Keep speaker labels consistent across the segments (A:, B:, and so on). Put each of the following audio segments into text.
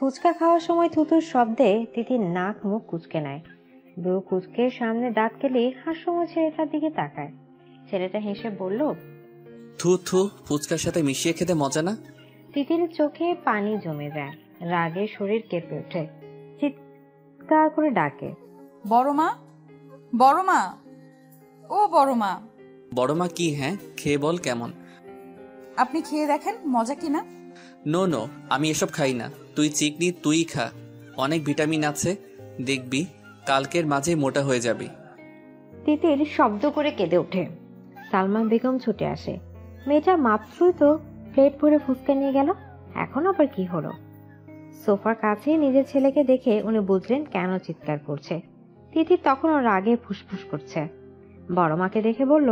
A: ফুচকা খাওয়ার সময় থুতুর শব্দে তিতির নাক মুখ কুঁচকে নেয়। ব্রু কুঁচকে সামনে দাঁত কেলে হাস্যময় ছেলেটার দিকে তাকায়। ছেলেটা হেসে বলল,
B: থু থু, ফুচকার সাথে মিশিয়ে খেতে মজা না?
A: তিতির চোখে পানি জমে যায়, রাগে শরীর কেঁপে ওঠে, চিৎকার করে ডাকে,
C: বড় মা, বড় মা, ও বড় মা।
B: বড় মা কি? হ্যাঁ, খেয়ে বল কেমন।
C: আপনি খেয়ে দেখেন মজা কিনা।
B: নো নো, আমি এসব খাই না। তুই চিকনি, তুই খা, অনেক ভিটামিন আছে, দেখবি কালকের মাঝে মোটা হয়ে যাবি।
A: তিতির শব্দ করে কেঁদে ওঠে। সালমা বেগম ছুটে আসে। মেয়েটা মাত্রই তো প্লেট ভরে ফুচকা নিয়ে গেল, এখন আবার কি হলো? সোফার কাছে নিজের ছেলেকে দেখে উনি বুঝলেন কেন চিৎকার করছে। তিতির তখনও রাগে ফুসফুস করছে। বড় মাকে দেখে বলল,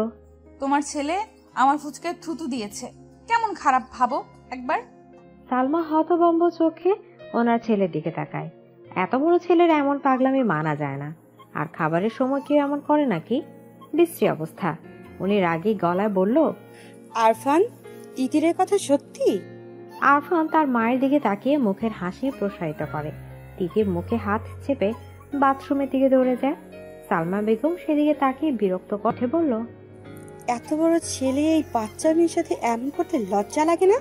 C: তোমার ছেলে আমার ফুচকায় থুতু দিয়েছে, কেমন খারাপ ভাবো একবার।
A: সালমা হতভম্ব চোখে ওনার ছেলের দিকে তাকায়। এত বড় ছেলের এমন পাগলামি মানা যায় না। আর খাবারের সময় কেউ এমন করে নাকি? বিশ্রী অবস্থা। উনি রাগী গলায় বলল,
D: আরফান, তিতিরের কথা সত্যি?
A: আরফান তার মায়ের দিকে তাকিয়ে মুখের হাসি প্রসারিত করে। তিতির মুখে হাত চেপে বাথরুমের দিকে দৌড়ে যায়। সালমা বেগম সেদিকে তাকিয়ে বিরক্ত কণ্ঠে বলল,
D: এত বড় ছেলে এই বাচ্চা মেয়ের সাথে এমন করতে লজ্জা লাগে না?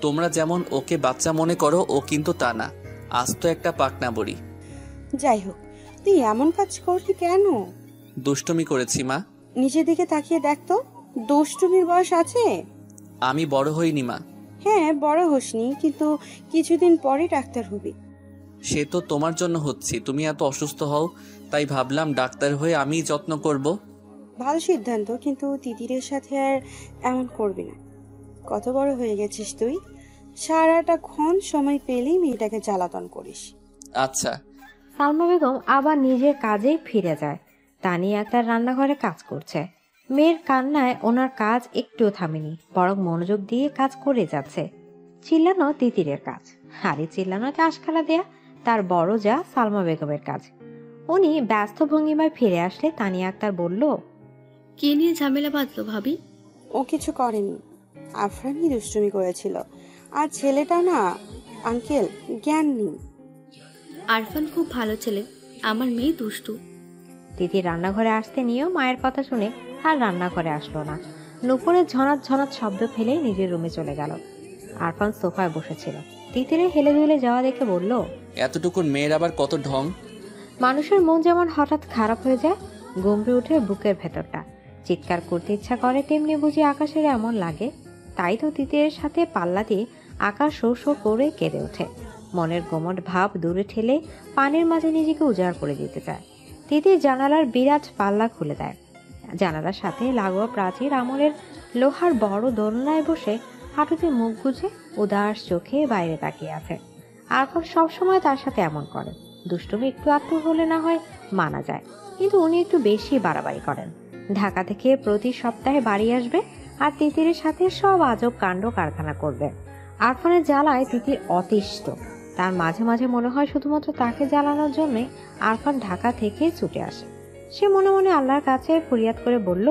B: তোমরা যেমন ওকে বাচ্চা মনে করো, ও কিন্তু তা না, আজ তো একটা পাকনা বড়ি।
D: যাই হোক, তুই এমন কাজ করলি কেন?
B: দুষ্টুমি করেছি মা।
D: নিজের দিকে তাকিয়ে দেখ তো, দুষ্টুমির বয়স আছে?
B: আমি বড় হইনি মা।
D: হ্যাঁ, বড় হসনি, কিন্তু কিছুদিন পরে ডাক্তার হবি।
B: সে তো তোমার জন্য হচ্ছি, তুমি এত অসুস্থ হও, তাই ভাবলাম ডাক্তার হয়ে আমিই যত্ন করব।
D: ভালো সিদ্ধান্ত, কিন্তু তিতিরের সাথে আর এমন করবি না। কত বড় হয়ে গেছিস তুই, সারাটা ক্ষণ সময় পেলেই মেয়েটাকে জ্বালাতন করিস।
B: আচ্ছা।
A: সালমা বেগম আবার নিজের কাজেই ফিরে যায়। তানিয়া আক্তার রান্নাঘরে কাজ করছে। মেয়ের কান্নায় ওনার কাজ একটুও থামেনি, বরং মনোযোগ দিয়ে কাজ করে যাচ্ছে। চিল্লানো তিতিরের কাজ, হাড়ি চিল্লানোতে আশকারা দেয়া তার বড় যা সালমা বেগমের কাজ। উনি ব্যস্ত ভঙ্গিমায় ফিরে আসলে তানিয়া আক্তার বলল,
E: কে নিয়ে ঝামেলা বাঁধলো ভাবি?
D: ও কিছু করেনি, আফরানই দুষ্টুমি করেছিল। আর ছেলেটা না আঙ্কেল, জ্ঞান নেই।
E: আরফান খুব ভালো ছেলে, আমার মেয়ে দুষ্টু।
A: তিতির রান্নাঘরে আসতে নিয়েও মায়ের কথা শুনে আর রান্নাঘরে আসলো না। নুপুরের ঝনাত ঝনাত শব্দ ফেলে নিজের রুমে চলে গেল। আরফান সোফায় বসেছিল। তিতিরে হেলে দুলে যাওয়া দেখে বলল,
B: এতটুকুন মেয়ের আবার কত ঢং।
A: মানুষের মন যেমন হঠাৎ খারাপ হয়ে যায়, গুমড়ে উঠে বুকের ভেতরটা, চিৎকার করতে ইচ্ছা করে, তেমনি বুঝি আকাশের এমন লাগে। তাই তো তিতিরের সাথে পাল্লা দিয়ে আকাশ শো শো করে কেঁদে ওঠে। মনের গোমট ভাব দূরে ঠেলে পানির মাঝে নিজেকে উজাড় করে দিতে চায়। তিতির জানালার বিরাট পাল্লা খুলে দেয়। জানালার সাথে লাগোয়া প্রাচীর আমলের লোহার বড় দোলনায় বসে হাঁটুতে মুখ গুজে উদাস চোখে বাইরে তাকিয়ে আছে। আরফান সবসময় তার সাথে এমন করে। দুষ্টুমি একটু আত্ম হলে না হয় মানা যায়, কিন্তু উনি একটু বেশি বাড়াবাড়ি করেন। ঢাকা থেকে প্রতি সপ্তাহে বাড়ি আসবে আর তিতিরের সাথে সব আজব কাণ্ড কারখানা করবে। আরফানের জ্বালায় তিতির অতিষ্ঠ। তার মাঝে মাঝে মনে হয় শুধুমাত্র তাকে জ্বালানোর জন্যে আরফান ঢাকা থেকে ছুটে আসে। সে মনে মনে আল্লাহর কাছে ফরিয়াদ করে বলল,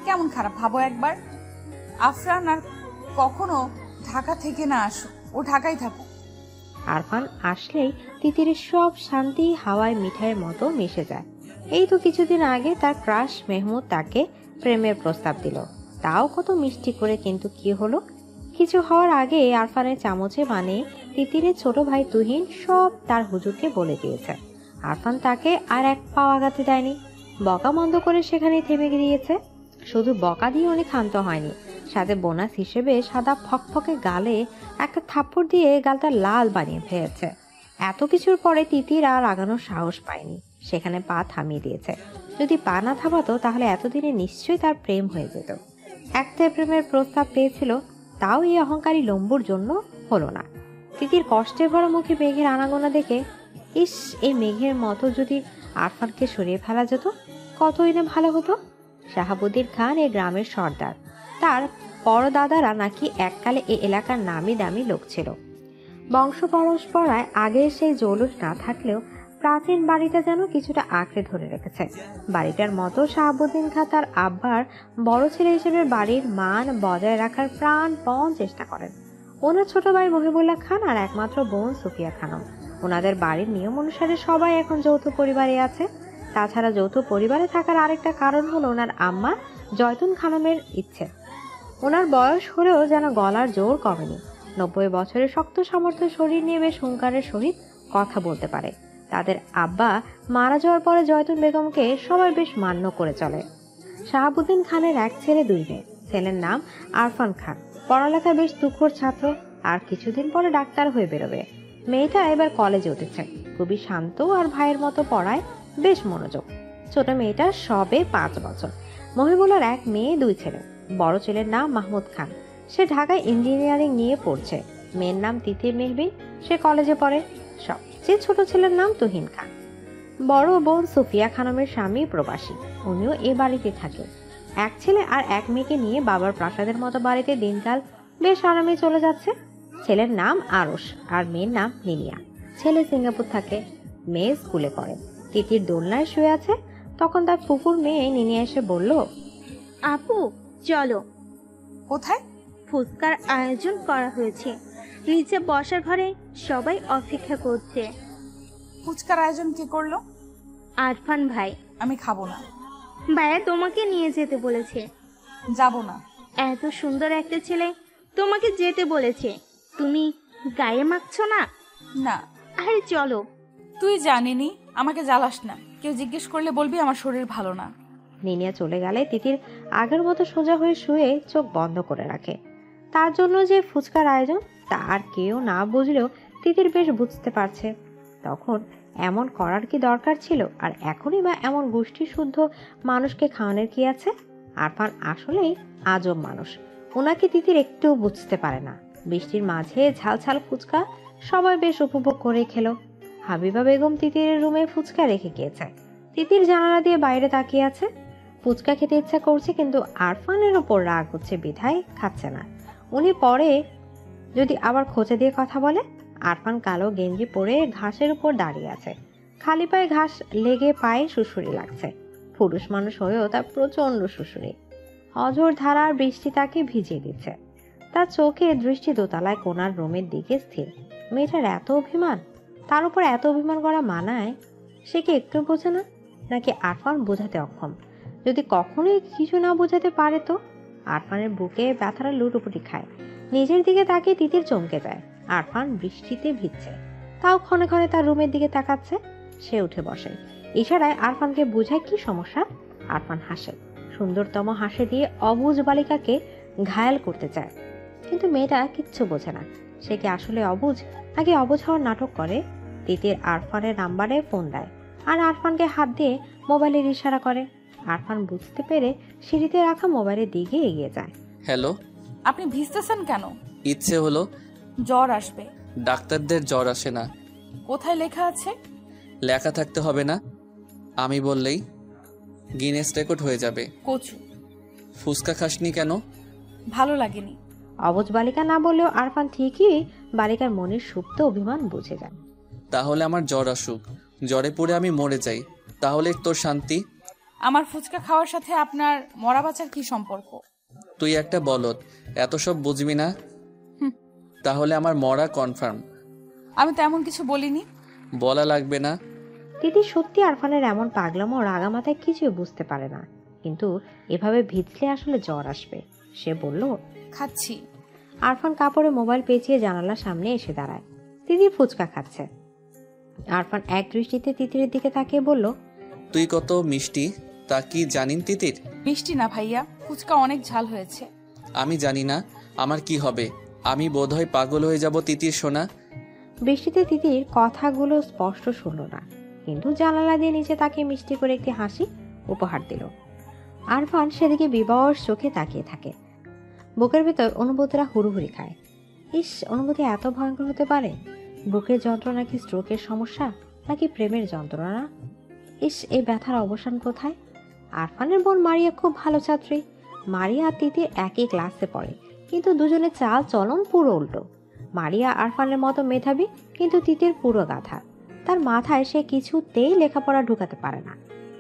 C: কেমন খারাপ ভাবো একবার। আফরান আর কখনো ঢাকা থেকে না আসো, ও ঢাকায় থাকো।
A: আরফান আসলেই তিতিরের সব শান্তি হাওয়ায় মিঠাইয়ের মতো মিশে যায়। এই তো কিছুদিন আগে তার ক্রাশ মেহমুদ তাকে প্রেমের প্রস্তাব দিল, তাও কত মিষ্টি করে। কিন্তু কি হলো? কিছু হওয়ার আগে আরফানের চামচে মানে তিতিরের ছোট ভাই তুহিন সব তার হুজুরকে বলে দিয়েছে। আরফান তাকে আর এক পাও আগাতে দেয়নি, বকা বন্ধ করে সেখানে থেমে গিয়েছে। শুধু বকা দিয়ে উনি ক্ষান্ত হয়নি, সাথে বোনাস হিসেবে সাদা ফকফকে গালে একটা থাপ্পড় দিয়ে গালটা লাল বানিয়ে ফেলেছে। এত কিছুর পরে তিতির আর আগানোর সাহস পায়নি, সেখানে পা থামিয়ে দিয়েছে। যদি পা না থামাতো তাহলে এতদিনে নিশ্চয়ই তার প্রেম হয়ে যেত। একটাই প্রেমের প্রস্তাব পেয়েছিল, তাও এই অহংকারী লম্বুর জন্য হলো না। তিতির কষ্টে ভরা মুখে মেঘের আনাগোনা দেখে, ইস, এই মেঘের মতো যদি আরফানকে সরিয়ে ফেলা যেত কতই না ভালো হতো। শাহাবুদ্দিন খান এই গ্রামের সর্দার, তার পরদাদারা নাকি এককালে এই এলাকার নামি দামি লোক ছিল। বংশ পরম্পরায় আগের সেই জৌলুস না থাকলেও প্রাচীন বাড়িটা যেন কিছুটা আঁকড়ে ধরে রেখেছে। বাড়িটার মতো শাহাবুদ্দিন খান তার আব্বার বড় ছেলে হিসেবে বাড়ির মান বজায় রাখার প্রাণপণ চেষ্টা করেন। ওনার ছোট ভাই মহিবুল্লাহ খান আর একমাত্র বোন সুফিয়া খানম। ওনাদের বাড়ির নিয়ম অনুসারে সবাই এখন যৌথ পরিবারে আছে। তাছাড়া যৌথ পরিবারে থাকার আরেকটা কারণ হলো ওনার আম্মা জয়তুন খানমের ইচ্ছে। ওনার বয়স হলেও যেন গলার জোর কমেনি। 90 বছরের শক্ত সামর্থ্য শরীর নিয়ে বেশ হুঙ্কারের সহিত কথা বলতে পারে। তাদের আব্বা মারা যাওয়ার পরে জয়তুন বেগমকে সবাই বেশ মান্য করে চলে। শাহাবুদ্দিন খানের এক ছেলে 2 মেয়ে। ছেলের নাম আরফান খান, পড়ালেখায় বেশ তুখোড় ছাত্র, আর কিছুদিন পরে ডাক্তার হয়ে বেরোবে। মেয়েটা এবার কলেজে উঠেছে, খুবই শান্ত আর ভাইয়ের মতো পড়ায় বেশ মনোযোগ। ছোট মেয়েটা সবে 5 বছর। মহিবুল্লার 1 মেয়ে 2 ছেলে। বড় ছেলের নাম মাহমুদ খান, সে ঢাকায় ইঞ্জিনিয়ারিং নিয়ে পড়ছে। মেয়ের নাম তিথি মেহবিন, সে কলেজে পড়ে। সবচেয়ে ছোট ছেলের নাম তুহিন খান। বড় বোন সুফিয়া খানমের স্বামী প্রবাসী, উনিও এ বাড়িতে থাকে। 1 ছেলে আর 1 মেয়েকে নিয়ে বাবার প্রাসাদের মতো বাড়িতে দিনকাল বেশ আরামে চলে যাচ্ছে। ছেলের নাম আরশ আর মেয়ের নাম নিনিয়া। ছেলে সিঙ্গাপুর থাকে, মেয়ে স্কুলে পড়ে। তিতির দোলনায় শুয়ে আছে, তখন তার ফুফুর মেয়ে নিনিয়া এসে বলল,
F: আপু চলো,
C: কোথায়?
F: ফুচকার আয়োজন করা হয়েছে, নিচে বসার ঘরে সবাই অপেক্ষা করছে।
C: ফুচকার আয়োজন কে করলো?
F: আরফান ভাই।
C: আমি খাবো না।
F: ভাইয়া তোমাকে নিয়ে যেতে বলেছে।
C: যাব না।
F: এত সুন্দর একটা ছেলে তোমাকে যেতে বলেছে, তুমি গায়ে মাখছো না?
C: না।
F: আরে চলো।
C: তুই জানিনি, আমাকে জ্বালাস না। কেউ জিজ্ঞেস করলে বলবি আমার শরীর ভালো না।
A: নিনিয়া চলে গেলে তিতির আগের মতো সোজা হয়ে শুয়ে চোখ বন্ধ করে রাখে। তার জন্য যে ফুচকার আয়োজন তা আর কেউ না বুঝলেও তিতির বেশ বুঝতে পারছে। তখন এমন করার কি দরকার ছিল? আর এখনই বা এমন গোষ্ঠী শুদ্ধ মানুষকে খাওয়ানোর কি আছে? আরফান আসলেই আজব মানুষ, ওনাকে তিতির একটু বুঝতে পারে না। বৃষ্টির মাঝে ঝালঝাল ফুচকা সবাই বেশ উপভোগ করে খেলো। হাবিবা বেগম তিতিরের রুমে ফুচকা রেখে গিয়েছে। তিতির জানালা দিয়ে বাইরে তাকিয়ে আছে। ফুচকা খেতে ইচ্ছা করছে, কিন্তু আরফানের ওপর রাগ হচ্ছে বিধায় খাচ্ছে না। উনি পরে যদি আবার খোঁচা দিয়ে কথা বলে। আরফান কালো গেঞ্জি পরে ঘাসের উপর দাঁড়িয়ে আছে, খালি পায়ে ঘাস লেগে পায়ে সুড়সুড়ি লাগছে। পুরুষ মানুষ হয়েও তার প্রচন্ড সুড়সুড়ি। অঝোর ধারার বৃষ্টি তাকে ভিজিয়ে দিচ্ছে। তার চোখে দৃষ্টি দোতলায় কোনার রুমের দিকে স্থির। মেয়েটার এত অভিমান, তার উপর এত অভিমান করা মানায়? সে কি একটু বোঝে না, নাকি আরফান বোঝাতে অক্ষম? যদি কখনোই কিছু না বোঝাতে পারে তো? আরফানের বুকে ব্যথাটা লুটোপুটি খায়। নিজের দিকে তাকিয়ে তিতির চমকে যায়। আরফান বৃষ্টিতে ভিজছে, তাও ক্ষণে ক্ষণে তার রুমের দিকে তাকাচ্ছে। সে উঠে বসে, ইশারায় আরফানকে বোঝায় কি সমস্যা। আরফান হাসে, সুন্দরতম হাসি দিয়ে অবুঝ বালিকাকে ঘায়াল করতে চায়। কিন্তু মেয়েটা কিচ্ছু বোঝে না। সে কি আসলে অবুঝ, নাকি অবুঝ হওয়ার নাটক করে? তিতির আরফানের নাম্বারে ফোন দেয় আর আরফানকে হাত দিয়ে মোবাইলের ইশারা করে। আরফান বুঝতে পেরে সিঁড়িতে রাখা মোবাইলের দিকে এগিয়ে যায়।
B: হ্যালো।
C: আপনি ভিজতেছেন কেন?
B: ইচ্ছে হলো।
C: জ্বর আসবে।
B: ডাক্তারদের জ্বর আসে না।
C: কোথায় লেখা আছে?
B: লেখা থাকতে হবে না, আমি বললেই গিনেস রেকর্ড হয়ে যাবে।
C: কচু।
B: ফুচকা খাসনি কেন?
C: ভালো লাগেনি।
A: অবুঝ বালিকা না বললেও আরফান ঠিকই বালিকার মনের সুপ্ত অভিমান বুঝে যায়।
B: তাহলে আমার জ্বর আসুক, জ্বরে পড়ে আমি মরে যাই, তাহলে তোর শান্তি।
C: আমার ফুচকা খাওয়ার সাথে আপনার মরা বাঁচার কি সম্পর্ক?
B: তুই একটা বলদ, এত সব বুঝবি না। তাহলে আমার মরা কনফার্ম।
C: আমি তো এমন কিছু বলিনি।
B: বলা লাগবে না।
A: তিতি সত্যি আরফানের এমন পাগলামো ও রাগামাথায় কিছুই বুঝতে পারে না, কিন্তু এভাবে ভিজলে আসলে জ্বর আসবে। সে বলল,
C: খাচ্ছি।
A: আরফান কাপড়ে মোবাইল পেঁচিয়ে জানালার সামনে এসে দাঁড়ায়। তিতির ফুচকা খাচ্ছে। আরফান এক দৃষ্টিতে তিতিরের দিকে তাকিয়ে বলল,
B: তুই কত মিষ্টি তা কি জানিন তিতির?
C: মিষ্টি না ভাইয়া, ফুচকা অনেক ঝাল হয়েছে।
B: আমি জানি না আমার কি হবে, আমি বোধহয় পাগল হয়ে যাব তিতির সোনা।
A: বৃষ্টিতে তিতির কথাগুলো স্পষ্ট শুনল না, কিন্তু জানালা দিয়ে নিচে তাকে মিষ্টি করে একটি হাসি উপহার দিল। আরফান সেদিকে বিবশ চোখে তাকিয়ে থাকে। বুকের ভেতর অনুভূতিরা হুড়ুহুড়ি খায়। ইস, অনুভূতি এত ভয়ঙ্কর হতে পারে? বুকের যন্ত্রণা কি স্ট্রোকের সমস্যা, নাকি প্রেমের যন্ত্রণা? ইস, এই ব্যথার অবসান কোথায়? আরফানের বোন মারিয়া খুব ভালো ছাত্রী। মারিয়া আর তিতির একই ক্লাসে পড়ে, কিন্তু দুজনের চাল চলন পুরো উল্টো। মারিয়া আরফানের মতো মেধাবী, কিন্তু তিতির পুরো গাধা। তার মাথায় সে কিছুতেই লেখাপড়া ঢুকাতে পারে না।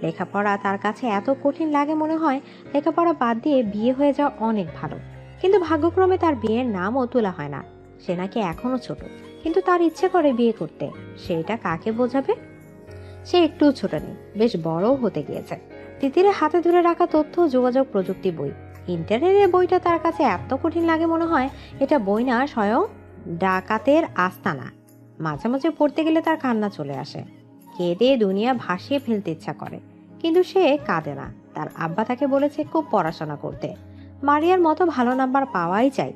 A: লেখাপড়া তার কাছে এত কঠিন লাগে, মনে হয় লেখাপড়া বাদ দিয়ে বিয়ে হয়ে যাওয়া অনেক ভালো। কিন্তু ভাগ্যক্রমে তার বিয়ের নামও তোলা হয় না। সে নাকি এখনো ছোট, কিন্তু তার ইচ্ছে করে বিয়ে করতে। সেটা কাকে বোঝাবে? সে একটুও ছোট নেই, বেশ বড়ও হতে গিয়েছে। তিতিরের হাতে ধরে রাখা তথ্য যোগাযোগ প্রযুক্তি বই। ইন্টারনেটের বইটা তার কাছে এত কঠিন লাগে, মনে হয় এটা বই না, স্বয়ং ডাকাতের আস্তানা। মাঝে মাঝে পড়তে গেলে তার কান্না চলে আসে। কেঁদে দুনিয়া ভাসিয়ে ফেলতে ইচ্ছা করে, কিন্তু সে কাঁদে না। তার আব্বা তাকে বলেছে খুব পড়াশোনা করতে, মারিয়ার মতো ভালো নাম্বার পাওয়াই চাই।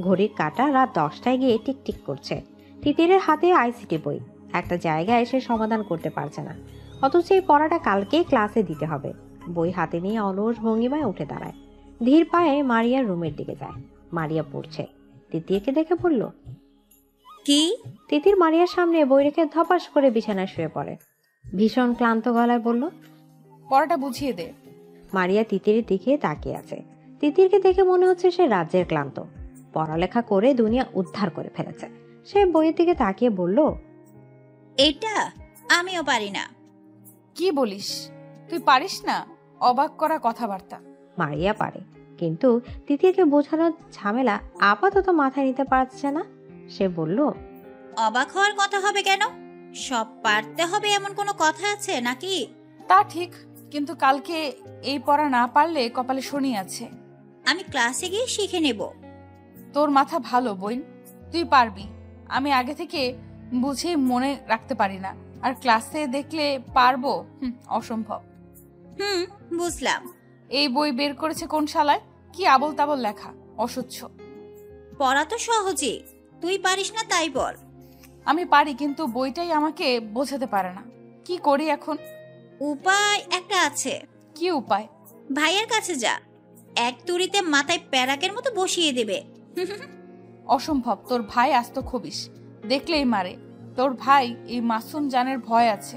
A: ঘড়ির কাঁটা রাত 10টায় গিয়ে টিকটিক করছে। তিতিরের হাতে আইসিটি বই, একটা জায়গায় সে সমাধান করতে পারছে না, অথচ এই পড়াটা কালকেই ক্লাসে দিতে হবে। বই হাতে নিয়ে অলস ভঙ্গিমায় উঠে দাঁড়ায়, ধীর পায়ে মারিয়ার রুমের দিকে যায়। মারিয়া পড়ছে। তিতিরকে দেখে বলল,
G: কি?
A: তিতির মারিয়ার সামনে বই রেখে ধপাস করে বিছানায় শুয়ে পড়ে। ভীষণ ক্লান্ত গলায় বলল,
C: পড়াটা বুঝিয়ে দে।
A: মারিয়া তিতিরের দিকে তাকিয়ে আছে। তিতিরকে দেখে মনে হচ্ছে সে রাজ্যের ক্লান্ত, পড়ালেখা করে দুনিয়া উদ্ধার করে ফেলেছে। সে বইয়ের দিকে তাকিয়ে বলল,
G: এটা আমিও পারি না।
C: কি বলিস? তুই পারিস না? অবাক করা কথাবার্তা।
A: মারিয়া পারে, কিন্তু তিতিরকে বোঝানোর ঝামেলা আপাতত মাথায় নিতে পারছে না। সে বলল,
G: অবাক হওয়ার কথা হবে কেন? সব পারতে হবে এমন কোনো কথা আছে নাকি?
C: তা ঠিক, কিন্তু কালকে এই পড়া না পারলে কপালে শনি আছে।
G: আমি ক্লাসে গিয়ে শিখে নেব।
C: তোর মাথা ভালো বোন, তুই পারবি। আমি আগে থেকে বুঝে মনে রাখতে পারি না, আর ক্লাসে দেখলে পারবো? অসম্ভব।
G: বুঝলাম।
C: এই বই বের করেছে কোন শালায়? কি আবল তাবল লেখা, অসহ্য।
G: পড়া তো সহজই, তুই পারিস না তাই বল।
C: আমি পারি, কিন্তু বইটাই আমাকে বোঝাতে পারে না। কি করি এখন?
G: উপায় একটা আছে।
C: কি উপায়?
G: ভাইয়ের কাছে যা, এক তুড়িতে মাথায় প্যারাকের মতো বসিয়ে দেবে।
C: অসম্ভব, তোর ভাই আস্ত খবিস, দেখলেই মারে। তোর ভাই এই মাসুম জানের ভয় আছে।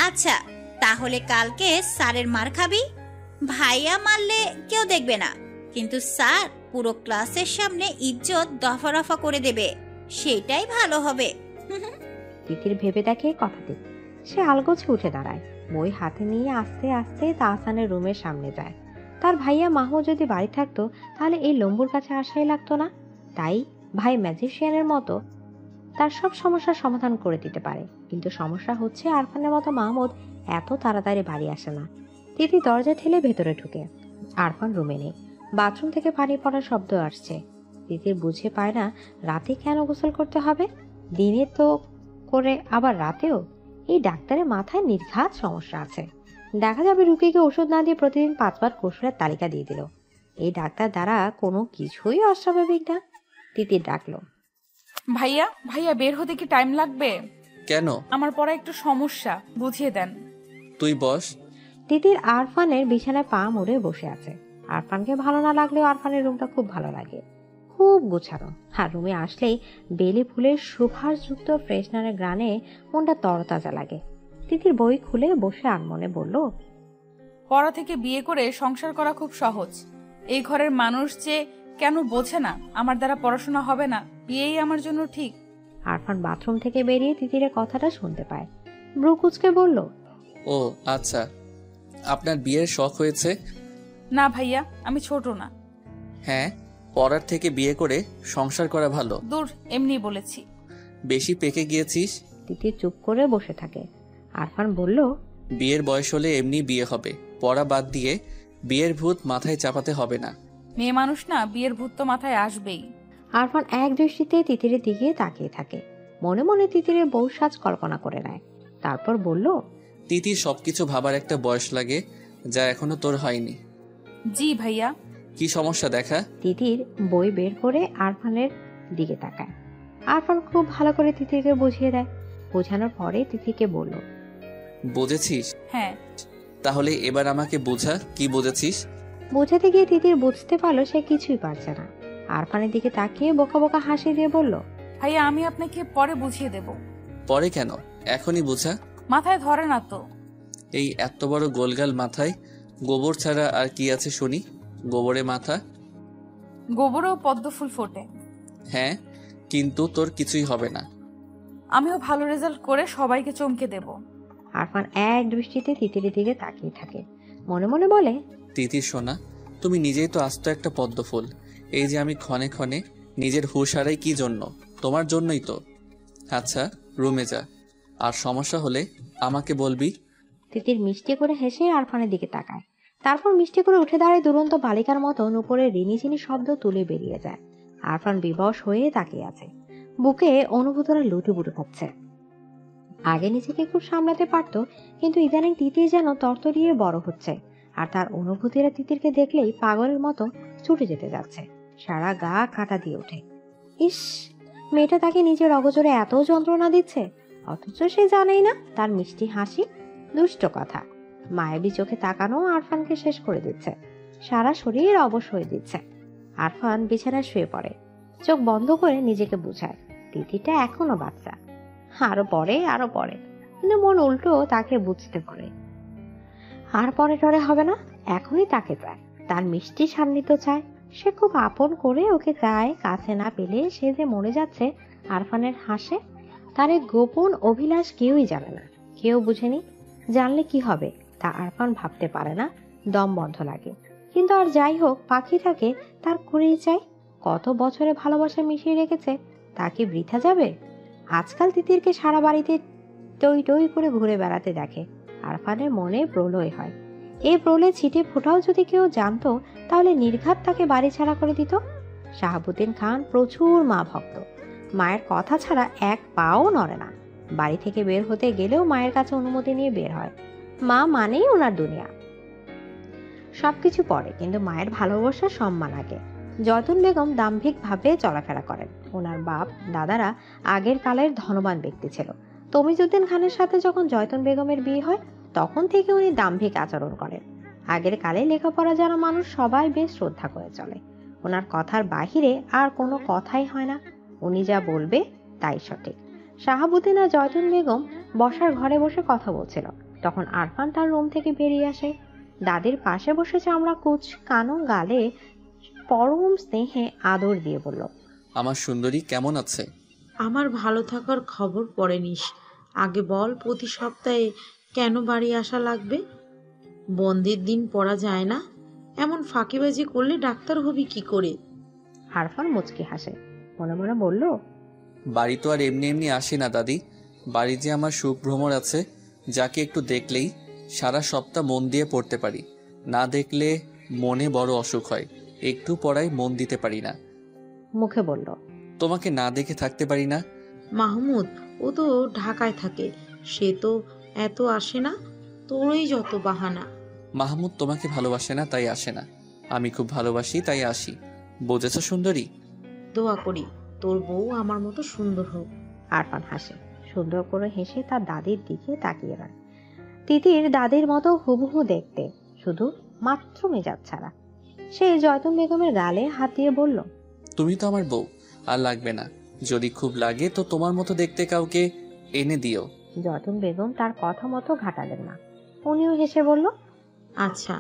G: আচ্ছা, তাহলে কালকে স্যারের মার খাবি। ভাইয়া মারলে কেউ দেখবে না, কিন্তু স্যার পুরো ক্লাসের সামনে ইজ্জত দফা রফা করে দেবে। সেটাই ভালো হবে।
A: তিতির ভেবে দেখে কথা দিক। সে আলগোছে উঠে দাঁড়ায়, বই হাতে নিয়ে আস্তে আস্তে তাহসানের রুমের সামনে যায়। তার ভাইয়া মাহু যদি বাড়ি থাকতো তাহলে এই লম্বুর কাছে আসাই লাগতো না। তাই ভাই ম্যাজিশিয়ানের মতো তার সব সমস্যার সমাধান করে দিতে পারে, কিন্তু সমস্যা হচ্ছে আরফানের মতো মাহমুদ এত তাড়াতাড়ি বাড়ি আসে না। তিতি দরজা ঠেলে ভেতরে ঢুকে। আরফান রুমে নেই। বাথরুম থেকে পানি পড়ার শব্দ আসছে। তিতির বুঝে পায় না রাতে কেন গোসল করতে হবে। দিনে তো করে, আবার রাতেও। এই ডাক্তারের মাথায় নির্ঘাত সমস্যা আছে। দেখা যাবে রুগীকে ওষুধ না দিয়ে প্রতিদিন 5 বার গোসলের তালিকা দিয়ে দিল। এই ডাক্তার দ্বারা কোনো কিছুই অস্বাভাবিক না। তিতির ডাকলো,
C: ভাইয়া ভাইয়া, বের হতে কি টাইম লাগবে?
B: কেন?
C: আমার পড়া একটু সমস্যা, বুঝিয়ে দেন।
B: তুই বস।
A: তিতির আরফানের বিছানায় পা মুড়ে বসে আছে। আরফানকে ভালো না লাগলেও আরফানের রুমটা খুব ভালো লাগে, খুব গোছানো। আর রুমে আসলেই বেলি ফুলের সুভাষযুক্ত ফ্রেশনারের গ্রানে মনটা তরতাজা লাগে। তিতির বই খুলে বসে আনমনে বলল,
C: পড়া থেকে বিয়ে করে সংসার করা খুব সহজ। এই ঘরের মানুষ যে কেন বোঝে না আমার দ্বারা পড়াশোনা হবে না, বিয়েই আমার জন্য ঠিক।
A: আরফান বাথরুম থেকে বেরিয়ে তিতিরের কথাটা শুনতে পায়। ব্রু কুচকে বলল,
B: ও আচ্ছা, আপনার বিয়ের শখ হয়েছে?
C: না ভাইয়া, আমি ছোট না।
B: হ্যাঁ, পড়ার থেকে বিয়ে করে সংসার করা ভালো।
C: দূর, এমনি বলেছি।
B: বেশি পেকে গিয়েছিস।
A: তিতির চুপ করে বসে থাকে। আরফান বলল,
B: বিয়ের বয়স হলে এমনি বিয়ে হবে, পড়া বাদ দিয়ে বিয়ের ভূত মাথায় চাপাতে হবে না।
C: মেয়ে মানুষ না, বিয়ের ভূত তো মাথায় আসবেই।
A: আরফান এক দৃষ্টিতে তিতিরের দিকে তাকিয়ে থাকে। মনে মনে তিতিরের বউ সাজ কল্পনা করে নেয়। তারপর বলল,
B: তিতির সবকিছু ভাবার একটা বয়স লাগে, যা এখনো তোর হয়নি।
C: জি ভাইয়া।
B: কি সমস্যা দেখা?
A: তিতির বই বের করে আরফানের দিকে তাকায়। আরফান খুব ভালো করে তিতিরকে বুঝিয়ে দেয়। বোঝানোর পরে তিতিকে বলল,
B: বুঝেছিস?
C: হ্যাঁ।
B: তাহলে এবার আমাকে বোঝা, কি বুঝেছিস?
A: বোঝাতে গিয়ে তিতির বুঝতে পারলো সে কিছুই পারছে না। আরফানের দিকে তাকিয়ে বোকা বোকা হাসি দিয়ে বলল,
C: ভাইয়া, আমি আপনাকে পরে বুঝিয়ে দেব।
B: পরে কেন, এখনই বুঝা।
C: মাথায় ধরে না তো।
B: এই এত বড় গোলগাল মাথায় গোবর ছাড়া আর কি আছে শুনি? গোবরে মাথা।
C: গোবরেও পদ্ম ফুল ফোটে।
B: হ্যাঁ, কিন্তু তোর কিছুই হবে না।
C: আমিও ভালো রেজাল্ট করে সবাইকে চমকে দেব।
A: আরফান এক দৃষ্টিতে তিতিরের দিকে তাকিয়ে থাকে। মনে মনে বলে,
B: তিতির সোনা, তুমি নিজেই তো আস্ত একটা পদ্ম ফুল। এই যে আমি ক্ষণে ক্ষণে নিজের হুঁশ হারাই কি জন্য? তোমার জন্যই তো। আচ্ছা, রুমে যা, আর সমস্যা হলে আমাকে বলবি।
A: তিতির মিষ্টি করে হেসে আরফানের দিকে তাকায়, তারপর মিষ্টি করে উঠে দাঁড়ায় দুরন্ত বালিকার মতন উপরে রিনিঝিনি শব্দ তুলে বেরিয়ে যায়। আরফান বিবশ হয়ে তাকিয়ে আছে, বুকে অনুভূতরা লুটুপুটু খাচ্ছে। আগে নিজেকে খুব সামলাতে পারতো, কিন্তু ইদানিং তিতির যেন তরতরিয়ে বড় হচ্ছে, আর তার অনুভূতিরা তিতিরকে দেখলেই পাগলের মতো ছুটে যেতে যাচ্ছে। সারা গা কাঁটা দিয়ে ওঠে। ইস, মেয়েটা তাকে নিজের অগোচরে এত যন্ত্রণা দিচ্ছে, অথচ সে জানেই না তার মিষ্টি হাসি দুষ্ট কথা মায়াবী চোখে তাকানো আরফানকে শেষ করে দিচ্ছে, সারা শরীর অবশ হয়ে দিচ্ছে। আরফান বিছানায় শুয়ে পড়ে, চোখ বন্ধ করে নিজেকে বুঝায় তিতিটা এখনো বাচ্চা, আরো পরে, কিন্তু মন উল্টো তাকে বুঝতে পারে। আর পরে টরে হবে না, এখনই তাকে চায়, তার মিষ্টি সান্নিধ্য চায়। সে খুব আপন করে ওকে চায়, কাছে না পেলে সে যে মরে যাচ্ছে আরফানের হাসে। তার এক গোপন অভিলাষ কেউই জানে না, কেউ বুঝেনি। জানলে কি হবে তা আরফান ভাবতে পারে না, দম বন্ধ লাগে। কিন্তু আর যাই হোক, পাখিটাকে তার করেই চাই। কত বছরে ভালোবাসা মিশিয়ে রেখেছে, তা কি বৃথা যাবে? আজকাল তিতিরকে সারা বাড়িতে টই টই করে ঘুরে বেড়াতে দেখে, আরফানের মনে প্রলয় হয়। এই প্রলয় ছিটে ফোটাও যদি কেউ জানতো, তাহলে নির্ঘাত তাকে বাড়ি ছাড়া করে দিত। শাহাবুদ্দিন খান প্রচুর মা ভক্ত, মায়ের কথা ছাড়া এক পাও নড়ে না। বাড়ি থেকে বের হতে গেলেও মায়ের কাছে অনুমতি নিয়ে বের হয়। মা মানেই ওনার দুনিয়া। সবকিছু পরে, কিন্তু মায়ের ভালোবাসা সম্মান আগে। জয়তুন বেগম দাম্ভিক ভাবে চলাফেরা করেন। ওনার বাপ দাদারা আগের কালের ধনবান ব্যক্তি ছিল। তমিজউদ্দিন খানের সাথে যখন জয়তুন বেগমের বিয়ে হয়, তখন থেকে উনি দাম্ভিক আচরণ করেন। আগের কালে লেখাপড়া যারা মানুষ সবাই বেশ শ্রদ্ধা করে চলে। ওনার কথার বাহিরে আর কোনো কথাই হয় না, উনি যা বলবে তাই সঠিক। শাহাবুদ্দিন আর জয়তুন বেগম বসার ঘরে বসে কথা বলছিল, তখন আরফান তার রুম থেকে বেরিয়ে আসে। দাদির পাশে বসে চামড়া কুচ কানো গালে পরম স্নেহে আদর দিয়ে বলল,
B: আমার সুন্দরী কেমন আছে?
H: আমার ভালো থাকার খবর পরে নিস, আগে বল প্রতি সপ্তাহে কেন বাড়ি আসা লাগবে? বন্দির দিন পড়া যায় না, এমন ফাঁকিবাজি করলে ডাক্তার হবি কি করে?
A: আরফান মুচকি হাসে, মনে মনে বলল,
B: বাড়ি তো আর এমনি এমনি আসে না দাদি। বাড়ি যে আমার সুখ ভ্রমর আছে, যাকে একটু দেখলেই সারা সপ্তাহ মন দিয়ে পড়তে পারি, না দেখলে মনে বড় অসুখ হয়, একটু পড়ায় মন দিতে পারি না।
A: মুখে বলল,
B: তোমাকে না দেখে থাকতে পারি না।
H: মাহমুদ ও তো ঢাকায় থাকে, সে তো এত আসে না, তোরই যত বাহানা।
B: মাহমুদ তোমাকে ভালোবাসে না তাই আসে না, আমি খুব ভালোবাসি তাই আসি, বুঝেছ সুন্দরী?
H: দোয়া করি তোর বউ আমার মতো সুন্দর হোক।
A: আরফান হাসে, সুন্দর করে হেসে তার দাদির দিকে তাকিয়ে রয়। তিতির দাদির মতো হুবহু দেখতে, শুধু মাত্র মেজাজ ছাড়া। সে জয়তুন বেগমের গালে হাত দিয়ে বলল,
B: তুমি তো আমার বউ, আর লাগবে না। যদি খুব লাগে তো তোমার মতো দেখতে কাউকে এনে দিও।
A: জয়তুন বেগম তার কথা মতো ঘাটালেন না, উনিও হেসে বলল,
H: আচ্ছা।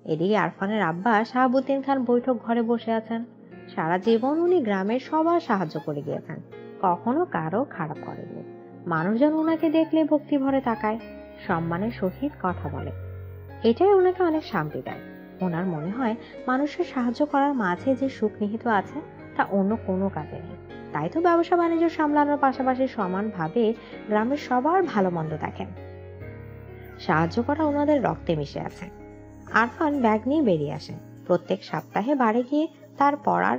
A: এদিকে আরফানের আব্বা শাহাবুদ্দিন খান বৈঠক ঘরে বসে আছেন। সারা জীবন উনি গ্রামের সবার সাহায্য করে গিয়েছেন, কখনো কারো খারাপ করেননি। মানুষজন ওনাকে দেখলে ভক্তি ভরে তাকায়, সম্মানের সহিত কথা বলে। এটাই ওনাকে অনেক শান্তি দেয়। ওনার মনে হয় মানুষের সাহায্য করার মাঝে যে সুখ নিহিত আছে তা অন্য কোনো কাজে নেই। তাই তো ব্যবসা বাণিজ্য সামলানোর পাশাপাশি সমানভাবে গ্রামের সবার ভালো মন্দ দেখেন। সাহায্য করা ওনাদের রক্তে মিশে আছে। আরফান ব্যাগ নিয়ে বেরিয়ে আসে। প্রত্যেক সপ্তাহে বাড়ি গিয়ে তার পড়ার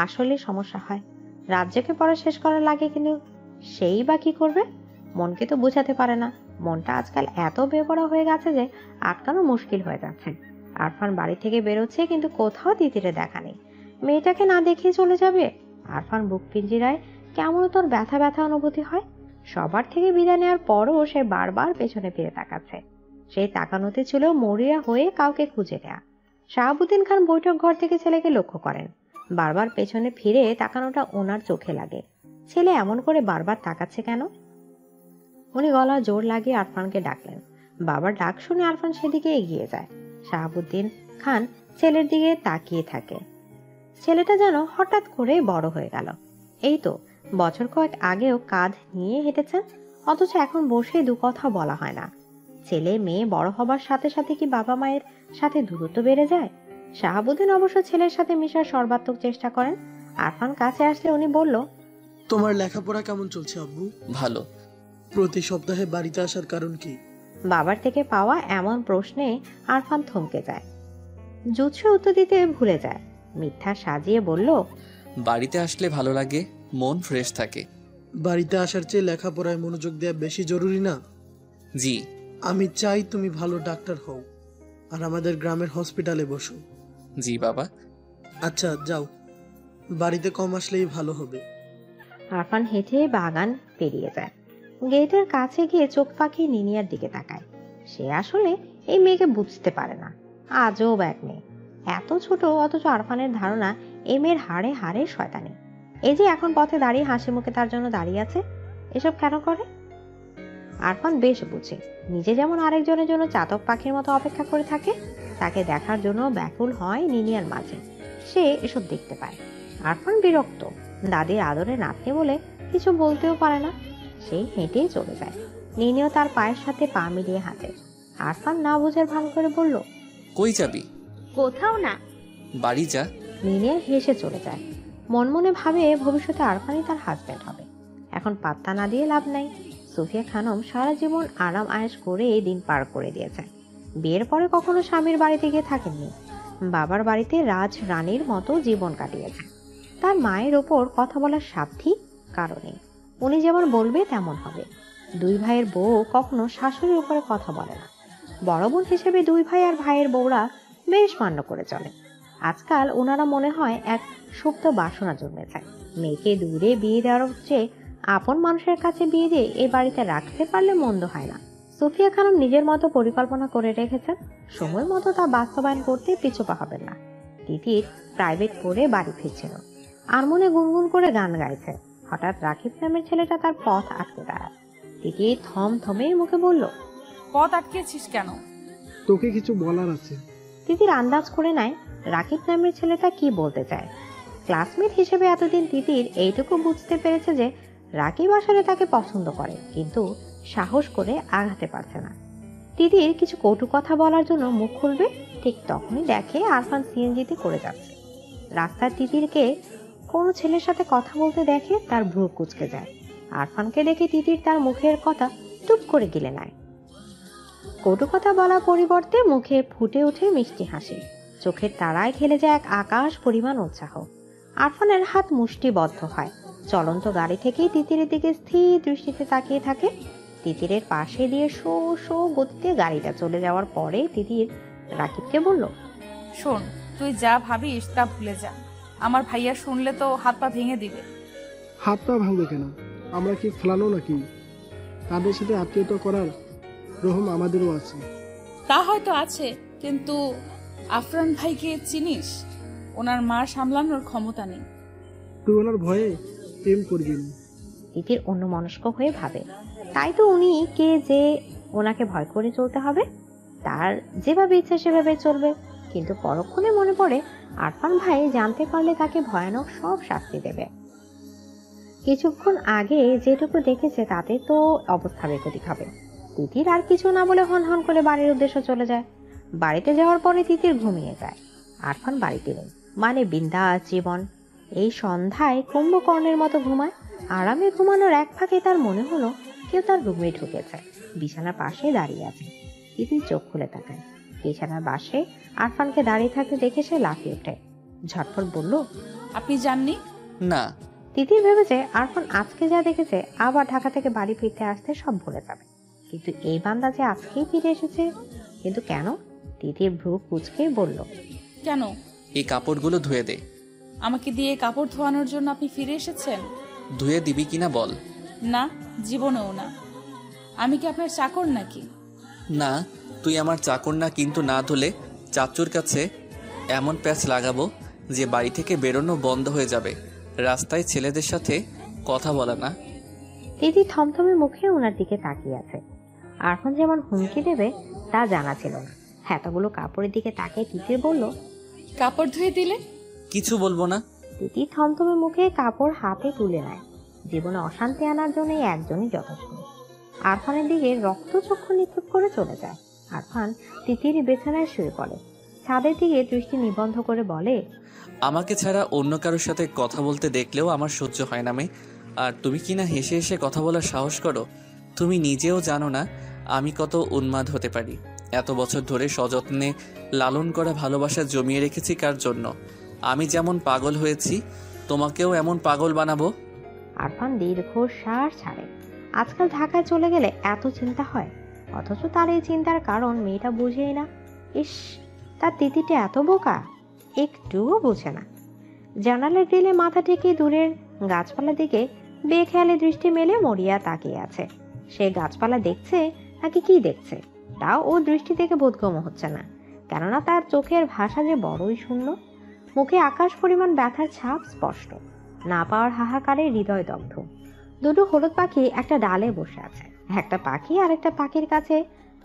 A: আসলে সমস্যা হয়। রাজ্যকে পড়া শেষ করার লাগে, কিন্তু সেই বা কি করবে? মনকে তো বোঝাতে পারে না। মনটা আজকাল এত বেপরা হয়ে গেছে যে আটকানো মুশকিল হয়ে যাচ্ছে। আরফান বাড়ি থেকে বেরোচ্ছে, কিন্তু কোথাও তিতিরে দেখা নেই। মেয়েটাকে না দেখে চলে যাবে? আরফান বুক পিঞ্জিরায় কেমন তোর ব্যথা ব্যথা অনুভূতি হয়। সবার থেকে বিদায় নেওয়ার পরও সে বারবার পেছনে ফিরে তাকাচ্ছে। সেই তাকানোতে ছিল মরিয়া হয়ে কাউকে খুঁজে নেয়া। শাহাবুদ্দিন খান বৈঠক ঘর থেকে ছেলেকে লক্ষ্য করেন। বারবার পেছনে ফিরে তাকানোটা ওনার চোখে লাগে। ছেলে এমন করে বারবার তাকাচ্ছে কেন? উনি গলা জোর লাগিয়ে আরফানকে ডাকলেন। বাবার ডাক শুনে আরফান সেদিকে এগিয়ে যায়। শাহাবুদ্দিন খান ছেলের দিকে তাকিয়ে থাকে। ছেলেটা যেন হঠাৎ করে বড় হয়ে গেল। এই তো বছর কয়েক আগেও কাঁধ নিয়ে হেঁটেছেন, অথচ এখন বসে দু কথা বলা হয় না। ছেলে মেয়ে বড় হবার সাথে সাথে কি বাবা মায়ের সাথে দূরত্ব বেড়ে যায়? শাহাবুদ্দিন অবশ্য ছেলের সাথে মিশার সর্বাত্মক চেষ্টা করেন। আরফান কাছে আসলে উনি বলল,
I: তোমার লেখাপড়া কেমন চলছে আব্বু?
B: ভালো।
I: প্রতি সপ্তাহে বাড়িতে আসার কারণ কি?
A: বাবার থেকে পাওয়া এমন প্রশ্নে আরফান থমকে যায়, জুৎসে উত্তর দিতে ভুলে যায়। মিথ্যা সাজিয়ে বলল,
B: বাড়িতে আসলে ভালো লাগে, মন ফ্রেশ থাকে।
I: বাড়িতে আসার চেয়ে লেখাপড়ায় মনোযোগ দেওয়া বেশি জরুরি না?
B: জি।
I: আমি চাই তুমি ভালো ডাক্তার হও আর আমাদের গ্রামের হসপিটালে বসো।
B: জি বাবা।
I: আচ্ছা যাও, বাড়িতে কম আসলেই ভালো হবে।
A: আরফান হেঁটে বাগান পেরিয়ে যায়। গেটের কাছে গিয়ে চোখ পাকিয়ে নিনিয়ার দিকে তাকায়। সে আসলে এই মেয়েকে বুঝতে পারে না। আজব এক মেয়ে, এত ছোট অথচ আরফানের ধারণা এই মেয়ের হাড়ে হাড়ে শয়তানি। এই যে এখন পথে দাঁড়িয়ে হাসি মুখে তার জন্য দাঁড়িয়ে আছে, এসব কেন করে? আরফান বেশ বুঝে, নিজে যেমন আরেকজনের জন্য চাতক পাখির মতো অপেক্ষা করে থাকে, তাকে দেখার জন্য ব্যাকুল হয় নিনিয়ার মাঝে। সে এসব দেখতে পায়। আরফান বিরক্ত, দাদির আদরে নাতনি বলে কিছু বলতেও পারে না। সে হেঁটেই চলে যায়। নিনিও তার পায়ের সাথে পা মিলিয়ে হাঁটে। আরফান না বোঝার ভান করে বলল,
B: কই যাবি?
F: কোথাও না।
B: বাড়ি যা।
A: নিনিয়া হেসে চলে যায়। মন মনে ভাবে ভবিষ্যতে আরফানই তার হাজব্যান্ড হবে। এখন পাত্তা না দিয়ে লাভ নাই। সুফিয়া খানম সারা জীবন আরাম আয়েশ করে এই দিন পার করে দিয়েছে। বিয়ের পরে কখনো স্বামীর বাড়িতে গিয়ে থাকেননি। বাবার বাড়িতে রাজ রানীর মতো জীবন কাটিয়েছে। তার মায়ের ওপর কথা বলার সাধ্যই কারণে উনি যেমন বলবে তেমন হবে। দুই ভাইয়ের বউ কখনো শাশুড়ির উপরে কথা বলে না। বড় বোন হিসেবে দুই ভাই আর ভাইয়ের বউরা বেশ মান্য করে চলে। আজকাল ওনারা মনে হয় এক সুপ্ত বাসনা জন্মেছে। মেয়েকে দূরে বিয়ে দেওয়ার চেয়ে আপন মানুষের কাছে বিয়ে দিয়ে এই বাড়িতে রাখতে পারলে মন্দ হয় না। সুফিয়া খানম নিজের মতো পরিকল্পনা করে রেখেছেন, সময় মতো তা বাস্তবায়ন করতে পিছুপা হবেন না। তিতির প্রাইভেট পড়ে বাড়ি ফিরছিল, আর মনে গুনগুন করে গান গাইছে। হঠাৎ রাকিব নামের ছেলেটা তার পথ আটকে দাঁড়ায়। তিতির থমথমে মুখে বলল,
C: পথ আটকেছিস কেন?
I: তোকে কিছু বলার আছে।
A: তিতির আন্দাজ করে নেয় রাকিব নামের ছেলেটা কি বলতে চায়। ক্লাসমেট হিসেবে এতদিন তিতির এইটুকু বুঝতে পেরেছে যে রাকিব আসলে তাকে পছন্দ করে, কিন্তু সাহস করে আগাতে পারছে না। তিতির কিছু কটু কথা বলার জন্য মুখ খুলবে, ঠিক তখনই দেখে আরফান সিএনজিতে করে যাচ্ছে। রাস্তার তিতিরকে কোনো ছেলের সাথে কথা বলতে দেখে তার ভ্রু কুঁচকে যায়। আরফানকে দেখে তিতির তার মুখের কথা টুপ করে গিলে নেয়। কটু কথা বলার পরিবর্তে মুখে ফুটে ওঠে মিষ্টি হাসি। চোখের তারায় খেলে যায় এক আকাশ পরিমাণ উৎসাহ। আরফানের হাত মুষ্টিবদ্ধ হয়। চলন্ত গাড়ি থেকেই তিতিরের দিকে স্থির দৃষ্টিতে তাকিয়ে থাকে। তিতিরের পাশে দিয়ে শো শো গতিতে গাড়িটা চলে যাওয়ার পরে তিতির রাকিবকে বলল,
C: শোন, তুই যা ভাবিস তা ভুলে যা। আমার ভাইয়া শুনলে তো হাত পা ভেঙে দিবে।
J: হাত পা ভাঙবে কেন? আমরা কি ফেলানো নাকি? তাদের সাথে আত্মীয়তা করার রহম আমাদেরও আছে।
C: তা হয়তো আছে, কিন্তু আফরান ভাইকে চিনিস? ওনার মা সামলানোর ক্ষমতা নেই।
J: তুই ওনার ভয়ে প্রেম করবি না।
A: তিতির অন্যমনস্ক হয়ে ভাবে, তাই তো উনি কে যে ওনাকে ভয় করে চলতে হবে। তার যেভাবে ইচ্ছা সেভাবে চলবে। কিন্তু পরক্ষণে মনে পড়ে আরফান ভাই জানতে পারলে তাকে ভয়ানক সব শাস্তি দেবে। কিছুক্ষণ আগে যেটুকু দেখেছে তাতে তো অবস্থা বেগতিক হবে। তিতির আর কিছু না বলে হন হন করে বাড়ির উদ্দেশ্যে চলে যায়। বাড়িতে যাওয়ার পরে তিতির ঘুমিয়ে যায়। আরফান বাড়িতে নেই, মানে বিন্দাস জীবন। এই সন্ধ্যায় কুম্ভকর্ণের মতো ঘুমায়। আরামে ঘুমানোর এক ফাঁকে তার মনে হলো কেউ তার রুমে ঢুকেছে, বিছানার পাশে দাঁড়িয়ে আছে। তিতির চোখ খুলে তাকায়। বিছানার পাশে আরফানকে দাঁড়িয়ে থাকতে দেখে সে লাফিয়ে ওঠে। ঝটপট বলল,
C: আপনি জাননি?
B: না।
A: তিতির ভেবেছে আরফান আজকে যা দেখেছে আবার ঢাকা থেকে বাড়ি ফিরতে আসতে সব ভুলে যাবে। কিন্তু এই বান্দা যে আজকেই ফিরে এসেছে, কিন্তু কেন? তিতির ভ্রু কুঁচকে বলল,
C: কেন?
B: এই কাপড়গুলো ধুয়ে দে।
C: আমাকে দিয়ে কাপড় ধোয়ানোর জন্য আপনি ফিরে এসেছেন?
B: ধুয়ে দিবি কিনা বল।
C: না, জীবনেও না। আমি কি আপনার চাকর নাকি?
B: না, তুই আমার চাকর না, কিন্তু না ধুলে চাচুর কাছে এমন প্যাচ লাগাবো যে বাড়ি থেকে বেরোনো বন্ধ হয়ে যাবে। রাস্তায় ছেলেদের সাথে কথা বলা না।
A: তিতি থমথমে মুখে ওনার দিকে তাকিয়ে আছে। আরফান যেমন হুমকি দেবে তা জানা ছিল না। এতগুলো কাপড়ের দিকে তাকিয়ে তিতির বলল,
C: কাপড় ধুয়ে দিলে?
B: কিছু বলবো না।
A: তিতি থমথমে মুখে কাপড় হাতে তুলে নেয়। জীবনে অশান্তি আনার জন্য একজনই যথেষ্ট। আরফানের দিকে রক্তচক্ষু নিক্ষেপ করে চলে যায়। আরফান তিতির বিছানায় শুয়ে পড়ে। ছাদের দিকে দৃষ্টি নিবন্ধ করে বলে,
B: আমাকে ছাড়া অন্য কারোর সাথে কথা বলতে দেখলেও আমার সহ্য হয় না মেয়ে। আর তুমি কি না হেসে হেসে কথা বলার সাহস করো? তুমি নিজেও জানো না আমি কত উন্মাদ হতে পারি। এত বছর ধরে সযত্নে লালন করা ভালোবাসা জমিয়ে রেখেছি কার জন্য? আমি যেমন পাগল হয়েছি তোমাকেও এমন পাগল বানাবো।
A: আরফান দীর্ঘশ্বাস ছাড়ে। আজকাল ঢাকায় চলে গেলে এত চিন্তা হয়, অথচ তার এই চিন্তার কারণ মেয়েটা বুঝেই না। ইস, তার তিতিটা এত বোকা, একটুও বুঝে না। জানালার গ্রিলে মাথা ঠেকিয়ে দূরের গাছপালার দিকে বেখেয়ালি দৃষ্টি মেলে মরিয়া তাকিয়ে আছে। সে গাছপালা দেখছে নাকি কি দেখছে তাও ও দৃষ্টি থেকে বোধগম্য হচ্ছে না, কেননা তার চোখের ভাষা যে বড়ই শূন্য। মুখে আকাশ পরিমাণ ব্যথার ছাপ স্পষ্ট। না পাওয়ার হাহাকারে হৃদয় দগ্ধ। দুটো হলুদ পাখি একটা ডালে বসে আছে। একটা পাখি আরেকটা পাখির কাছে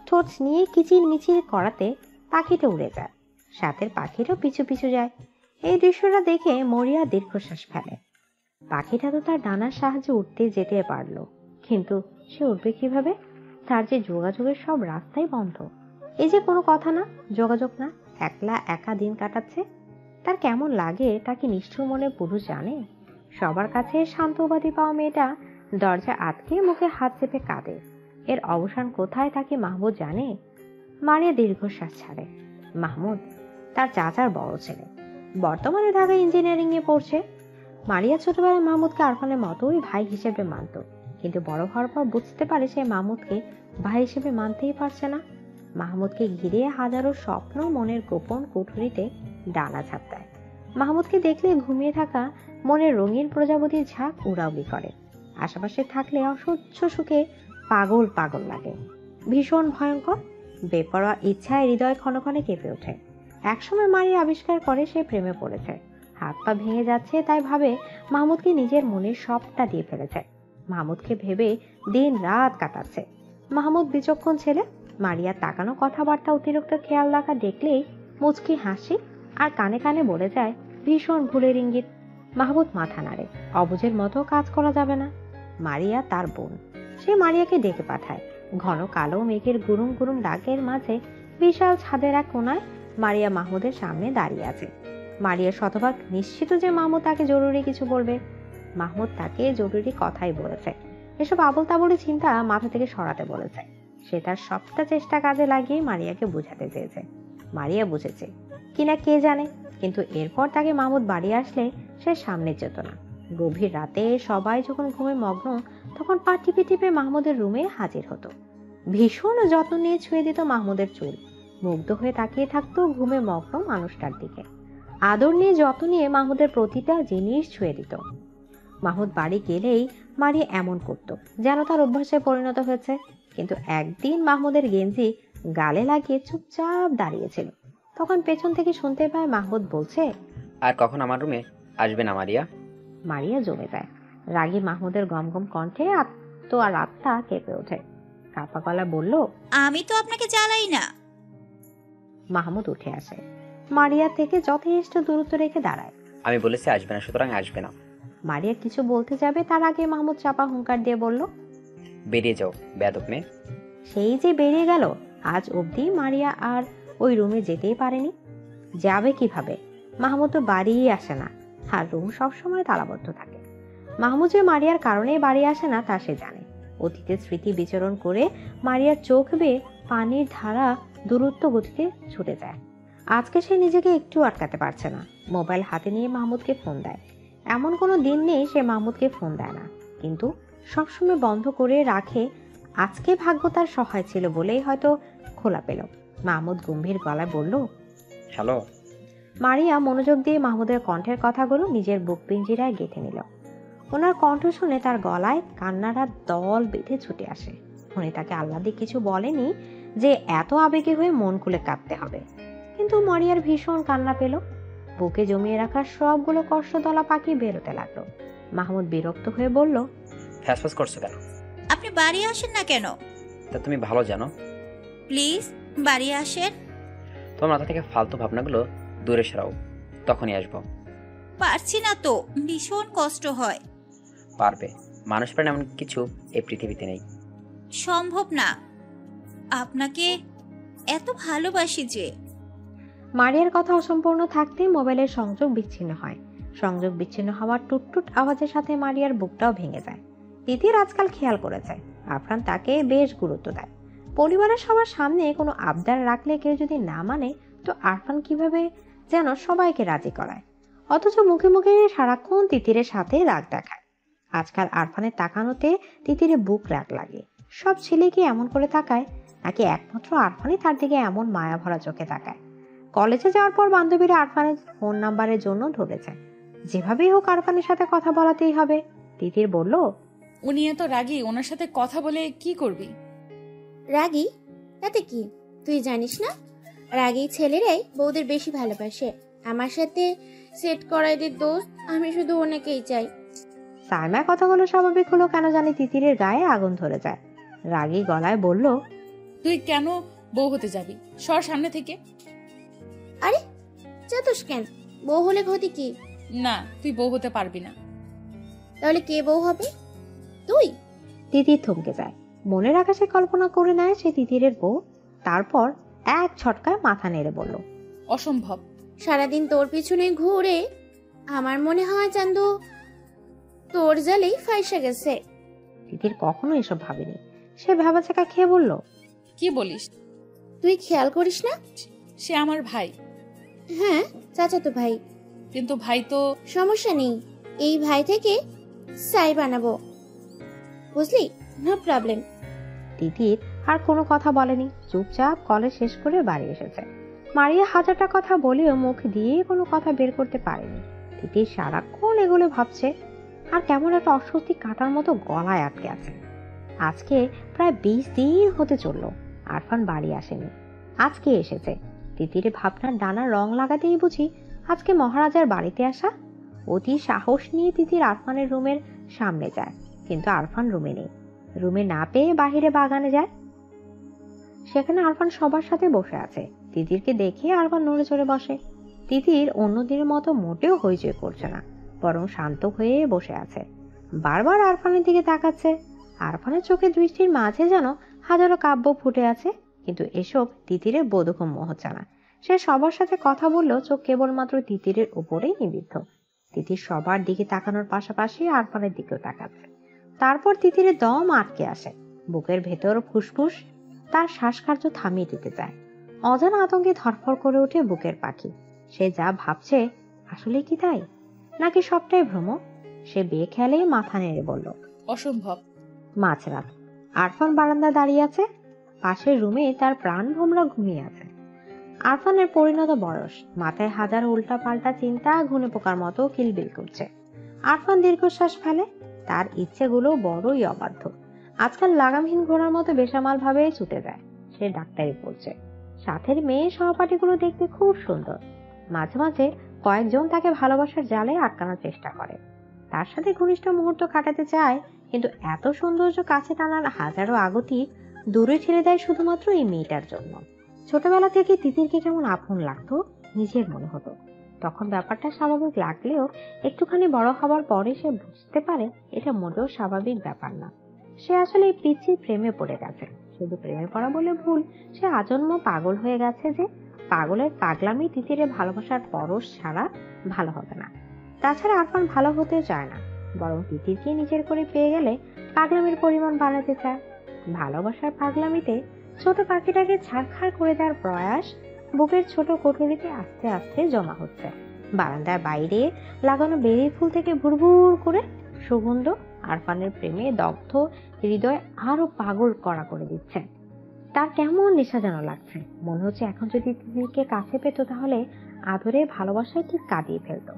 A: ঠোঁট নিয়ে কিচির মিচির করাতে পাখিটা উড়ে যায়, সাথের পাখিরও পিছু পিছু যায়। এই দৃশ্যটা দেখে মরিয়া দীর্ঘশ্বাস ফেলে। পাখিটা তো তার ডানার সাহায্যে উঠতে যেতে পারলো, কিন্তু সে উঠবে কিভাবে? তার যে যোগাযোগের সব রাস্তাই বন্ধ। এই যে কোনো কথা না, যোগাযোগ না, একলা একা দিন কাটাচ্ছে। তার কেমন লাগে তা কি নিষ্ঠুর মনে পুরুষ জানে? সবার কাছে শান্ত উপাধি পাওয়া মেয়েটা দরজা আটকে মুখে হাত চেপে কাঁদে। এর অবসান কোথায় তা কি মাহমুদ জানে? মারিয়া দীর্ঘশ্বাস ছাড়ে। মাহমুদ তার চাচার বড় ছেলে, বর্তমানে ঢাকা ইঞ্জিনিয়ারিং এ পড়ছে। মারিয়া ছোটবেলায় মাহমুদকে আরফানের মতোই ভাই হিসেবে মানত, কিন্তু বড় হওয়ার পর বুঝতে পারে সে মাহমুদকে ভাই হিসেবে মানতেই পারছে না। মাহমুদকে ঘিরে হাজারো স্বপ্ন মনের গোপন কুঠুরিতে ডানা ঝাপটায়। মাহমুদকে দেখলে ঘুমিয়ে থাকা মনের রঙিন প্রজাপতির ঝাঁক উড়াউড়ি করে। আশেপাশে থাকলে অসহ্য সুখে পাগল পাগল লাগে। ভীষণ ভয়ঙ্কর বেপরোয়া ইচ্ছায় হৃদয় ক্ষণে ক্ষণে কেঁপে ওঠে। একসময় মারিয়া আবিষ্কার করে সে প্রেমে পড়েছে। হাত পা ভেঙে যাচ্ছে তাই ভাবে মাহমুদকে নিজের মনের সবটা দিয়ে ফেলেছে। মাহমুদকে ভেবে দিন রাত কাটাচ্ছে। মাহমুদ বিচক্ষণ ছেলে। মারিয়ার তাকানো কথাবার্তা অতিরিক্ত খেয়াল রাখা দেখলেই মুচকি হাসি আর কানে কানে বলে যায় ভীষণ ভুলের ইঙ্গিত। মাহমুদ মাথা নাড়ে। অবুঝের মতো কাজ করা যাবে না। মারিয়া তার বোন, সে মারিয়াকে ডেকে পাঠায়। ঘন কালো মেঘের গুরুম গুরুম ডাকের মাঝে বিশাল ছাদের এক কোনায় মারিয়া মাহমুদের সামনে দাঁড়িয়ে আছে। মারিয়া শতভাগ নিশ্চিত যে মাহমুদ তাকে জরুরি কিছু বলবে। মাহমুদ তাকে জরুরি কথাই বলেছে। এসব আবল তাবলি চিন্তা মাথা থেকে সরাতে বলেছে। সে তার সবটা চেষ্টা কাজে লাগিয়ে মারিয়াকে বোঝাতে চেয়েছে। মারিয়া বুঝেছে কিনা কে জানে, কিন্তু এরপর তাকে মাহমুদ বাড়ি আসলে সে সামনে যেত না। গভীর রাতে সবাই যখন ঘুমে মগ্ন তখন পা টিপে টিপে মাহমুদের রুমে হাজির হতো। ভীষণ যত্ন নিয়ে ছুঁয়ে দিত মাহমুদের চুল। মুগ্ধ হয়ে তাকিয়ে থাকতো ঘুমে মগ্ন মানুষটার দিকে। আদর নিয়ে যত্ন নিয়ে মাহমুদের প্রতিটা জিনিস ছুঁয়ে দিত। মাহমুদ বাড়ি গেলেই মারিয়া এমন করত যেন তার অভ্যাসে পরিণত হয়েছে। কিন্তু একদিন মাহমুদের গেঞ্জি গালে লাগিয়ে চুপচাপ দাঁড়িয়েছিল। তখন পেছন থেকে শুনতে পায় মাহমুদ বলছে,
K: আর কখন আমার রুমে আসবে না মারিয়া?
A: মারিয়া জমে যায়। রাগী মাহমুদের গমগম কণ্ঠে আর আত্মা কেঁপে ওঠে। কাপা গলা বলল,
G: আমি তো আপনাকে জ্বালাই না।
A: মাহমুদ উঠে আসে। মারিয়া থেকে যথেষ্ট দূরত্ব রেখে দাঁড়ায়।
K: আমি বলেছি আসবে না, সুতরাং আসবে না।
A: মারিয়া কিছু বলতে যাবে তার আগে মাহমুদ চাপা হুঙ্কার দিয়ে বলল,
K: বেরিয়ে যাও বেয়াদব মেয়ে।
A: সেই যে বেরিয়ে গেল। আজ অবধি মারিয়া আর ওই রুমে যেতেই পারেনি। যাবে কিভাবে? মাহমুদ তো বাড়িই আসে না, আর রুম সবসময় তালাবদ্ধ থাকে। মাহমুদ যে মারিয়ার কারণেই বাড়ি আসে না তা সে জানে। অতীতের স্মৃতি বিচরণ করে মারিয়ার চোখ বেয়ে পানির ধারা দূরত্ব গতিতে ছুটে যায়। আজকে সে নিজেকে একটু আটকাতে পারছে না। মোবাইল হাতে নিয়ে মাহমুদকে ফোন দেয়। এমন কোনো দিন নেই সে মাহমুদকে ফোন দেয় না, কিন্তু সবসময় বন্ধ করে রাখে। আজকে ভাগ্য তার সহায় ছিল বলেই হয়তো খোলা পেল। মাহমুদ গম্ভীর গলায় বলল,
K: হ্যালো।
A: মারিয়া মনোযোগ দিয়ে মাহমুদের কণ্ঠের কথাগুলো নিজের বুক পিঞ্জিরায় গেঁথে নিল। ওনার কণ্ঠ শুনে তার গলায় কান্নার দল বেঁধে ছুটে আসে। উনি তাকে আহ্লাদে কিছু বলেনি যে এত আবেগী হয়ে মন খুলে কাঁদতে হবে, কিন্তু মারিয়ার ভীষণ কান্না পেল। বুকে জমিয়ে রাখা সবগুলো কষ্টতলা পাখি বেরোতে লাগলো। মাহমুদ বিরক্ত হয়ে বলল,
K: ফ্যাসফ্যাস করছো কেন?
G: আপনি বাড়ি আসেন না কেন?
K: তা তুমি ভালো জানো।
G: প্লিজ বাড়ি আসেন।
K: তোমার মাথা থেকে ফালতু ভাবনাগুলো দূরে সরাও, তখনই আসবো।
G: পারছি না তো, ভীষণ কষ্ট হয়।
K: পারবে, মানুষ প্রাণ এমন কিছু এই পৃথিবীতে নেই।
G: সম্ভব না, আপনাকে এত ভালোবাসি যে।
A: মারিয়ার কথা অসম্পূর্ণ থাকতে মোবাইলের সংযোগ বিচ্ছিন্ন হয়। সংযোগ বিচ্ছিন্ন হওয়ার টুটটুট আওয়াজের সাথে মারিয়ার বুকটাও ভেঙে যায়। তিতির আজকাল খেয়াল করেছে আরফান তাকে বেশ গুরুত্ব দেয়। পরিবারের সবার সামনে কোনো আবদার রাখলে কেউ যদি না মানে তো আরফান কিভাবে যেন সবাইকে রাজি করায়, অথচ মুখে মুখে সারাক্ষণ তিতিরের সাথে রাগ দেখায়। আজকাল আরফানের তাকানোতে তিতিরে বুক রাগ লাগে। সব ছেলে কি এমন করে তাকায়, নাকি একমাত্র আরফানই তার দিকে এমন মায়া ভরা চোখে তাকায়? কলেজে যাওয়ার পর বান্ধবীরা আরফানের ফোন নাম্বারের জন্য ধরেছে। যেভাবেই হোক আরফানের সাথে কথা বলাতেই হবে। তিতির বলল,
C: উনি এত রাগী, ওনার সাথে কথা বলে কি করবি?
E: রাগী? তাতে কি, তুই জানিস না রাগী ছেলেরাই বউদের বেশি ভালোবাসে। আমার সাথে সেট করাই দে দোস্ত, আমি শুধু ওনাকেই চাই।
A: সাইমা কথাগুলো স্বাভাবিক হলো কেন জানি তিতিরের গায়ে আগুন ধরে যায়। রাগী গলায় বলল,
C: তুই কেন বউ হতে যাবি? সর সামনে থেকে।
E: আরে চাতুস কেন? বউ হলে ক্ষতি কি?
C: না, তুই বউ হতে পারবি না।
E: তাহলে কে বউ হবে? তুই?
A: তিতির থমকে যায়। মনের আকাশে কল্পনা করে নেয় সে তিতিরের বউ। তারপর এক ছটকায় মাথা নেড়ে বলল,
C: অসম্ভব।
E: সারাদিন তোর পিছনে ঘুরে আমার মনে হয় চান্দু তোর জালেই ফাইসা গেছে।
A: তিতির কখনো এসব ভাবেনি। সে ভেবাচাকা খেয়ে বলল,
C: কি বলিস?
E: তুই খেয়াল করিস না?
C: সে আমার ভাই।
E: হ্যাঁ, চাচাতো ভাই।
C: কিন্তু ভাই তো।
E: সমস্যা নেই, এই ভাই থেকে সাই বানাবো, বুঝলি? No problem.
A: তিতির আর কোনো কথা বলেনি, চুপচাপ কলেজ শেষ করে বাড়ি এসেছে। মারিয়া হাজারটা কথা বলেও মুখ দিয়ে কোনো কথা বের করতে পারেনি। তিতির সারাক্ষণ এগুলো ভাবছে, আর কেমন একটা অস্বস্তি কাটার মতো গলায় আটকে আছে। আজকে প্রায় 20 দিন হতে চললো আরফান বাড়ি আসেনি। আজকে এসেছে। তিতির ভাবনার ডানার রং লাগাতেই বুঝি আজকে মহারাজার বাড়িতে আসা। অতি সাহস নিয়ে তিতির আরফানের রুমের সামনে যায়, কিন্তু আরফান রুমে নেই। রুমে না পেয়ে বাহিরে বাগানে যায়। সেখানে আরফান সবার সাথে বসে আছে। তিতিরকে দেখে আরফান নড়ে চড়ে বসে। তিতির অন্যদিনের মতো মোটেও হইচই করছে না, বরং শান্ত হয়ে বসে আছে। বারবার আরফানের দিকে তাকাচ্ছে। আরফানের চোখে দৃষ্টির মাঝে যেন হাজারো কাব্য ফুটে আছে, কিন্তু এসব তিতিরের বোধগম্য হচ্ছে না। সে সবার সাথে কথা বললেও চোখ কেবলমাত্র তিতিরের উপরেই নিবিদ্ধ। তিতির সবার দিকে তাকানোর পাশাপাশি আরফানের দিকেও তাকাচ্ছে। তারপর তিতিরের দম আটকে আসে। বুকের ভেতর ফুসফুস তার শ্বাসকার্য থামিয়ে দিতে চায়। অজানা আতঙ্কে ধরফর করে ওঠে বুকের পাখি। সে যা ভাবছে আসলে কি তাই, নাকি সবটাই ভ্রম? সে বেখেয়ালে মাথা নেড়ে বলল,
C: অসম্ভব।
A: মাঝরাত। আরফান বারান্দায় দাঁড়িয়ে আছে। পাশের রুমে তার প্রাণ ভোমরা ঘুমিয়ে আছে। আরফানের পরিণত বয়স, মাথায় হাজার উল্টা পাল্টা চিন্তা ঘুনে পোকার মতো কিলবিল করছে। আরফান দীর্ঘশ্বাস ফেলে। তার ইচ্ছেগুলো বড়ই অবাধ্য। আজকাল লাগামহীন ঘোড়ার মতো বেসামাল ভাবে ছুটে যায়। সে ডাক্তারি পড়ছে। সাথের মেয়ে সহপাঠীগুলো দেখতে খুব সুন্দর। মাঝে মাঝে কয়েকজন তাকে ভালোবাসার জালে আটকানোর চেষ্টা করে। তার সাথে ঘনিষ্ঠ মুহূর্ত কাটাতে চায়, কিন্তু এত সৌন্দর্য কাছে টানার হাজারো আগতি দূরে ঠেলে দেয় শুধুমাত্র এই মেয়েটার জন্য। ছোটবেলা থেকে তিতিরকে কেমন আপন লাগতো নিজের মনে হতো। তখন ব্যাপারটা স্বাভাবিক লাগলেও একটুখানি বড় হবার পরে সে বুঝতে পারে এটা মোটেও স্বাভাবিক ব্যাপার না। সে আসলে এই পিচ্চির প্রেমে পড়ে গেছে। শুধু প্রেমে পড়া বলে ভুল, সে আজন্ম পাগল হয়ে গেছে। যে পাগলের পাগলামি তিতিরে ভালোবাসার পরশ ছাড়া ভালো হবে না। তাছাড়া আরফান ভালো হতে চায় না, বরং তিতিরকে নিজের করে পেয়ে গেলে পাগলামির পরিমাণ বাড়াতে চায়। ভালোবাসার পাগলামিতে ছোট পাখিটাকে ছাড়খাড় করে দেওয়ার প্রয়াস বুকের ছোট কোঠরিতে আস্তে আস্তে জমা হচ্ছে। বারান্দার বাইরে লাগানো বেরি ফুল থেকে ভুরভুর করে সুগন্ধ আরফানের প্রেমে দগ্ধ হৃদয় আরো পাগল করা করে দিচ্ছে। তার কেমন নেশা যেন লাগছে। মনে হচ্ছে এখন যদি তিতিরকে কাছে পেত তাহলে আদরে ভালোবাসায় ঠিক কাঁদিয়ে ফেলতো।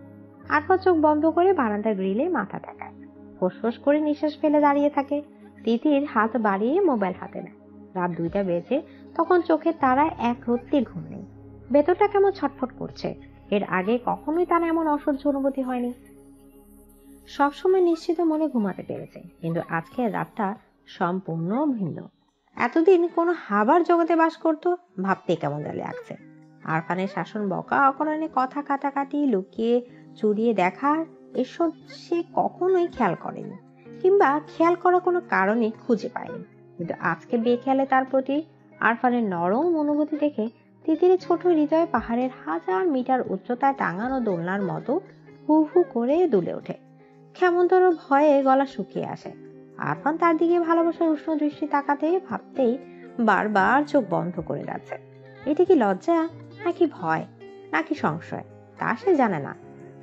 A: আরফা চোখ বন্ধ করে বারান্দার গ্রিলে মাথা ঠেকায়। ফোঁস করে নিঃশ্বাস ফেলে দাঁড়িয়ে থাকে। তিতির হাত বাড়িয়ে মোবাইল হাতে নেয়। রাত 2টা বেজে, তখন চোখের তারায় এক রত্তি ঘুম নেই। ভেতরটা কেমন ছটফট করছে। এর আগে কখনোই তার এমন অসহ্য অনুভূতি হয়নি। সবসময় নিশ্চিত মনে ঘুমাতে পেরেছে, কিন্তু আজকের রাতটা সম্পূর্ণ ভিন্ন। এতদিন কোন হাবার জগতে বাস করতো, ভাবতে কেমন লাগছে। আরফানের শাসন, বকা, অকরণে কথা কাটাকাটি, লুকিয়ে চুরিয়ে দেখা, এসব সে কখনোই খেয়াল করেনি, কিংবা খেয়াল করার কোনো কারণে খুঁজে পায়নি। কিন্তু আজকে বেখেয়ালে তার প্রতি আরফানের নরম অনুভূতি দেখে তিতিরের ছোট হৃদয় পাহাড়ের 1000 মিটার উচ্চতায় টাঙানো দোলনার মতো হু হু করে দুলে ওঠে। কেমনতর ভয়ে গলা শুকিয়ে আসে। আরফান তার দিকে ভালোবাসার উষ্ণ দৃষ্টি তাকাতে ভাবতেই বারবার চোখ বন্ধ করে যাচ্ছে। এটা কি লজ্জা, নাকি ভয়, নাকি সংশয়, তা সে জানে না।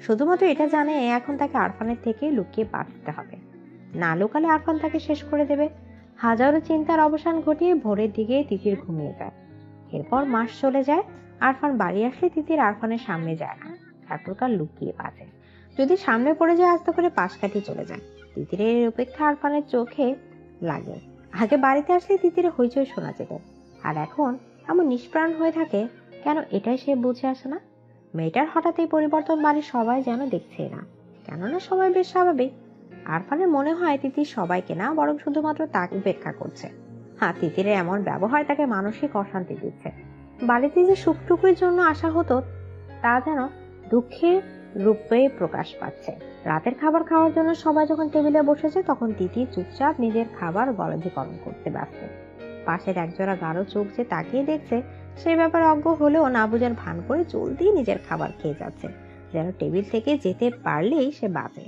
A: শুধুমাত্র এটা জানে এখন তাকে আরফানের থেকে লুকিয়ে বাঁচতে হবে। না লুকালে আরফান তাকে শেষ করে দেবে। হাজারো চিন্তার অবসান ঘটিয়ে ভোরের দিকে তিতির ঘুমিয়ে যায়। এরপর মাস চলে যায়। আরফান বাড়ি আসলে তিতির আরফানের সামনে যায় না, এক প্রকার লুকিয়ে বাঁচে। যদি সামনে পড়ে যায় আস্তে করে পাশ কাটিয়ে চলে যায়। তিতিরের অপেক্ষা আরফানের চোখে লাগে। আগে বাড়িতে আসলে তিতিরে হইচই শোনা যেত, আর এখন এমন নিষ্প্রাণ হয়ে থাকে কেন, এটাই সে বুঝে আসে না। মেয়েটার হঠাৎ এই পরিবর্তন বাড়ির সবাই যেন দেখছে না, কেননা সবাই বেশ স্বাভাবিক। আরফানের মনে হয় তিতির সবাইকে না, বরং শুধুমাত্র তাকে উপেক্ষা করছে। হ্যাঁ, তিতিরের এমন ব্যবহার তাকে মানসিক অশান্তি দিচ্ছে। বাড়িতে যে সুখটুকুর জন্য আসা হতো তা যেন দুঃখের রূপে প্রকাশ পাচ্ছে। রাতের খাবার খাওয়ার জন্য সবাই যখন টেবিলে বসেছে তখন তিতির চুপচাপ নিজের খাবার গলদীকরণ করতে ব্যস্ত। পাশের একজোড়া গাঢ় চোখ যে তাকিয়ে দেখছে সেই ব্যাপারে অজ্ঞ হলেও না বুঝার ভান করে জলদি নিজের খাবার খেয়ে যাচ্ছে, যেন টেবিল থেকে যেতে পারলেই সে বাঁচে।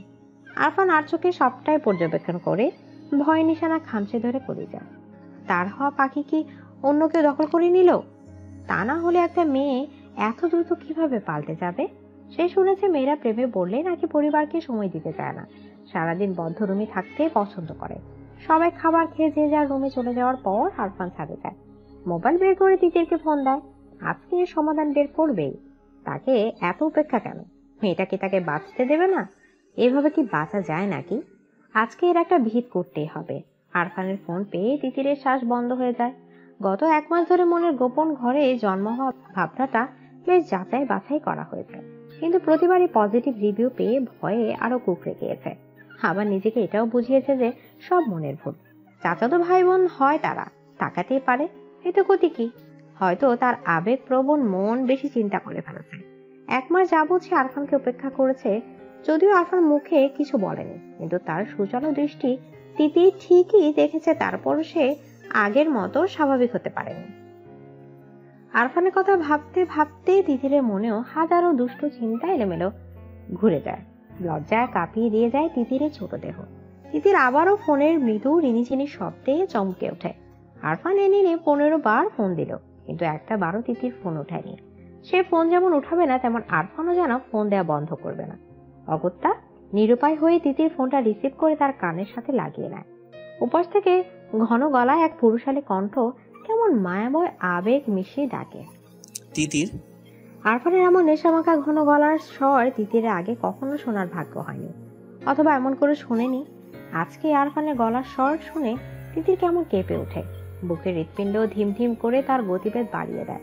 A: আরফান আর চোখে সবটাই পর্যবেক্ষণ করে ভয় নিশানা খামচে ধরে করে যায়। তার হওয়া পাখি কি অন্য কেউ দখল করে নিল? তা না হলে একটা মেয়ে এত দ্রুত কিভাবে পাল্টে যাবে? সে শুনেছে মেয়েরা প্রেমে পড়লে নাকি পরিবারকে সময় দিতে চায় না, সারাদিন বদ্ধ রুমে থাকতে পছন্দ করে। সবাই খাবার খেয়ে যে যার রুমে চলে যাওয়ার পর আরফান ছাদে যায়। মোবাইল বের করে তিতিরকে ফোন দেয়। আজকে এর সমাধান বের করবেই। তাকে এত উপেক্ষা কেন? মেয়েটা কি তাকে বাঁচতে দেবে না? এভাবে কি বাঁচা যায় নাকি? আজকে এর একটা ভিত করতেই হবে। আরফানের ফোন পেয়ে তিতিরের শ্বাস বন্ধ হয়ে যায়। গত 1 মাস ধরে মনের গোপন ঘরে জন্ম হওয়া ভাবনাটা বেশ যাচাই বাছাই করা হয়েছে, কিন্তু প্রতিবারই পজিটিভ রিভিউ পেয়ে ভয়ে আরো কুকড়ে গিয়েছে। আবার নিজেকে এটাও বুঝিয়েছে যে সব মনের ভুল। চাচাতো ভাই বোন হয়, তারা তাকাতেই পারে, এতে ক্ষতি কি? হয়তো তার আবেগপ্রবণ মন বেশি চিন্তা করে ফেলেছে। 1 মাস যাবৎ সে আরফানকে উপেক্ষা করেছে, যদিও আরফান মুখে কিছু বলেনি, কিন্তু তার সুচালো দৃষ্টি তিতির ঠিকই দেখেছে। তারপরও সে আগের মতো স্বাভাবিক হতে পারেনি। আরফানের কথা ভাবতে ভাবতে তিতিরের মনেও হাজারো দুষ্ট চিন্তা এলোমেলো ঘুরে যায়। লজ্জায় কাঁপিয়ে দিয়ে যায় তিতিরের ছোট দেহ। তিতির আবারও ফোনের মৃদু রিনিঝিনি শব্দে চমকে ওঠে। আরফান এনে 15 বার ফোন দিল, কিন্তু একটা বারও তিতির ফোন ওঠায়নি। সে ফোন যেমন উঠাবে না, তেমন আরফানও যেন ফোন দেওয়া বন্ধ করবে না। অগত্যা নিরুপায় হয়ে তিতির ফোনটা রিসিভ করে তার কানের সাথে লাগিয়ে নেয়। উপাস থেকে ঘন গলায় এক পুরুষালী কণ্ঠ কেমন মায়াময় আবেগ মিশিয়ে ডাকে,
B: তিতির।
A: আরফানের এমন নেশামাখা ঘন গলার স্বর তিতিরের আগে কখনো শোনার ভাগ্য হয়নি, অথবা এমন করে শোনেনি। আজকে আরফানের গলার স্বর শুনে তিতির কেমন কেঁপে ওঠে। বুকের হৃৎপিণ্ড ধিমধিম করে তার গতিবেগ বাড়িয়ে দেয়।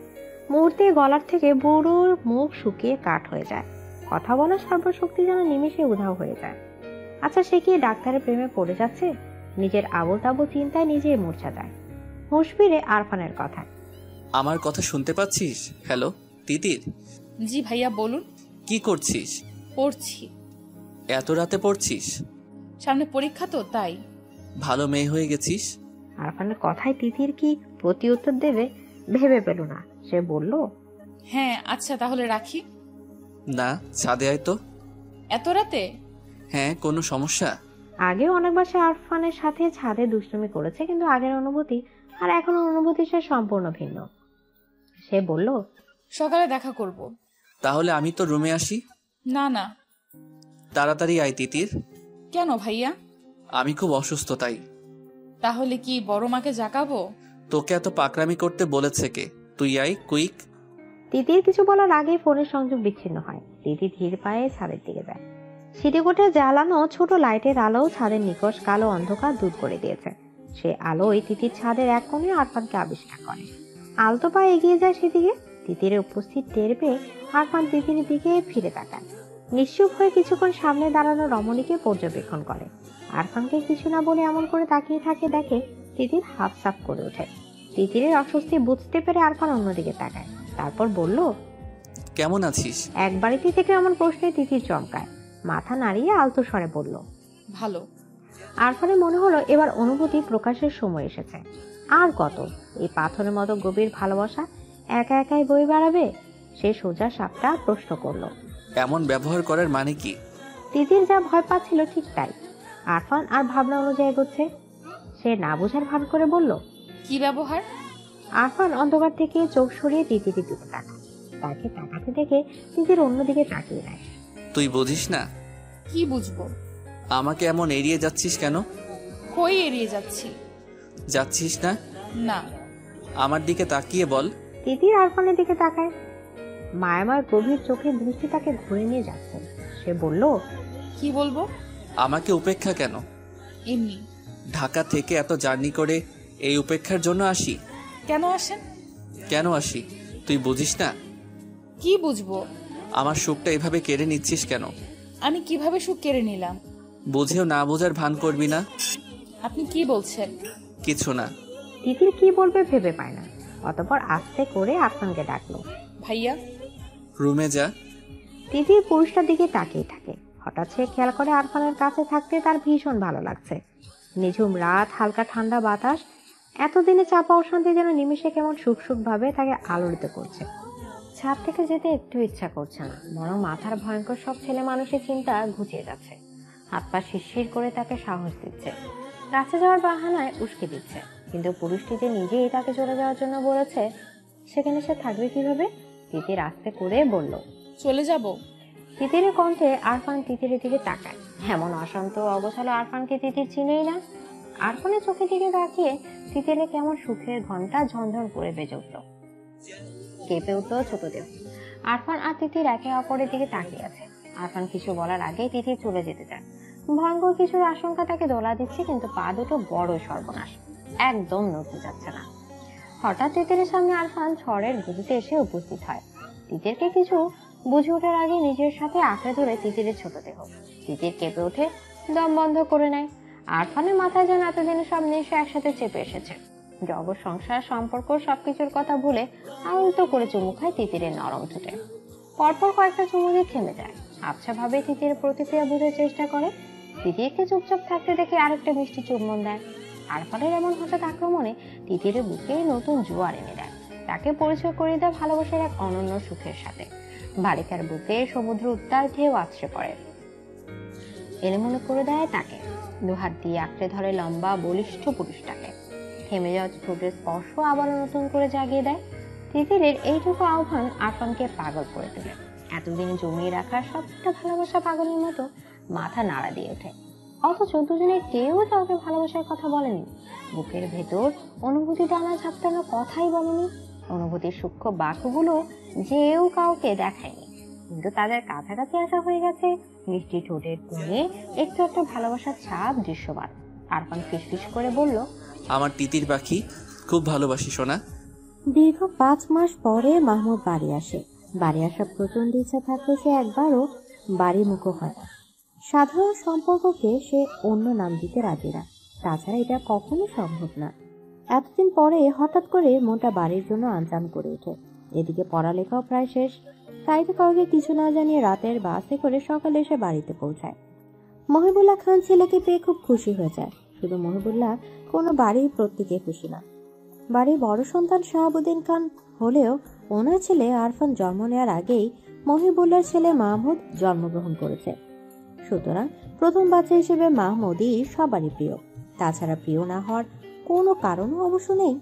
A: মুহূর্তে গলার থেকে বুড়োর মুখ শুকিয়ে কাঠ হয়ে যায়। কথা বলার সর্বশক্তি যেন নিমেষে উধাও হয়ে যায়। আচ্ছা, সে কি ডাক্তারের প্রেমে পড়ে যাচ্ছে? নিজের আবল তাবল চিন্তায় নিজেই মূর্ছা যায়। হুঁশ ফিরে আরফানের কথা,
B: আমার কথা শুনতে পাচ্ছিস? হ্যালো তিতির।
C: জি ভাইয়া বলুন।
B: কি করছিস?
C: পড়ছি।
B: এত রাতে পড়ছিস?
C: সামনে পরীক্ষা তো, তাই।
B: ভালো মেয়ে হয়ে গেছিস।
A: আরফানের কথায় তিতির কি প্রতি উত্তর দেবে ভেবে পেল না। সে বলল,
C: হ্যাঁ আচ্ছা তাহলে রাখি।
B: না, ছাদে আয় তো।
C: এত রাতে?
B: হ্যাঁ, কোনো সমস্যা?
A: আগেও অনেকবার সে আরফানের সাথে ছাদে দুষ্টুমি করেছে, কিন্তু আগের অনুভূতি আর এখনের অনুভূতি সে সম্পূর্ণ ভিন্ন। সে বলল,
C: সকালে দেখা করব।
B: তাহলে আমি তো রুমে আসি।
C: না না।
B: তাড়াতাড়ি আয় তিতির।
C: কেন ভাইয়া?
B: আমি খুব অসুস্থ, তাই।
C: তাহলে কি বড় মাকে জাগাবো?
B: তোকে এত পাকরামি করতে বলেছে কে? তুই আয় কুইক।
A: তিতির কিছু বলার আগে ফোনের সংযোগ বিচ্ছিন্ন হয়। তিতি ধীর পায়ে ছাদের দিকে যায়। সিটিকোটে জ্বালানো ছোট লাইটের আলো ছাদের নিকষ কালো অন্ধকার দূর করে দিয়েছে। সে আলোয় তিতির ছাদের এক কোণে আরফানকে আবিষ্কার করে। আলতো পায়ে এগিয়ে যায় সেদিকে। তিতিরের উপস্থিত টের পেয়ে আরফান তিতিরের দিকে ফিরে তাকায়। নিশ্চুপ হয়ে কিছুক্ষণ সামনে দাঁড়ানো রমণীকে পর্যবেক্ষণ করে। আরফানকে কিছু না বলে এমন করে তাকিয়ে থাকে দেখে তিতির হাফ সাফ করে ওঠে। তিতিরের অস্বস্তি বুঝতে পেরে আরফান অন্যদিকে তাকায়, তারপর বলল,
B: কেমন আছিস?
A: এক বাড়িতে থেকে এমন প্রশ্নে তিতির চমকায়। মাথা নাড়িয়ে আলতো স্বরে বলল,
C: ভালো।
A: আরফানের মনে হলো এবার অনুভূতি প্রকাশের সময় এসেছে। আর কত? এই পাথরের মতো গভীর ভালোবাসা একা একাই বই বাড়াবে? সে সোজা সাপটা প্রশ্ন করলো।
B: এমন ব্যবহার করার মানে কি?
A: তিতির যা ভয় পাচ্ছিল ঠিক তাই। আরফান আর ভাবনা অনুযায়ী এগোচ্ছে। সে না বোঝার ভান করে বলল,
C: কি ব্যবহার?
A: আরফান অন্ধকার থেকে চোখ সরিয়ে তিতির দিকে তাকায়। তাকে তাকাতে দেখে তিতির অন্যদিকে তাকিয়ে নেয়।
B: তুই বুঝিস না?
C: কি বুঝবো?
B: আমাকে এমন এড়িয়ে যাচ্ছিস কেন?
C: কই এড়িয়ে যাচ্ছি?
B: যাচ্ছিস না?
C: না।
B: আমার দিকে তাকিয়ে বল।
A: তিতির আরফানের দিকে তাকায়। মায়ামার গভীর চোখের দৃষ্টি তাকে ঘুরে নিয়ে যাচ্ছে। সে বলল,
C: কি বলবো?
B: আমাকে উপেক্ষা কেন?
C: এমনি।
B: ঢাকা থেকে এত জার্নি করে এই উপেক্ষার জন্য আসি?
C: কেন আসেন?
B: কেন আসি তুই বুঝিস না?
C: কি বুঝবো?
B: আমার সুখটা এভাবে কেড়ে নিচ্ছিস কেন?
C: আমি কিভাবে সুখ কেড়ে নিলাম?
B: বুঝেও না বোঝার ভান করবি না।
C: আপনি কি বলছেন?
B: কিছু না।
A: তিতির কি বলবে ভেবে পায় না। অতঃপর আস্তে করে আরফানকে ডাকলো।
C: ভাইয়া।
B: রুমে যা।
A: তিতির পুরুষটার দিকে তাকিয়ে থাকে। হঠাৎ সে খেয়াল করে আরফানের কাছে থাকতে তার ভীষণ ভালো লাগছে। নিঝুম রাত, হালকা ঠান্ডা বাতাস, এতদিনে চাপা অশান্তি যেন নিমেষে কেমন সুখ সুখ ভাবে তাকে আলোড়িত করছে। ছাদ থেকে যেতে একটু ইচ্ছা করছে না, বরং মাথার ভয়ঙ্কর সব ছেলে মানুষের চিন্তা ঘুচিয়ে যাচ্ছে। হাত পা শিরশির করে তাকে সাহস দিচ্ছে। কাছে যাওয়ার বাহানায় উস্কে দিচ্ছে, কিন্তু পুরুষটি যে নিজেই তাকে চলে যাওয়ার জন্য বলেছে, সেখানে সে থাকবে কিভাবে? তিতির আস্তে করে বলল,
C: চলে যাব।
A: তিতিরের কণ্ঠে আরফান তিতিরের দিকে তাকায়। এমন অশান্ত অগোছালো আরফানকে তিতির চিনেই না। আরফানের চোখের দিকে তাকিয়ে তিতিরে কেমন সুখের ঘন্টা ঝনঝন করে বেজে উঠল। কেঁপে উঠল ছোট দেহ। আরফান আর তিতির একে অপরের দিকে তাকিয়ে আছে। আরফান কিছু বলার আগেই তিতির চলে যেতে চায়। ভয়ঙ্কর কিছুর আশঙ্কা তাকে দোলা দিচ্ছে, কিন্তু পা দুটো বড় সর্বনাশ, একদম নড়তে যাচ্ছে না। হঠাৎ তিতিরের সামনে আরফান ঝড়ের গতিতে এসে উপস্থিত হয়। তিতিরকে কিছু বুঝে ওঠার আগে নিজের সাথে আঁকড়ে ধরে তিতিরের ছোট দেহ। তিতির কেঁপে ওঠে, দম বন্ধ করে নেয়। আরফানের মাথায় যেন এতদিনে সব নেশা একসাথে চেপে এসেছে। জগৎ, সংসার, সম্পর্ক সবকিছুর কথা ভুলে আলতো করে চুমু খায় তিতিরের নরম ঠোঁটে। পরপর কয়েকটা চুমু দিয়ে থেমে যায়। আবছা ভাবে তিতিরের প্রতিক্রিয়া বোঝার চেষ্টা করে। তিতিরকে চুপচাপ থাকতে দেখে আরেকটা মিষ্টি চুম্বন দেয়। আরফানের এমন হঠাৎ আক্রমণে তিতিরের বুকে নতুন জোয়ার এনে দেয়। তাকে পরিচয় করিয়ে দেয় ভালোবাসার এক অনন্য সুখের সাথে। বালিকার বুকে সমুদ্র উত্তাল ঢেউ আছড়ে পড়ে, এলোমেলো করে দেয় তাকে। দুহাত দিয়ে আঁকড়ে ধরে লম্বা বলিষ্ঠ পুরুষটাকে। থেমে যাওয়া ঠোঁটের স্পর্শ আবারও নতুন করে জাগিয়ে দেয়। তিতিরের এইটুকু আহ্বান আরফানকে পাগল করে তোলে। এতদিন জমিয়ে রাখা সবটা ভালোবাসা পাগলের মতো মাথা নাড়া দিয়ে ওঠে। অথচ দুজনের কেউ কাউকে ভালোবাসার কথা বলেনি। বুকের ভেতর অনুভূতি টানা ঝাপটানো কথাই বলেনি। অনুভূতির সূক্ষ্ম বাক্যগুলো যেও কাউকে দেখায়নি, কিন্তু তাদের কাছাকাছি আসা হয়ে গেছে। মিষ্টি ঠোঁটের কোণে একটু একটা ভালোবাসার ছাপ দৃশ্যমান। আরফান ফিসফিস করে বলল,
B: আমার তিতির পাখি, খুব ভালোবাসি সোনা।
A: দীর্ঘ 5 মাস পরে মাহমুদ বাড়ি আসে। বাড়ি আসার প্রচন্ড ইচ্ছা থাকলে সে একবারও বাড়ি মুখো হয় না। সাধারণ সম্পর্ককে সে অন্য নাম দিতে রাজি না, তাছাড়া এটা কখনো সম্ভব না। এতদিন পরে হঠাৎ করে মনটা বাড়ির জন্য আনচান করে ওঠে। এদিকে পড়ালেখাও প্রায় শেষ, তাই তো কাউকে কিছু না জানিয়ে রাতের বাসে করে সকালে এসে বাড়িতে পৌঁছায়। মহিবুল্লাহ খান ছেলেকে পেয়ে খুব খুশি হয়ে যায়। শুধু মহিবুল্লাহ, কোনো বাড়ির প্রত্যেকে খুশি না। বাড়ির বড় সন্তান শাহাবুদ্দিন খান হলেও ওনার ছেলে আরফান জন্ম নেওয়ার আগেই মহিবুল্লাহর ছেলে মাহমুদ জন্মগ্রহণ করেছে। সুতরাং প্রথম বাচ্চা হিসেবে মাহমুদই সবারই প্রিয়। তাছাড়া প্রিয় না হওয়ার কোনো কারণও অবশ্য নেই।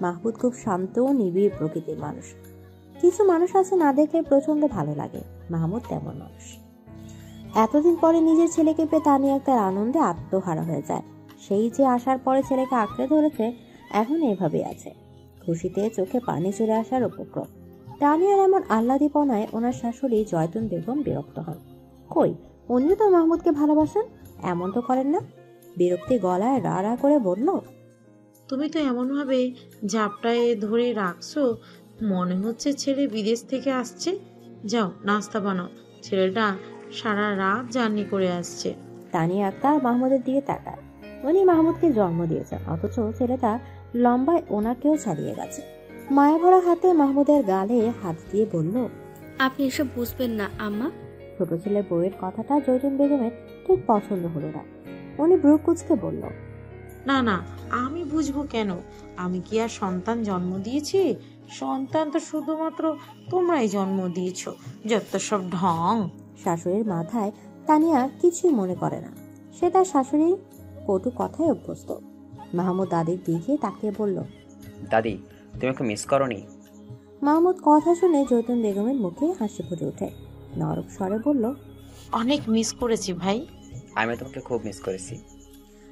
A: মাহমুদ খুব শান্ত ও নিবিড় প্রকৃতির মানুষ। কিছু মানুষ আছে না দেখলে প্রচন্ড ভালো লাগে, মাহমুদ তেমন মানুষ। এতদিন পরে নিজের ছেলেকে পেয়ে তানিয়া তার আনন্দে আত্মহারা হয়ে যায়। সেই যে আসার পরে ছেলেকে আঁকড়ে ধরেছে, এখন এইভাবে আছে। খুশিতে চোখে পানি চলে আসার উপক্রম। তানিয়ার এমন আহ্লাদীপনায় ওনার শাশুড়ি জয়তুন বেগম বিরক্ত হন। কই, উনিও তো মাহমুদকে ভালোবাসেন, এমন তো করেন না। বিরক্তি গলায় রা রা করে বলল,
H: তুমি তো এমনভাবে ঝাপটায় ধরে রাখছো, মনে হচ্ছে ছেলে বিদেশ থেকে আসছে। যাও নাস্তা বানাও, ছেলেটা সারা রাত জার্নি করে আসছে।
A: তানিয়া আক্তার মাহমুদের দিকে তাকায়। উনি মাহমুদকে জন্ম দিয়েছেন, অথচ ছেলেটা লম্বায় ওনাকেও ছাড়িয়ে গেছে। মায়াভরা হাতে মাহমুদের গালে হাত দিয়ে বলল,
L: আপনি এসব বুঝবেন না আম্মা।
A: ছোট ছেলে বউয়ের কথাটা জয়তুন বেগমের ঠিক পছন্দ হলো না। উনি ব্রু কুঁচকে বলল,
H: না না, আমি বুঝবো কেন? আমি কি আর সন্তান জন্ম দিয়েছি? সন্তান তো শুধুমাত্র তোমরাই জন্ম দিয়েছ, যত সব ঢং।
A: শাশুড়ির মাথায় তানিয়া কিছুই মনে করে না, সে তার শাশুড়ির কটু কথায় অভ্যস্ত। মাহমুদ দাদির দিকে তাকিয়ে বলল,
K: দাদি তুমি ওকে মিস করনি?
A: মাহমুদ কথা শুনে জৈতুন বেগমের মুখে হাসি ফুটে ওঠে। নরম স্বরে বলল,
H: অনেক মিস করেছি ভাই।
K: আমি তোমাকে খুব মিস করেছি।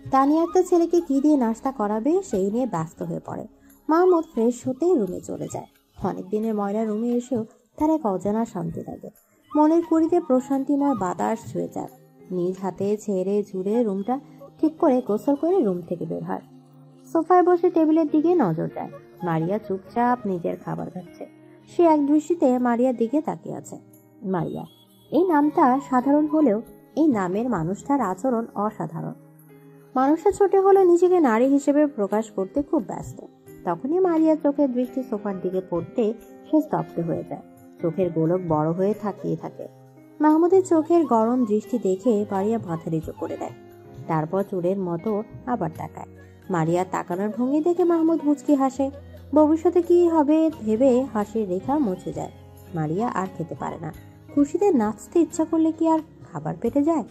A: তানিয়া একটা ছেলেকে কি দিয়ে নাস্তা করাবে সেই নিয়ে ব্যস্ত হয়ে পড়ে। মাহমুদ ফ্রেশ হতে রুমে চলে যায়। অনেক দিনের ময়লা রুমে এসেও তার এক অজানা শান্তি লাগে। মনের কুড়িতে প্রশান্তিময় বাতাস ছুঁয়ে যায়। নিজ হাতে ছেড়ে ঝুড়ে রুমটা ঠিক করে গোসল করে রুম থেকে বের হয়। সোফায় বসে টেবিলের দিকে নজর দেয়। মারিয়া চুপচাপ নিজের খাবার খাচ্ছে। সে এক দৃষ্টিতে মারিয়ার দিকে তাকিয়ে আছে। মারিয়া, এই নামটা সাধারণ হলেও এই নামের মানুষটার আচরণ অসাধারণ। মানুষটা ছোট হলে নিজেকে নারী হিসেবে প্রকাশ করতে খুব ব্যস্ত। তখনই মারিয়ার চোখের দৃষ্টি সোফার দিকে পড়তে সে স্তব্ধ হয়ে যায়। চোখের গোলক বড় হয়ে তাকিয়ে থাকে। মাহমুদের চোখের গরম দৃষ্টি দেখে মারিয়া মাথা নিচু করে দেয়। তারপর চোরের মতো আবার তাকায়। মারিয়া তাকানোর ভঙ্গি দেখে মাহমুদ মুচকি হাসে। ভবিষ্যতে কি হবে ভেবে হাসির রেখা মুছে যায়। মারিয়া আর খেতে পারে না। খুশিতে নাচতে ইচ্ছা করলে কি আর খাবার পেটে যায়?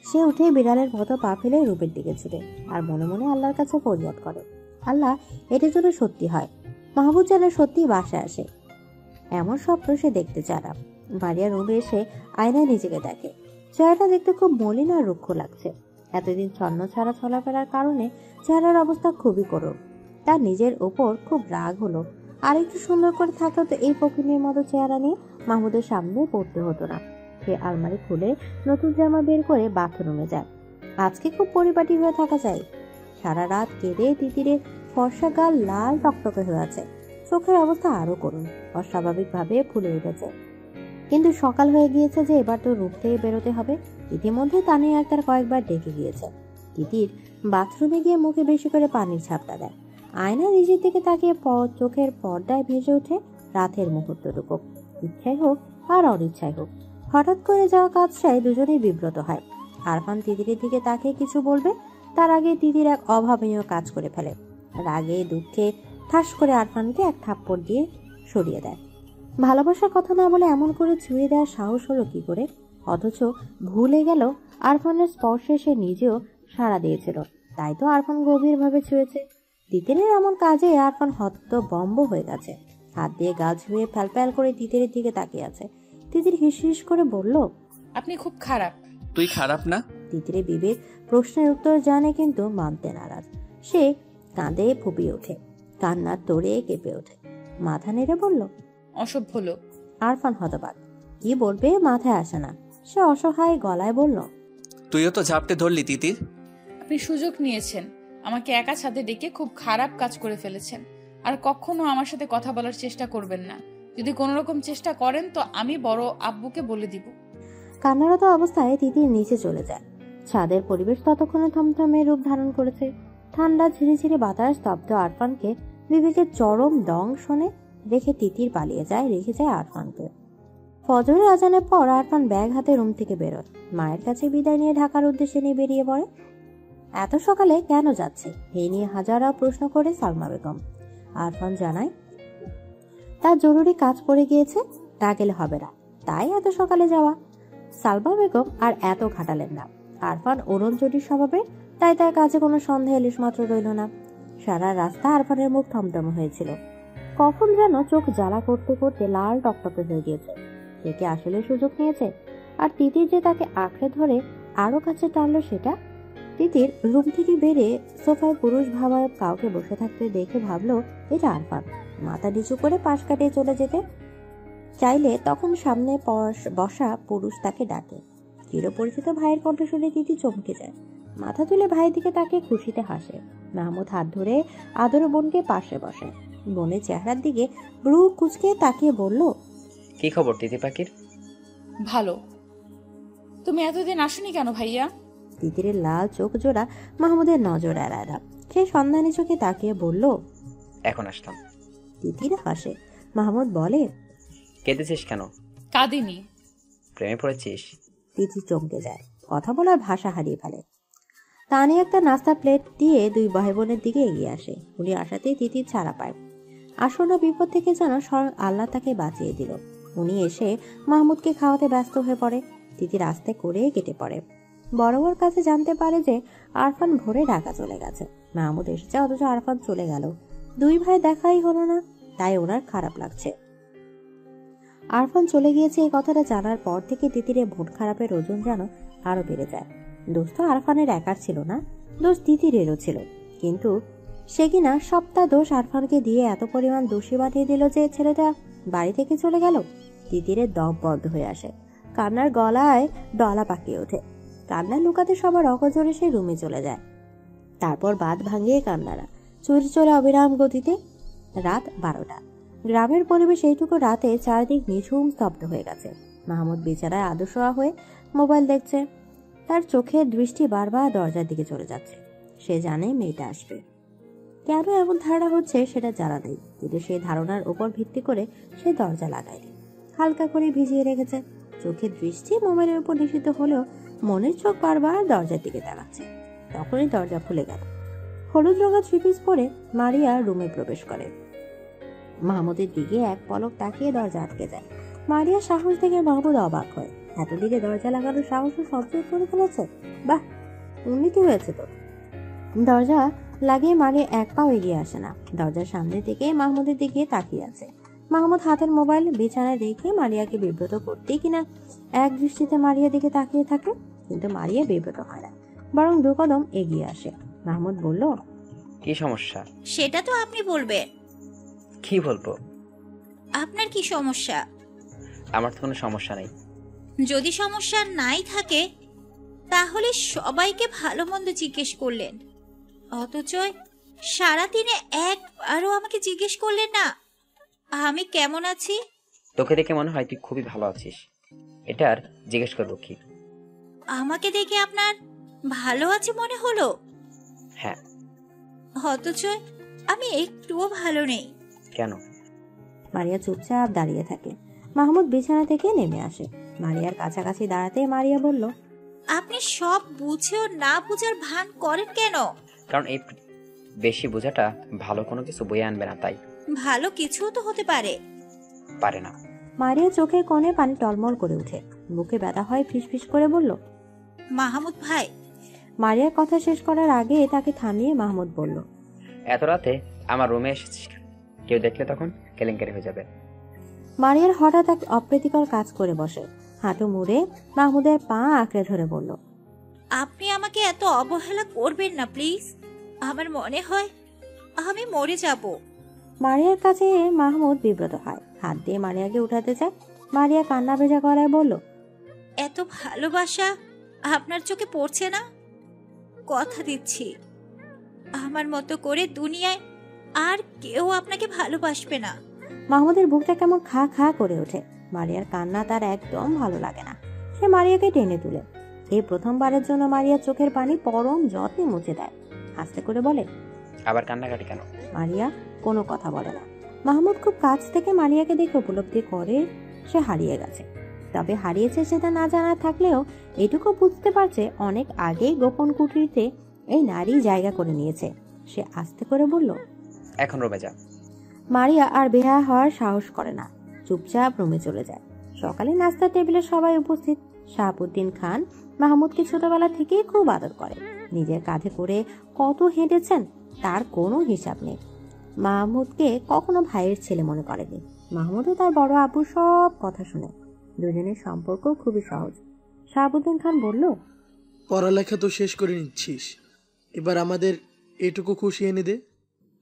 A: সে উঠে বিড়ালের মতো পা ফেলে রূপের দিকে ছুটে আর মনে মনে আল্লাহর কাছে ফরিয়াদ করে, আল্লাহ, এটা যেন সত্যি হয়। মাহবুব যেন সত্যি বাসায় আসে, এমন স্বপ্ন সে দেখতে চায় না। মারিয়া রুমে এসে আয়নায় নিজেকে দেখে। চেহারাটা দেখতে খুব মলিন আর রুক্ষ লাগছে। এতদিন ছন্ন ছাড়া চলাফেরার কারণে চেহারার অবস্থা খুবই করুণ। তার নিজের ওপর খুব রাগ হলো। আর একটু সুন্দর করে থাকলেও তো এই ফকিনের মতো চেহারা নিয়ে মাহমুদের সামনে পড়তে হতো না। সে আলমারি খুলে নতুন জামা বের করে বাথরুমে যায়। আজকে খুব পরিপাটি হয়ে থাকা চাই। সারা রাত কেঁদে তিতিরের ফর্সা গাল লাল টকটকে হয়ে আছে। চোখের অবস্থা আরো করুন, অস্বাভাবিকভাবে ফুলে উঠেছে। কিন্তু সকাল হয়ে গিয়েছে যে এবার তো রূপ থেকে বেরোতে হবে। ইতিমধ্যে তানিয়া আক্তার কয়েকবার ডেকে গিয়েছে। তিতির বাথরুমে গিয়ে মুখে বেশি করে পানির ছাপটা দেয়। আয়না নিজের দিকে তাকিয়ে চোখের পর্দায় ভেসে ওঠে রাতের মুহূর্তটুকু। ইচ্ছাই হোক আর অনিচ্ছাই হোক, হঠাৎ করে যাওয়া কাজটায় দুজনেই বিব্রত হয়। আরফান তিতিরের দিকে তাকিয়ে কিছু বলবে, তার আগে তিতির এক অভাবনীয় কাজ করে ফেলে। রাগে দুঃখে ঠাস করে আরফানকে এক থাপ্পড় দিয়ে সরিয়ে দেয়। ভালোবাসার কথা না বলে এমন করে ছুঁয়ে দেওয়ার সাহস হলো কি করে? অথচ ভুলে গেল আরফানের স্পর্শে সে নিজেও সাড়া দিয়েছিল, তাই তো আরফান গভীরভাবে ছুঁয়েছে। তিতিরের এমন কাজে আরফান হতবম্ব হয়ে গেছে। হাত দিয়ে গা ছুঁয়ে ফ্যালফ্যাল করে তিতিরের দিকে তাকিয়ে আছে। তিতির হিস করে বলল,
C: আপনি খুব খারাপ।
B: তুই খারাপ না?
A: তিতিরে বিবেক প্রশ্নের উত্তর জানে কিন্তু মানতে নারাজ। সে কাঁদে ফুপিয়ে ওঠে, কান্নার তোড়ে কেঁপে ওঠে। মাথা নেড়ে বলল,
C: অসভ্য লোক।
A: আরফান হতবাক, কি বলবে মাথায় আসে না। সে অসহায় গলায় বলল,
B: তুইও তো ঝাপটে ধরলি তিতির।
C: আপনি সুযোগ নিয়েছেন, আমাকে একা ছাদে ডেকে খুব খারাপ কাজ করে ফেলেছেন। আর কখনো আমার সাথে কথা বলার চেষ্টা করবেন না। যদি কোনো রকম চেষ্টা করেন তো আমি বড় আব্বুকে বলে দিব।
A: কান্নারত অবস্থায় তিতির নিচে চলে যায়। ছাদের পরিবেশ ততক্ষণে থমথমে রূপ ধারণ করেছে। ঠান্ডা ঝিরিঝিরি বাতাস স্তব্ধ আরফানকে বিবেকের চরম দংশনে রেখে তিতির পালিয়ে যায়, রেখে যায় আরফানকে। ফজরের আজানের পর আরফান ব্যাগ হাতে রুম থেকে বেরোয়। মায়ের কাছে বিদায় নিয়ে ঢাকার উদ্দেশ্যে নিয়ে বেরিয়ে পড়ে। এত সকালে কেন যাচ্ছে এই নিয়ে হাজারা প্রশ্ন করে সালমা বেগম। আরফান জানায় তার জরুরি কাজ পড়ে গিয়েছে, তা গেলে হবে না, তাই এত সকালে যাওয়া। সালমা বেগম আর এত খাটালেন না। আরফান অরুণচটির স্বভাবে, তাই তার কাছে কোনো সন্দেহ ইলিশ মাত্র রইল না। সারা রাস্তা আরফানের মুখ থমথম হয়েছিল। কখন যেন চোখ জ্বালা করতে করতে লাল টকটকে হয়ে গিয়েছে। সে কি আসলে সুযোগ নিয়েছে? আর তিতির যে তাকে আঁকড়ে ধরে আরো কাছে টানলো সেটা। তিতির রুম থেকে বেরে সোফায় পুরুষ ভাবায়ক কাউকে বসে থাকতে দেখে ভাবলো এটা আরফান। মাথা নিচু করে পাশ কাটিয়ে চলে যেতে চাইলে তখন সামনে বসা পুরুষ তাকে ডাকে। চিরপরিচিত ভাইয়ের কণ্ঠ শুনে তিতি চমকে যায়। মাথা তুলে ভাইয়ের দিকে তাকে খুশিতে হাসে। মাহমুদ হাত ধরে আদর বোনকে পাশে বসে। বোনের চেহারার দিকে ব্রু কুচকে তাকিয়ে বলল,
K: কি খবর তিতি পাখির?
C: ভালো। তুমি এতদিন আসনি কেন ভাইয়া?
A: তিতিরের লাল চোখ জোড়া মাহমুদের নজর এড়ায় না। সে সন্ধানী চোখে তাকিয়ে বলল,
K: এখন আসলাম।
A: তিতির হাসে। মাহমুদ বলে,
K: কেঁদেছিস কেন?
C: কাঁদিনি।
K: প্রেমে পড়েছিস?
A: তিতি চমকে যায়, কথা বলার ভাষা হারিয়ে ফেলে। তানি একটা নাস্তা প্লেট দিয়ে দুই ভাই বোনের দিকে এগিয়ে আসে। উনি আসাতেই তিতির ছাড়া পায়। আসন্ন বিপদ থেকে যেন স্বয়ং আল্লাহ তাকে বাঁচিয়ে দিল। উনি এসে মাহমুদকে খাওয়াতে ব্যস্ত হয়ে পড়ে। তিতির আস্তে করে কেটে পড়ে। বড়োর কাছে জানতে পারে যে আরফান ভোরে ঢাকা চলে গেছে। মাহমুদ এসেছে, অথচ আরফান চলে গেল। দুই ভাই দেখাই হলো না, তাই ওনার খারাপ লাগছে। আরফান চলে গিয়েছে এই কথাটা জানার পর থেকে তিতিরের মন খারাপের ওজন যেন আরো বেড়ে যায়। দোষ তো আরফানের একার ছিল না, দোষ তিতিরেরও ছিল। কিন্তু সে কিনা সবটা দোষ আরফানকে দিয়ে এত পরিমাণ দোষী বানিয়ে দিল যে ছেলেটা বাড়ি থেকে চলে গেল। তিতিরের দম বন্ধ হয়ে আসে, কান্নার গলায় ডলা পাকিয়ে ওঠে। কান্না লুকাতে সবার অগজরে সে রুমে চলে যায়। তারপর বাঁধ ভাঙিয়ে কান্নারা চুরি চলে অবিরাম গতিতে। রাত 12টা। গ্রামের পরিবেশ এইটুকু রাতে চারদিক নিঝুম স্তব্ধ হয়ে গেছে। মাহমুদ বিছানায় আদশোয়া হয়ে মোবাইল দেখছে। তার চোখের দৃষ্টি বারবার দরজার দিকে চলে যাচ্ছে। সে জানে মেয়েটা আসবে। কেন এমন ধারণা হচ্ছে সেটা জানা নেই, কিন্তু সেই ধারণার উপর ভিত্তি করে সে দরজা লাগায়নি, হালকা করে ভিজিয়ে রেখেছে। চোখের দৃষ্টি মোবাইলের উপর নিষিদ্ধ হলেও মনের চোখ বারবার দরজার দিকে তাকাচ্ছে। তখনই দরজা খুলে গেল। হলুদ রঙা থ্রি পিস পরে মারিয়া রুমে প্রবেশ করে। মাহমুদের দিকে এক পলক তাকিয়ে দরজা আটকে যায়। মারিয়া সাহস দেখে মাহমুদ অবাক হয়। এতদিকে দরজা লাগানোর সাহসও সঞ্চয় করে ফেলেছে। বাহ, উন্নতি হয়েছে তো। দরজা লাগিয়ে মারিয়া এক পাও এগিয়ে আসে না। দরজার সামনে থেকে মাহমুদের দিকে তাকিয়ে আছে। মাহমুদ হাতের মোবাইল বিছানায় রেখে মারিয়াকে বিব্রত করতে কিনা এক দৃষ্টিতে মারিয়া দিকে তাকিয়ে থাকে, কিন্তু মারিয়া বিব্রত হয় না, বরং 2 কদম এগিয়ে আসে। মাহমুদ বলল,
K: কি সমস্যা?
G: সেটা তো আপনি বলবেন।
K: কি বলবো?
G: আপনার কি সমস্যা?
K: আমার তো কোনো সমস্যা নেই।
G: যদি সমস্যা নাই থাকে তাহলে সবাইকে ভালো মন্দ জিজ্ঞেস করলেন, অথচ সারাদিনে একবারও আমাকে জিজ্ঞেস করলেন না আমি কেমন আছি।
K: তোকে দেখে মনে হয় তুই খুবই ভালো আছিস, এটা আর জিজ্ঞেস করবো কি?
G: আমাকে দেখে আপনার ভালো আছে মনে হলো?
K: হ্যাঁ।
G: অথচ আমি একটুও ভালো নেই।
K: কেন?
A: মারিয়া চুপচাপ দাঁড়িয়ে থাকে। মাহমুদ বিছানা থেকে নেমে আসে। মারিয়ার কাছাকাছি দাঁড়াতে মারিয়া বলল,
G: আপনি সব বুঝেও না বুঝার ভান করেন কেন?
K: কারণ এই বেশি বোঝাটা ভালো কোনো কিছু বয়ে আনবে না, তাই।
G: ভালো কিছু তো হতে পারে।
K: পারে না।
A: মারিয়া চোখের কোণে পানি টলমল করে ওঠে। বুকে ব্যথা হয়, ফিসফিস করে বলল,
G: মাহমুদ ভাই।
A: মারিয়ার কথা শেষ করার আগে তাকে থামিয়ে মাহমুদ বলল,
K: এত রাতে আমার রুমে এসেছিস, কেউ দেখলে তখন কেলেঙ্কারি হয়ে যাবে।
A: মারিয়ার হঠাৎ এক অপ্রীতিকর কাজ করে বসে। হাঁটু মুড়ে মাহমুদের পা আঁকড়ে ধরে বলল,
G: আপনি আমাকে এত অবহেলা করবেন না প্লিজ। আমার মনে হয় আমি মরে যাব।
A: মারিয়ার কাছে মাহমুদ বিব্রত হয়, হাত দিয়ে মারিয়াকে উঠাতে চায়। মারিয়া কান্না ভেজা গলায় বলল,
G: এত ভালোবাসা আপনার চোখে পড়ছে না? কথা দিচ্ছি আমার মতো করে দুনিয়ায় আর কেউ আপনাকে ভালোবাসবে না।
A: মাহমুদের বুকটা কেমন খা খা করে ওঠে। মারিয়ার কান্না তার একদম ভালো লাগে না। সে মারিয়াকে টেনে তুলে। এই প্রথমবারের জন্য মারিয়ার চোখের পানি পরম যত্নে মুছে দেয়। আস্তে করে বলে,
K: আবার কান্নাকাটি কেন?
A: মারিয়া কোনো কথা বলে না। মাহমুদ খুব কাছ থেকে মারিয়াকে দেখে উপলব্ধি করে সে হারিয়ে গেছে। তবে হারিয়েছে সেটা না জানা থাকলেও এটুকু বুঝতে পারছে অনেক আগেই গোপন কুটিরতে এই নারী জায়গা করে নিয়েছে। সে আস্তে করে বলল,
K: এখন রুমে যা।
A: মারিয়া আর বের হওয়ার সাহস করে না, চুপচাপ রুমে চলে যায়। সকালে নাস্তার টেবিলে সবাই উপস্থিত। শাহাবুদ্দিন খান মাহমুদকে ছোটবেলা থেকেই খুব আদর করে। নিজের কাঁধে করে কত হেঁটেছেন তার কোনো হিসাব নেই। মাহমুদকে কখনো ভাইয়ের ছেলে মনে করেনি। মাহমুদও তার বড় আপুর সব কথা শুনে। দুজনের সম্পর্ক খুবই সহজ। শাহাবুদ্দিন খান বলল,
I: পড়ালেখা তো শেষ করে নিচ্ছিস, এবার আমাদের এটুকু খুশি এনে দে।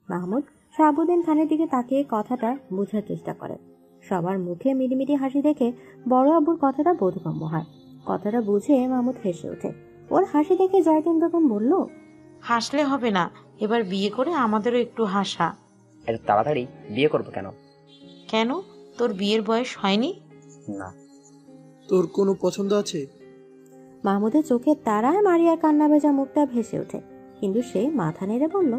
A: মাহমুদ শাহাবুদ্দিন খানের দিকে তাকিয়ে কথাটা বোঝার চেষ্টা করে। সবার মুখে মিটিমিটি হাসি দেখে বড় আব্বুর কথাটা বোধগম্য হয়। কথাটা বুঝে মাহমুদ হেসে ওঠে। ওর হাসি দেখে জয়তুন বেগম বলল,
H: হাসলে হবে না, এবার বিয়ে করে আমাদেরও একটু হাসা।
K: এত তাড়াতাড়ি বিয়ে করবো কেন?
H: কেন, তোর বিয়ের বয়স হয়নি?
K: না।
I: তোর কোনো পছন্দ আছে?
A: মাহমুদের চোখের তারায় মারিয়ার কান্না ভেজা মুখটা ভেসে ওঠে, কিন্তু সে মাথা নেড়ে বলল,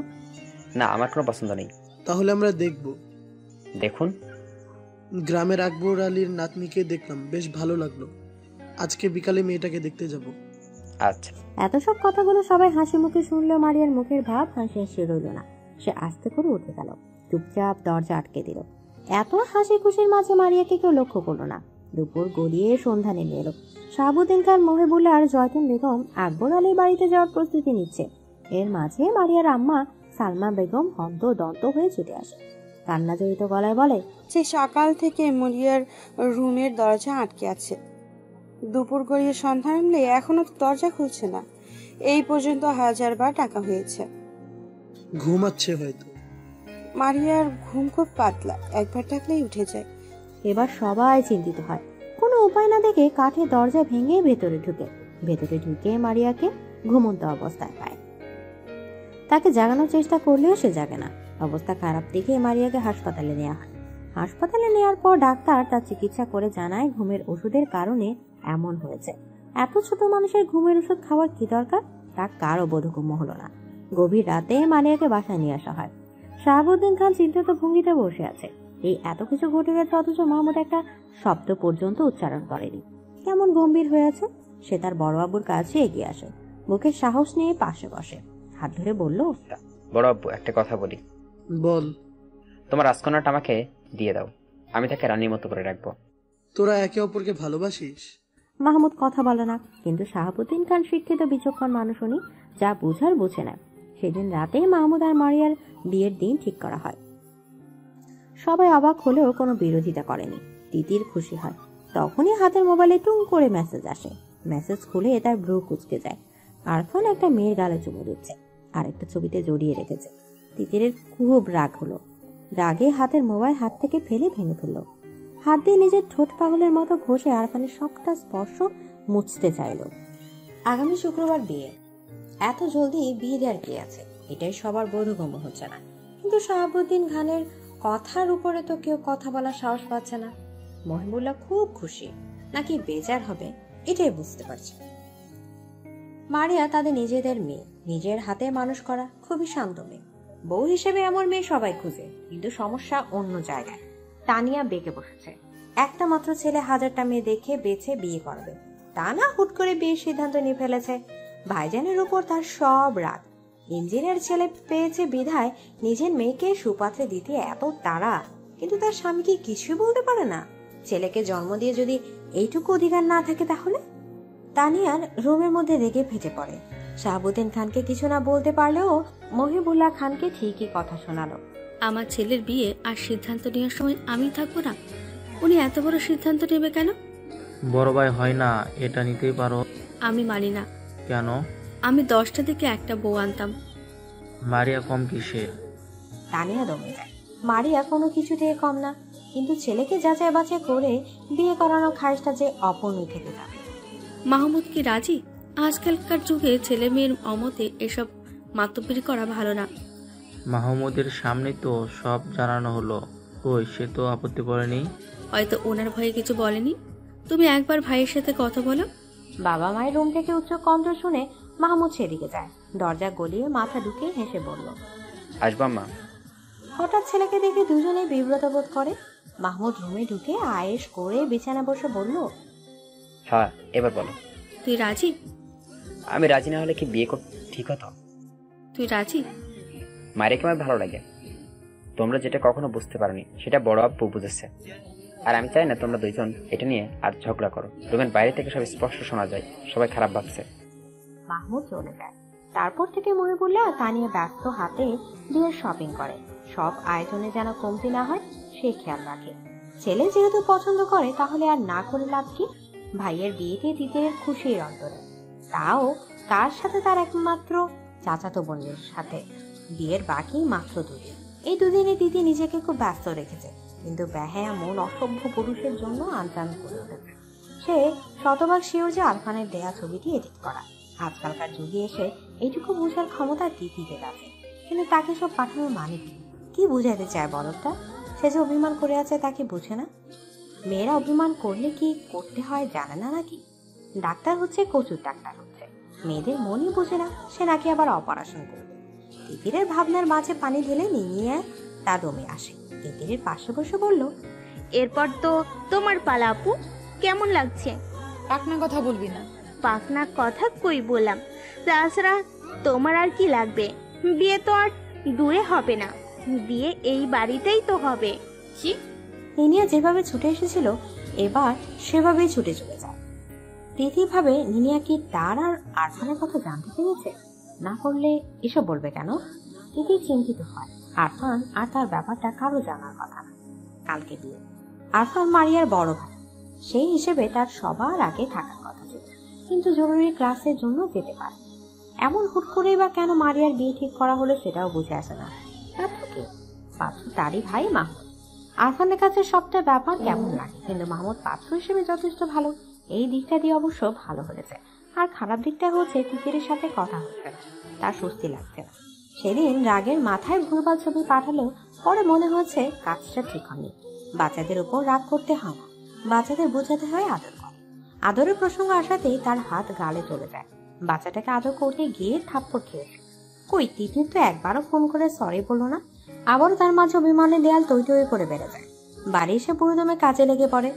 K: না, আমার কোনো পছন্দ নেই।
I: তাহলে আমরা দেখব।
K: দেখুন,
I: গ্রামের আকবর আলীর নাতনিকে দেখলাম, বেশ ভালো লাগলো। আজকে বিকালে মেয়েটাকে দেখতে যাব।
K: আচ্ছা।
A: এত সব কথাগুলো সবাই হাসি মুখে শুনলেও মারিয়ার মুখের ভাব হাসি হাসি রইল না। সে আস্তে করে উঠে গেল। চুপচাপ দরজা আটকে দিল। এত হাসি খুশির মাঝে মারিয়াকে কেউ লক্ষ্য করলো না। দুপুর গড়িয়ে সন্ধ্যা নেমে এলো। শাহাবুদ্দিন খান, মহিবুল্লাহ আর জয়তুন বেগম আকবর আলীর বাড়িতে যাওয়ার প্রস্তুতি নিচ্ছে। এর মাঝে মারিয়ার আম্মা সালমা বেগম হন্তদন্ত হয়ে ছুটে আসে। কান্না জড়িত গলায় বলে,
D: সে সকাল থেকে মরিয়ার রুমের দরজা আটকে আছে। দুপুর গড়িয়ে সন্ধ্যা নামলে এখনো তো দরজা খুলছে না। এই পর্যন্ত 1000 বার টাকা হয়েছে।
I: ঘুমাচ্ছে হয়তো।
D: মারিয়ার ঘুম খুব পাতলা, একবার ডাকলেই উঠে যায়।
A: এবার সবাই চিন্তিত হয়। কোনো উপায় না দেখে কাঠের দরজা ভেঙে ভেতরে ঢুকে মারিয়াকে ঘুমন্ত অবস্থায় পায়। তাকে জাগানোর চেষ্টা করলেও সে জাগে না। অবস্থা খারাপ দেখে মারিয়াকে হাসপাতালে নেওয়া হয়। হাসপাতালে নেওয়ার পর ডাক্তার তার চিকিৎসা করে জানায় ঘুমের ওষুধের কারণে এমন হয়েছে। এত ছোট মানুষের ঘুমের ওষুধ খাওয়ার কি দরকার, তা কারও বোধগম্য হলো না। গভীর রাতে মারিয়াকে বাসায় নিয়ে আসা হয়। শাহাবুদ্দিন খান চিন্তিত ভঙ্গিতে বসে আছে। এই এত কিছু ঘটে গেছে, অথচ মাহমুদ একটা শব্দ পর্যন্ত উচ্চারণ করেনি। কেমন গম্ভীর হয়ে আছে। সে তার বড় আব্বুর কাছে এগিয়ে আসে, বুকে সাহস নিয়ে পাশে বসে, হাত ধরে বলল,
K: বড় আব্বু, একটা কথা বলি।
I: বল।
K: তোমার রাজকন্যাটা আমাকে দিয়ে দাও, আমি তাকে রানীর মতো করে রাখবো।
I: তোরা একে অপরকে ভালোবাসিস?
A: মাহমুদ কথা বলে না, কিন্তু শাহাবুদ্দিন খান শিক্ষিত বিচক্ষণ মানুষ, উনি যা বুঝার বুঝে নেন। সেদিন রাতে মাহমুদ আর মারিয়ার বিয়ের দিন ঠিক করা হয়। সবাই অবাক হলেও কোনো বিরোধিতা করেনি। তিতির খুশি হয়। তখনই হাতের মোবাইলে টুং করে মেসেজ আসে। মেসেজ খুলে তার ভ্রু কুঁচকে যায়। আরফান একটা মেয়ের গালে চুমু দিচ্ছে, আর একটা ছবিতে জড়িয়ে রেখেছে। তিতিরের খুব রাগ হলো। রাগে হাতের মোবাইল হাত থেকে ফেলে ভেঙে ফেলল। হাত দিয়ে নিজের ঠোঁট পাগলের মতো ঘষে আরফানের সবটা স্পর্শ মুছতে চাইল। আগামী শুক্রবার বিয়ে। এত জলদি বিয়ে দেওয়ার কি আছে, এটাই সবার বোধগম্য হচ্ছে না। কিন্তু শাহাবুদ্দিন খানের কথার উপরে তো কেউ কথা বলার সাহস পাচ্ছে না। মহিবুল্লাহ খুব খুশি নাকি বেজার হবে, এটাই বুঝতে পারছে। মারিয়া তাদের নিজেদের মেয়ে, নিজের হাতে মানুষ করা, খুবই শান্ত মেয়ে। বউ হিসেবে এমন মেয়ে সবাই খুঁজে, কিন্তু সমস্যা অন্য জায়গায়। তানিয়া বেঁকে বসেছে। একটা মাত্র ছেলে 1000টা মেয়ে দেখে বেছে বিয়ে করবে, তা না হুট করে বিয়ের সিদ্ধান্ত নিয়ে ফেলেছে। ভাইজানের উপর তার সব রাগ। ইঞ্জিনিয়ার ছেলে পেয়েছে বিধায় নিজের মেয়েকে সুপাত্রে দিতে এত তাড়া, কিন্তু তার স্বামী কি কিছুই বলতে পারে না? ছেলেকে জন্ম দিয়ে যদি এইটুকু অধিকার না থাকে তাহলে? তানিয়ার রুমের মধ্যে রেগে ফেটে পড়ে। শাহাবুদ্দিন খানকে কিছু না বলতে পারলেও মহিবুল্লাহ খানকে ঠিকই কথা শোনালো।
L: আমার ছেলের বিয়ে আর সিদ্ধান্ত নেওয়ার সময় আমি থাকবো না? উনি এত বড় সিদ্ধান্ত নেবে কেন?
M: বড় ভাই হয় না, এটা নিতেই পারো।
L: আমি মানি না।
M: কেন?
L: আমি 10টা থেকে একটা বউ আনতাম।
M: মারিয়া কম কিসে?
A: তানিয়া দমে যায়। মারিয়া কোনো কিছু থেকে কম না, কিন্তু ছেলেকে যাচাই বাছাই করে বিয়ে করানো খারিজটা যে অপূর্ণই থেকে যাবে।
L: মাহমুদ কি রাজি? আজকালকার যুগে ছেলে মেয়ের অমতে এসব মাতব্বরি করা ভালো না।
M: মাহমুদের সামনে তো সব জানানো হলো, কই সে তো আপত্তি করেনি।
L: হয়তো ওনার ভয়ে কিছু বলেনি। তুমি একবার ভাইয়ের সাথে কথা বলো।
A: বাবা মায়ের রুম থেকে উচ্চ কণ্ঠ শুনে মাহমুদ সেদিকে যায়। দরজা গলিয়ে মাথা ঢুকে হেসে বলল,
K: আসবা মা।
A: হঠাৎ ছেলেকে দেখে দুজনে বিব্রত বোধ করে। মাহমুদ রুমে ঢুকে আয়েশ করে বিছানা বসে বলল,
K: হ্যাঁ এবার বলো।
L: তুই রাজি?
K: আমি রাজি না হলে কি বিয়ে ঠিক হতো?
L: তুই রাজি?
K: মায়েরকে আমার ভালো লাগে। তোমরা যেটা কখনো বুঝতে পারোনি সেটা বড় আব্বু বুঝেছে। আর আমি চাই না তোমরা দুইজন এটা নিয়ে আর ঝগড়া করো। রুমের বাইরে থেকে সব স্পষ্ট শোনা যায়, সবাই খারাপ ভাবছে।
A: মাহমুদ চলে যায়। তারপর থেকে মহিবুল্লাহ তানিয়া ব্যস্ত হাতে বিয়ের শপিং করে। সব আয়োজনে যেন কমতি না হয় সে খেয়াল রাখে। ছেলে যেহেতু পছন্দ করে, তাহলে আর না করে লাভ কি? ভাইয়ের বিয়েতে তিতিরের খুশির অন্তরে, তাও তার সাথে তার একমাত্র চাচাতো বোনের সাথে। বিয়ের বাকি মাত্র 2 দিন। এই 2 দিনে তিতি নিজেকে খুব ব্যস্ত রেখেছে, কিন্তু বেহায়া মন অসভ্য পুরুষের জন্য আনচান করে উঠেছে। সে শতভাগ শিওর যে আরফানের দেয়া ছবিটি এডিট করা। আজকালকার যুগে এসে এইটুকু বোঝার ক্ষমতা তিতিতে আছে, কিন্তু তাকে সব পাঠানোর মানে কি বুঝাইতে চায় বলটা? সে যে অভিমান করে আছে তাকে বুঝে না? মেয়েরা অভিমান করলে কি করতে হয় জানে না নাকি? ডাক্তার হচ্ছে কচুর ডাক্তার হচ্ছে, মেয়েদের মনই বোঝে না সে নাকি আবার অপারেশন করবে। তিতিরের ভাবনার মাঝে পানি ঢেলে নিয়ে তা দমে আসে। তিতিরের পাশে বসে বলল,
F: এরপর তো তোমার পালা আপু, কেমন লাগছে?
C: পাকনা কথা বলবি না।
F: পাকনা কথা কই বললাম, তাছাড়া তোমার আর কি লাগবে? বিয়ে তো আর দূরে হবে না, বিয়ে এই বাড়িতেই তো হবে।
C: কি?
N: নিনিয়া যেভাবে ছুটে এসেছিল এবার সেভাবেই ছুটে চলে যায়। তিথি ভাবে নিনিয়া কি তার আর আরফানের কথা জানতে পেরেছে? না করলে এসব বলবে কেন? তিথি চিন্তিত হয়। আরফান আর তার ব্যাপারটা কারো জানার কথা না। কালকে বিয়ে। আরফান মারিয়ার বড় ভাই, সেই হিসেবে তার সবার আগে থাকার কথা ছিল, কিন্তু জরুরি ক্লাসের জন্য যেতে পারে। এমন হুট করেই বা কেন মারিয়ার বিয়ে ঠিক করা হলো সেটাও বুঝে আসে না। পাত্র তারই ভাই মাহমুদ। আরফানের কাছে সবটা ব্যাপার কেমন লাগে, কিন্তু মাহমুদ পাত্র হিসেবে যথেষ্ট ভালো। এই দিকটা দিয়ে অবশ্য ভালো হয়েছে। আর খারাপ দিকটা হচ্ছে তিতিরের সাথে কথা হচ্ছে না, তার স্বস্তি লাগছে না। সেদিন রাগের মাথায় ভুলভাল ছবি পাঠালেও পরে মনে হচ্ছে কাজটা ঠিক হয়নি। বাচ্চাদের উপর রাগ করতে হয় না, বাচ্চাদের বোঝাতে হয় আদর করে। আদরের প্রসঙ্গ আসাতেই তার হাত গালে চলে যায়। বাচ্চাটাকে আদর করতে গিয়ে থাপ্পড় খেয়েছে। কই, তিতির তো একবারও ফোন করে সরি বললো না। আবারও তার মাঝে অভিমানের দেয়াল তৈ তৈ করে বেড়ে যায়। বাড়ি এসে পুরোদমে কাজে লেগে পড়ে।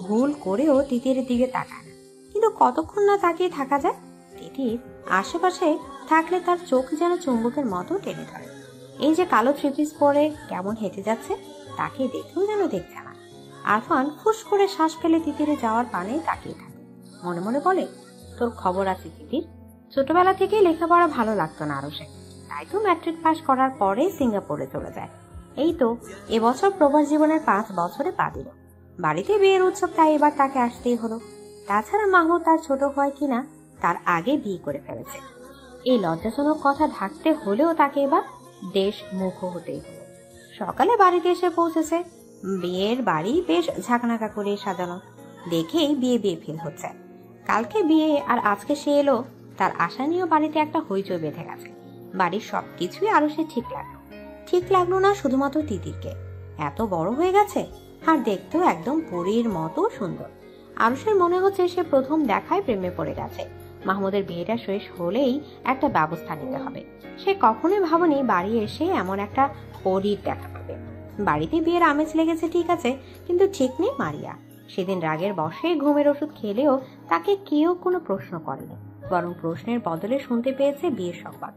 N: ভুল করেও তিতির দিকে তাকায় না, কিন্তু কতক্ষণ না তাকিয়ে থাকা যায়? তিতির আশেপাশে থাকলে তার চোখ যেন চুম্বকের মতো টেনে ধরে। এই যে কালো থ্রি পিস পরে কেমন হেঁটে যাচ্ছে, তাকে দেখেও যেন দেখছে না। আরফান ফুস করে শ্বাস ফেলে তিতিরে যাওয়ার পানে তাকিয়ে থাকে। মনে মনে বলে, তোর খবর আছে তিতির? ছোটবেলা থেকেই লেখাপড়া ভালো লাগতো না আরশে, তাই তো ম্যাট্রিক পাস করার পরে সিঙ্গাপুরে চলে যায়। এই তো এবছর প্রবাস জীবনের 5 বছরে পা দিল। বাড়িতে বিয়ের উৎসব, তাই এবার তাকে আসতেই হলো। তাছাড়া মাহমুদ তার ছোট হয় কিনা তার আগে বিয়ে করে ফেলেছে। এই লজ্জাজনক কথা ঢাকতে হলেও তাকে এবার দেশ মুখ হতেই হলো। সকালে বাড়িতে এসে পৌঁছেছে। বিয়ের বাড়ি বেশ ঝাঁকনাকা করে সাজানো, দেখেই বিয়ে বিয়ে ফিল হচ্ছে। কালকে বিয়ে আর আজকে সে এলো, তার আশা নিয়েও বাড়িতে একটা হইচই বেঁধে গেছে। বাড়ির সবকিছুই আরো সে ঠিক লাগলো না শুধুমাত্র তিতিরকে। এত বড় হয়ে গেছে আর দেখতেও একদম পরীর মতো সুন্দর। আরুষের মনে হচ্ছে সে প্রথম দেখায় প্রেমে পড়ে গেছে। মাহমুদের বিয়েটা শেষ হলেই একটা ব্যবস্থা নিতে হবে। সে কখনোই ভাবেনি বাড়ি এসে এমন একটা পরীর দেখা পাবে। বাড়িতে বিয়ের আমেজ লেগেছে ঠিক আছে, কিন্তু ঠিক নেই মারিয়া। সেদিন রাগের বশে ঘুমের ওষুধ খেলেও তাকে কেউ কোনো প্রশ্ন করেনি, বরং প্রশ্নের বদলে শুনতে পেয়েছে বিয়ের সংবাদ।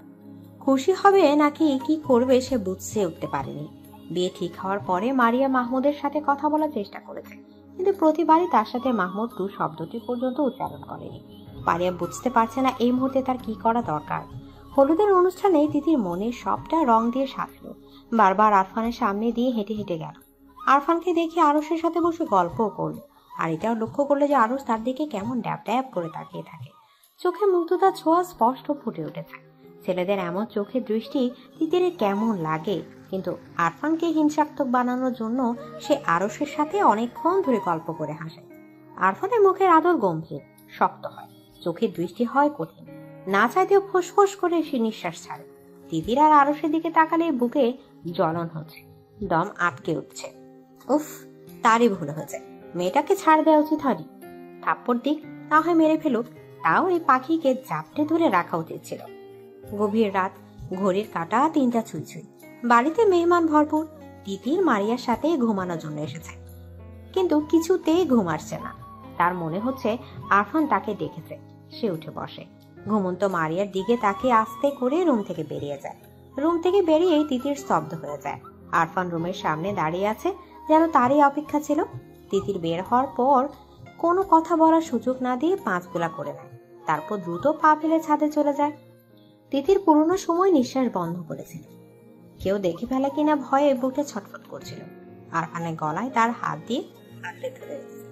N: খুশি হবে নাকি কি করবে সে বুঝতে উঠতে পারেনি। বিয়ে ঠিক হওয়ার পরে মারিয়া মাহমুদের সাথে কথা বলার চেষ্টা করেছে, কিন্তু প্রতিবারই তার সাথে মাহমুদ টু শব্দটি পর্যন্ত উচ্চারণ করেনি। মারিয়া বুঝতে পারছে না এই মুহূর্তে তার কি করা দরকার। হলুদের অনুষ্ঠানে তিতির মনে সবটা রং দিয়ে সাজলো। বারবার আরফানের সামনে দিয়ে হেঁটে হেঁটে গেল। আরফানকে দেখে আরশের সাথে বসে গল্পও করলো। আর এটাও লক্ষ্য করলো যে আরশ তার দিকে কেমন ড্যাব ড্যাব করে তাকিয়ে থাকে। চোখে মুগ্ধতার ছোঁয়া স্পষ্ট ফুটে উঠেছে। ছেলেদের এমন চোখের দৃষ্টি তিতিরের কেমন লাগে, কিন্তু আরফানকে হিংসাত্মক বানানোর জন্য সে আরশের সাথে অনেকক্ষণ ধরে গল্প করে হাসে। আরফানের মুখের আদর গম্ভীর, শক্ত হয়, চোখের দৃষ্টি হয় কঠিন। না চাইতেও ফোঁস করে সে নিঃশ্বাস ছাড়ে। তিতির আর আরশের দিকে তাকালে বুকে জ্বলন হচ্ছে, দম আটকে উঠছে। উফ, তারই ভুল হয়েছে। মেয়েটাকে ছাড় দেওয়া উচিত হয়নি। থাপ্পড় দিক না হয় মেরে ফেলুক, তাও এই পাখিকে জাপটে ধরে রাখা উচিত ছিল। গভীর রাত, ঘড়ির কাঁটা 3টা ছুঁই। বাড়িতে মেহমান ভরপুর। তিতির মারিয়ার সাথে ঘুমানোর জন্য এসেছে, কিন্তু কিছুতেই ঘুম আসছে না। তার মনে হচ্ছে আরফান তাকে দেখেছে। সে উঠে বসে, ঘুমন্ত মারিয়ার দিকে তাকে আস্তে করে রুম থেকে বেরিয়ে যায়। রুম থেকে বেরিয়েই তিতির স্তব্ধ হয়ে যায়। আরফান রুমের সামনে দাঁড়িয়ে আছে, যেন তারই অপেক্ষা ছিল। তিতির বের হওয়ার পর কোনো কথা বলার সুযোগ না দিয়ে 5 গোলা করে নেয়, তারপর দ্রুত পা ফেলে ছাদে চলে যায়। তিতির পুরোনো সময় নিঃশ্বাস বন্ধ করেছিল। কেউ দেখে ফেলে কিনা ভয়ে বুকে ছটফট করছিল। আরফানের গলায় তার হাত দিয়ে আঁকড়ে ধরে রেখেছে।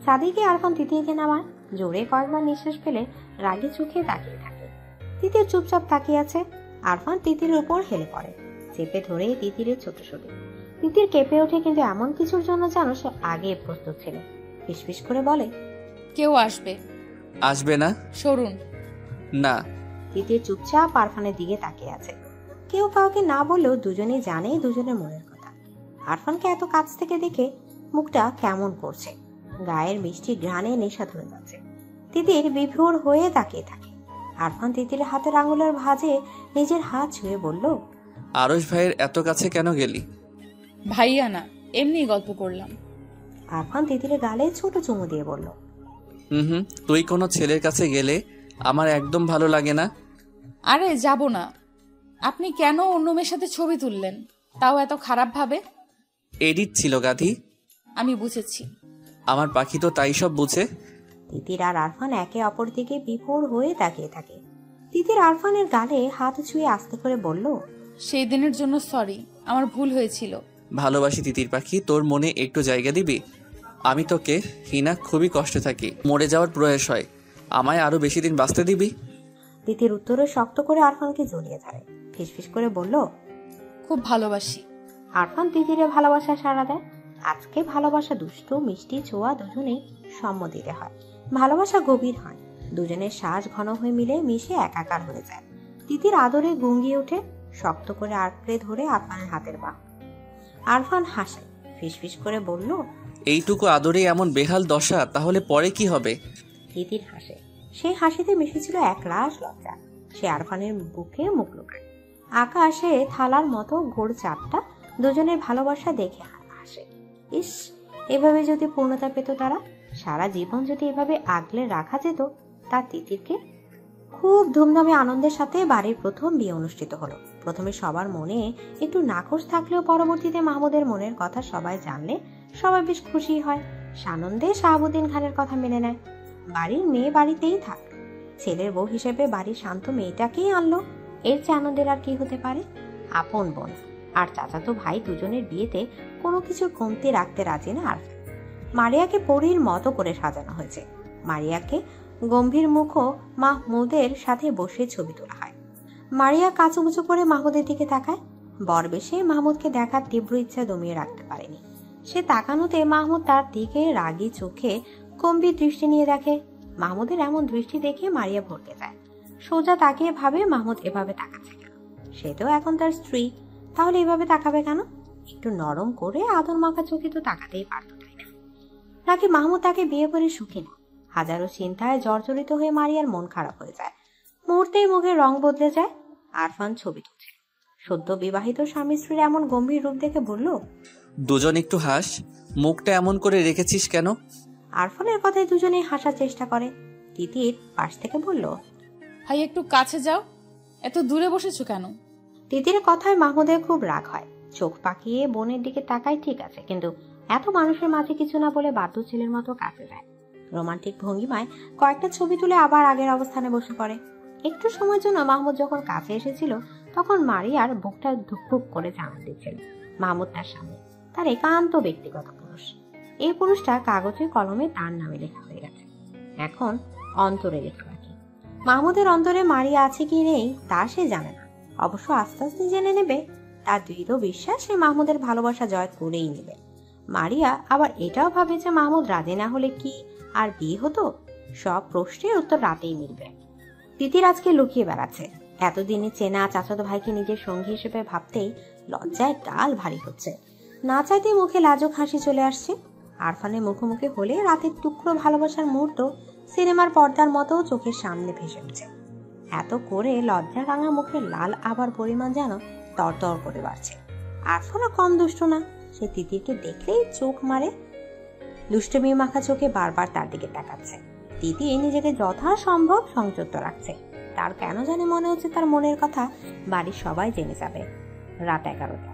N: ছাদে গিয়ে আরফান তিতিরকে নামায়। জোরে কয়েকবার নিঃশ্বাস ফেলে রাগে চোখে তাকিয়ে থাকে। তিতির চুপচাপ তাকিয়ে আছে। আরফান তিতির উপর হেলে পড়ে, চেপে ধরে তিতিরের ছোট শরীর। তিতির কেঁপে ওঠে, কিন্তু এমন কিছুর জন্য যেন সে আগে প্রস্তুত ছিল। ফিসফিস করে বলে,
C: কেউ আসবে।
B: আসবে না?
C: সরুন।
B: না।
N: তিতির চুপচাপ আরফানের দিকে তাকিয়ে আছে। কেউ কাউকে না বললেও দুজনেই জানে দুজনের মনের কথা। আরফানকে এত কাছ থেকে দেখে মুখটা কেমন করছে, গায়ের মিষ্টি ঘ্রাণে নেশা ধরে যাচ্ছে। তিতির বিভোর হয়ে তাকিয়ে থাকে। আরফান তিতির হাতের আঙুলের ভাঁজে নিজের হাত ছুঁয়ে বলল,
B: আরশ ভাইয়ের এত কাছে কেন গেলি?
C: ভাইয়া না, এমনি গল্প করলাম।
N: আরফান তিতিরের গালে ছোট চুমু দিয়ে বলল,
B: তুই কোনো ছেলের কাছে গেলে আমার একদম ভালো লাগে না।
C: আরে যাব না। আপনি কেন অন্য মেয়ের সাথে ছবি তুললেন? তাও এত খারাপ ভাবে?
B: এডিট ছিল গাধি।
C: আমি বুঝেছি।
B: আমার পাখি তো তাই সব বুঝে।
N: তিতির আর আরফান একে অপর দিকে বিভোর হয়ে তাকিয়ে থাকে। তিতির আরফানের গালে হাত ছুঁয়ে আস্তে করে বলল,
C: সেই দিনের জন্য সরি, আমার ভুল হয়েছিল।
B: ভালোবাসি তিতির পাখি, তোর মনে একটু জায়গা দিবি? আমি তোকে হিনা খুবই কষ্টে থাকি, মরে যাওয়ার প্রয়াস হয়, আমায় আরো বেশি দিন বাঁচতে দিবি?
N: তিতির উত্তরে শক্ত করে আরফানকে জড়িয়ে ধরে, ফিসফিস করে বলল,
C: খুব ভালোবাসি।
N: আরফান তিতিরে ভালোবাসা সাড়া দেয়। আজকে ভালোবাসা দুষ্টু মিষ্টি ছোঁয়া দুজনেই সম্মত দিতে হয়। ভালোবাসা গভীর হয়, দুজনের শ্বাস ঘন হয়ে মিলে মিশে একাকার হয়ে যায়। তিতির আদরে গুঙ্গিয়ে ওঠে, শক্ত করে আঁকড়ে ধরে আরফানের হাতের বাঁ। আরফান হাসে, ফিসফিস করে বলল,
B: এইটুকু আদরে এমন বেহাল দশা, তাহলে পরে কি হবে?
N: তিতির হাসে, সেই হাসিতে মিশেছিল এক রাশ লজ্জা। সে আরফানের বুকে মুখ লুকায়। আকাশে থালার মতো গোড় চাপটা দুজনের ভালোবাসা দেখে হাসে। ইস, এভাবে যদি পূর্ণতা পেত তারা, সারা জীবন যদি এভাবে আগলে রাখা যেত। তার তিতিরকে খুব ধুমধামে আনন্দের সাথে বাড়ির প্রথম বিয়ে অনুষ্ঠিত হলো। প্রথমে সবার মনে একটু নাকশ থাকলেও পরবর্তীতে মাহমুদের মনের কথা সবাই জানলে সবাই বেশ খুশি হয়। সানন্দে শাহাবুদ্দিন খানের কথা মেনে নেয়। বাড়ির মেয়ে বাড়িতেই থাক, ছেলের বউ হিসেবে বাড়ির শান্ত মেয়েটাকেই আনলো। এর চেয়ে আনন্দের আর কি হতে পারে? আপন বোন আর চাচাতো ভাই দুজনের বিয়েতে কোনো কিছু কমতি রাখতে রাজি না আরফান। মারিয়াকে পরীর মতো করে সাজানো হয়েছে। মারিয়াকে গম্ভীর মুখ মাহমুদের সাথে বসে ছবি তোলা হয়। মারিয়া কাঁচুমুচু করে মাহমুদের দিকে তাকায়। বরবেশে মাহমুদকে দেখার তীব্র ইচ্ছা দমিয়ে রাখতে পারেনি। সে তাকানোতে মাহমুদ তার দিকে রাগী চোখে গম্ভীর দৃষ্টি নিয়ে দেখে। মাহমুদের এমন দৃষ্টি দেখে মারিয়া ভরকে যায়। সোজা তাকিয়ে ভাবে, মাহমুদ এভাবে তাকাচ্ছে কেন? সে তো এখন তার স্ত্রী, তাহলে এভাবে তাকাবে কেন? একটু নরম করে আদর মাখা চোখে তো তাকাতেই পারত, তাই না? নাকি মাহমুদ তাকে বিয়ে করে সুখী না? হাজারো চিন্তায় জর্জরিত হয়ে মারিয়ার মন খারাপ হয়ে যায়। মুহূর্তেই মুখের রং বদলে যায়। আরফান ছবি তুলছে। সদ্য বিবাহিত স্বামী স্ত্রীর এমন গম্ভীর রূপ দেখে বলল,
B: দুজন একটু হাস, মুখটা এমন করে রেখেছিস কেন?
N: আরফানের কথায় দুজনেই হাসার চেষ্টা করে। তিতির পাশ থেকে বলল,
C: ভাই একটু কাছে যাও, এত দূরে বসেছো কেন?
N: তিতির কথায় মাহমুদের খুব রাগ হয়। চোখ পাকিয়ে বোনের দিকে তাকায়, ঠিক আছে, কিন্তু এত মানুষের মাঝে কিছু না বলে বাধ্য ছেলের মতো কাছে যায়। রোমান্টিক ভঙ্গিমায় কয়েকটা ছবি তুলে আবার আগের অবস্থানে বসে পড়ে। একটু সময়ের জন্য মাহমুদ যখন কাছে এসেছিল তখন মারিয়ার বুকটা ধুকধুক করে জানান দিচ্ছিল মাহমুদ তার সামনে তার একান্ত ব্যক্তিগত পুরুষ। এই পুরুষটা কাগজে কলমে তার নামে লেখা হয়ে গেছে, এখন অন্তরে লেখা রাখে। মাহমুদের অন্তরে মারিয়া আছে কি নেই তা সে জানে না, অবশ্য আস্তে আস্তে জেনে নেবে। তার দৃঢ় বিশ্বাস সে মাহমুদের ভালোবাসা জয় করেই নেবে। মারিয়া আবার এটাও ভাবে যে মাহমুদ রাজি না হলে কি আর বিয়ে হতো? সব প্রশ্নের উত্তর রাতেই মিলবে। তিতির আজকে লুকিয়ে বেড়াচ্ছে। এতদিনে চেনা চাচাতো ভাইকে নিজের সঙ্গী হিসেবে ভাবতেই লজ্জায় গাল ভারী হচ্ছে। না চাইতে মুখে লাজুক হাসি চলে আসছে। আরফানের মুখোমুখি হলে রাতের টুকরো ভালোবাসার মুহূর্ত সিনেমার পর্দার মতো চোখের সামনে ভেসে উঠছে। এত করে লজ্জা রাঙা মুখের লাল আবার পরিমাণ যেন তরতর করে বাড়ছে। আরফানও কম দুষ্ট না, সে তিতিরকে দেখলেই চোখ মারে। দুষ্টমি মাখা চোখে বারবার তার দিকে তাকাচ্ছে। তিতির নিজেকে যথাসম্ভব সংযত রাখছে। তার কেন জানে মনে হচ্ছে তার মনের কথা বাড়ির সবাই জেনে যাবে। রাত 11টা।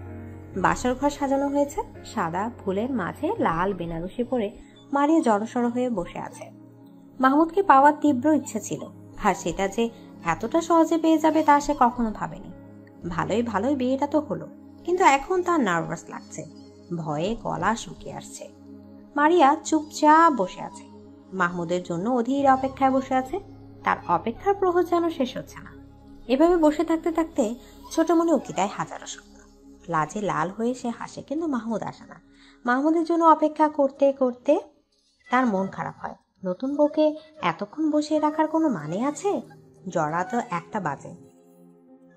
N: বাসর ঘর সাজানো হয়েছে। সাদা ফুলের মাঝে লাল বেনারসি পরে মারিয়া জড়সড় হয়ে বসে আছে। মাহমুদকে পাওয়ার তীব্র ইচ্ছা ছিল, আর সেটা যে এতটা সহজে পেয়ে যাবে তা সে কখনো ভাবেনি। ভালোই বিয়েটা তো হলো, কিন্তু এখন তার নার্ভাস লাগছে, ভয়ে গলা শুকিয়ে আসছে। মারিয়া চুপচাপ বসে আছে, মাহমুদের জন্য অধীর অপেক্ষায় বসে আছে। তার অপেক্ষার প্রহর যেন শেষ হচ্ছে না। এভাবে বসে থাকতে থাকতে ছোট মনে উকি দেয় হাজারো স্বপ্ন। লাজে লাল হয়ে সে হাসে, কিন্তু মাহমুদ আসে না। মাহমুদের জন্য অপেক্ষা করতে করতে তার মন খারাপ হয়। নতুন বউকে এতক্ষণ বসিয়ে রাখার কোনো মানে আছে? জড়া তো 1টা বাজে।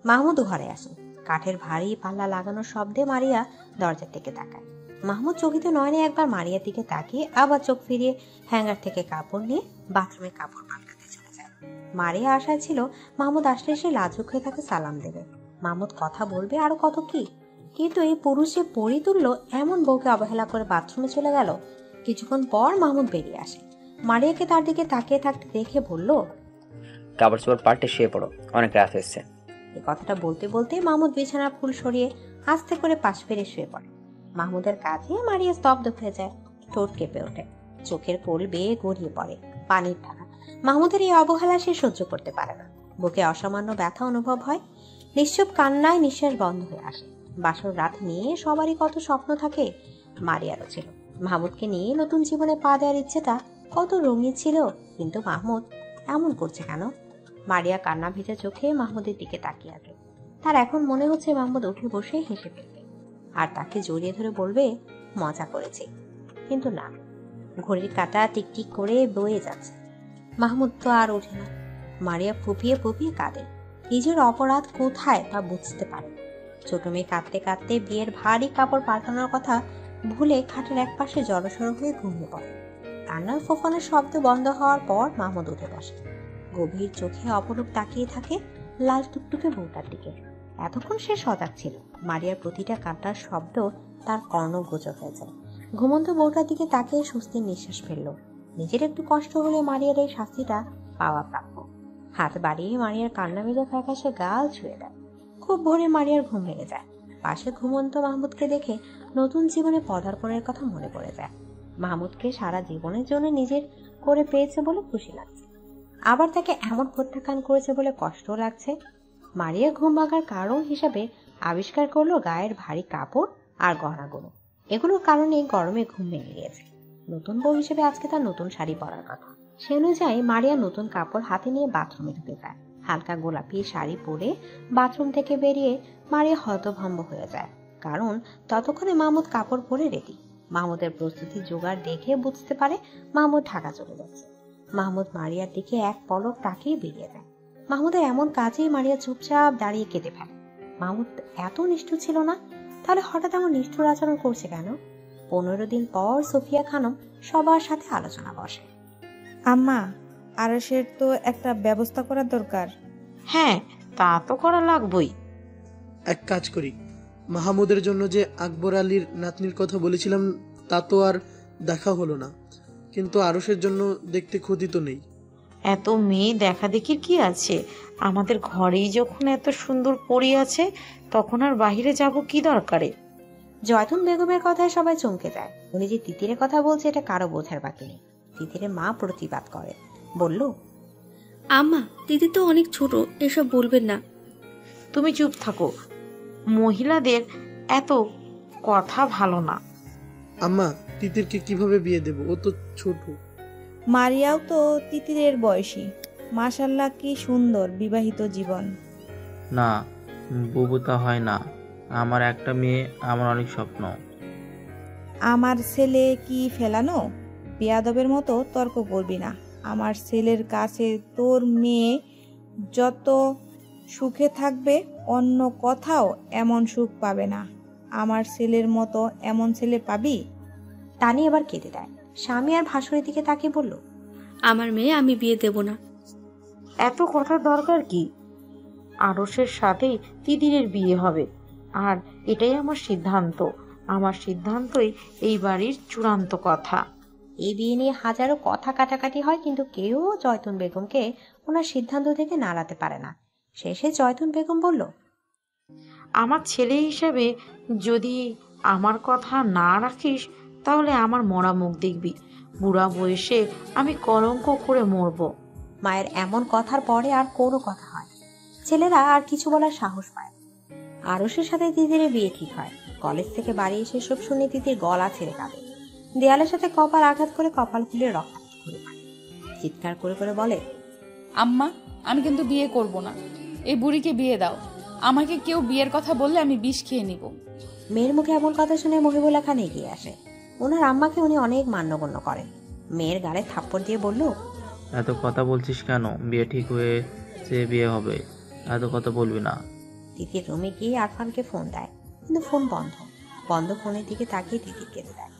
N: মাহমুদ ঘরে আসে। কাঠের ভারী পাল্লা লাগানোর শব্দে মারিয়া দরজার দিকে তাকায়। মাহমুদ চকিত নয়নে একবার মারিয়ার দিকে তাকিয়ে আবার চোখ ফিরিয়ে হ্যাঙ্গার থেকে কাপড় নিয়ে বাথরুমে কাপড় পাল্টাতে চলে যায়। মারিয়া আশায় ছিল মাহমুদ আসলে সে লাজুক হয়ে তাকে সালাম দেবে, মাহমুদ কথা বলবে আরো কত কি। কিন্তু এই পুরুষ যে পরি তুললো এমন বউকে অবহেলা করে বাথরুমে চলে গেল। কিছুক্ষণ পর মাহমুদ বেরিয়ে আসে। মারিয়াকে তার দিকে তাকিয়ে থাকতে দেখে বলল,
K: কাপড় চোপড় পাল্টে শুয়ে পড়ো, অনেক রাত হয়েছে।
N: এই কথাটা বলতে বলতে মাহমুদ বিছানার ফুল সরিয়ে আস্তে করে পাশ ফিরে শুয়ে পড়ে। মাহমুদের কাছে মারিয়া স্তব্ধ হয়ে যায়, ঠোঁট কেঁপে ওঠে, চোখের কোল বেয়ে গড়িয়ে পড়ে পানির ধারা। মাহমুদের এই অবহেলা সে সহ্য করতে পারে না। বুকে অসামান্য ব্যথা অনুভব হয়, নিশ্চুপ কান্নায় নিঃশ্বাস বন্ধ হয়ে আসে। বাসর রাত নিয়ে সবারই কত স্বপ্ন থাকে, মারিয়ারও ছিল। মাহমুদকে নিয়ে নতুন জীবনে পা দেওয়ার ইচ্ছেটা কত রঙিন ছিল, কিন্তু মাহমুদ এমন করছে কেন? মারিয়া কান্না ভিজে চোখে মাহমুদের দিকে তাকিয়ে আছে। তার এখন মনে হচ্ছে মাহমুদ উঠে বসে হেসে ফেলবে আর তাকে জড়িয়ে ধরে বলবে মজা করেছে, কিন্তু না, ঘড়ির কাঁটা টিকটিক করে বয়ে যাচ্ছে। মাহমুদ তো আর ওঠে না। মারিয়া ফুপিয়ে ফুপিয়ে কাঁদে, নিজের অপরাধ কোথায় তা বুঝতে পারে। ছোট মেয়ে কাঁদতে কাঁদতে বিয়ের ভারী কাপড় পাল্টানোর কথা ভুলে খাটের এক পাশে জড়সড় হয়ে ঘুমিয়ে পড়ে। কান্নার ফোফানোর শব্দ বন্ধ হওয়ার পর মাহমুদ উঠে বসে, গভীর চোখে অপরূপ তাকিয়ে থাকে লাল টুকটুকে বউটার দিকে। এতক্ষণ সে সজাগ ছিল, মারিয়ার প্রতিটা কান্নার শব্দ তার কর্ণগোচর হয়ে যায়। ঘুমন্ত বউটার দিকে তাকিয়ে স্বস্তির নিঃশ্বাস ফেলল। নিজের একটু কষ্ট হলে মারিয়ার এই শাস্তিটা পাওয়া প্রাপ্য। হাত বাড়িয়ে মারিয়ার কান্না ভেজা ফ্যাকাশে গাল ছুঁয়ে দেয়। খুব ভোরে মারিয়ার ঘুম ভেঙে যায়। পাশে ঘুমন্ত মাহমুদকে দেখে নতুন জীবনে পদার্পণের কথা মনে পড়ে যায়। মাহমুদকে সারা জীবনের জন্য নিজের করে পেয়েছে বলে খুশি লাগছে, আবার তাকে এমন প্রত্যাখ্যান করেছে বলে কষ্ট লাগছে। মারিয়া ঘুম ভাঙার কারণ হিসাবে আবিষ্কার করলো গায়ের ভারী কাপড় আর গহনাগুলো। এগুলোর কারণে গরমে ঘুম ভেঙে গিয়েছে। নতুন বউ হিসেবে আজকে তার নতুন শাড়ি পরার কথা। সে অনুযায়ী মারিয়া নতুন কাপড় হাতে নিয়ে বাথরুমে ঢুকে যায়। হালকা গোলাপি শাড়ি পরে বাথরুম থেকে বেরিয়ে মারিয়া হতভম্ব হয়ে যায়, কারণ ততক্ষণে মাহমুদ কাপড় পরে রেডি। মাহমুদের প্রস্তুতি জোগাড় দেখে বুঝতে পারে মাহমুদ ঢাকা চলে যাচ্ছে। মাহমুদ মারিয়ার দিকে এক পলক তাকিয়ে বেরিয়ে যায়। মাহমুদের এমন কাজেই মারিয়া চুপচাপ দাঁড়িয়ে কেঁদে ফেলে। মাহমুদ এত নিষ্ঠুর ছিল না, তাহলে হঠাৎ এমন নিষ্ঠুর আচরণ করছে কেন? 15 দিন পর সোফিয়া খানম সবার সাথে আলোচনা বসে।
O: আম্মা, আরশের তো একটা ব্যবস্থা করার দরকার।
H: হ্যাঁ, তা তো করা লাগবেই।
I: এক কাজ করি, মাহমুদের জন্য যে আকবর আলীর নাতনির কথা বলেছিলাম তা তো আর দেখা হলো না, কিন্তু আরশের জন্য দেখতে ক্ষতি তো নেই।
H: এত মেয়ে দেখা দেখির কি আছে? আমাদের ঘরেই যখন এত সুন্দর পড়ে আছে, তখন আর বাহিরে যাব কি দরকারে?
N: জয়তুন বেগমের কথায় সবাই চমকে যায়। উনি যে তিতিরের কথা বলছে এটা কারো বোঝার বাকি নেই। তিতিরের মা প্রতিবাদ করে, বলল,
L: আম্মা, দিদি তো অনেক ছোট, এসব বলবেন না।
H: তুমি চুপ থাকো, মহিলাদের এত কথা ভালো না।
I: আম্মা, তিতিরকে কিভাবে বিয়ে দেব? ও তো ছোট।
O: মারিয়াও তো তিতিরের বয়সী। মাশাল্লাহ, কি সুন্দর বিবাহিত জীবন।
M: না, বুবুতা হয় না। আমার একটা মেয়ে, আমার অনেক স্বপ্ন।
O: আমার ছেলে কি ফেলানো? বেয়াদবের মতো তর্ক করবি না। আমার ছেলের কাছে তোর মেয়ে যত সুখে থাকবে, অন্য কোথাও এমন সুখ পাবে না। আমার ছেলের মতো এমন ছেলে পাবি?
N: টানি এবার কেঁদে দেয়। স্বামী আর ভাসুরের দিকে তাকিয়ে বলল,
L: আমার মেয়ে আমি বিয়ে দেব না।
H: এত কথার দরকার কি? আরশের সাথেই তিতিরের বিয়ে হবে, আর এটাই আমার সিদ্ধান্ত। আমার সিদ্ধান্তই এই বাড়ির চূড়ান্ত কথা।
N: এই বিয়ে নিয়ে হাজারো কথা কাটাকাটি হয়, কিন্তু কেউ জয়তুন বেগমকে ওনার সিদ্ধান্ত থেকে নাড়াতে পারে না। শেষে জয়তুন বেগম বলল,
H: আমার ছেলে হিসেবে যদি আমার কথা না রাখিস, তাহলে আমার মরা মুখ দেখবি। বুড়া বয়সে আমি কলঙ্ক করে মরব।
N: মায়ের এমন কথার পরে আর কোনো কথা হয়। ছেলেরা আর কিছু বলার সাহস পায়। আরশের সাথে তিতিরের বিয়ে ঠিক হয়। কলেজ থেকে বাড়ি এসে সব শুনে তিতির গলা ছেড়ে কাঁদে। দেয়ালের সাথে কপাল আঘাত করে কপাল খুলে রক্ত ঘুরে পড়ে। চিৎকার করে করে বলে,
C: আম্মা, আমি কিন্তু বিয়ে করব না। এই বুড়িকে বিয়ে দাও। আমাকে কেউ বিয়ের কথা বললে আমি বিষ খেয়ে নিব।
N: মেয়ের মুখে এমন কথা শুনে মহিবুল্লাহ খান এগিয়ে আসে। ওনার আম্মাকে উনি অনেক মান্যগণ্য করেন। মেয়ের গালে থাপ্পড় দিয়ে বলল,
M: এত কথা বলছিস কেন? বিয়ে ঠিক হয়েছে, বিয়ে হবে, এত কথা বলবি না।
N: তিতির রুমে গিয়ে আরফানকে ফোন দেয়, কিন্তু ফোন বন্ধ। বন্ধ ফোনের দিকে তাকিয়ে তিতির কেঁদে দেয়।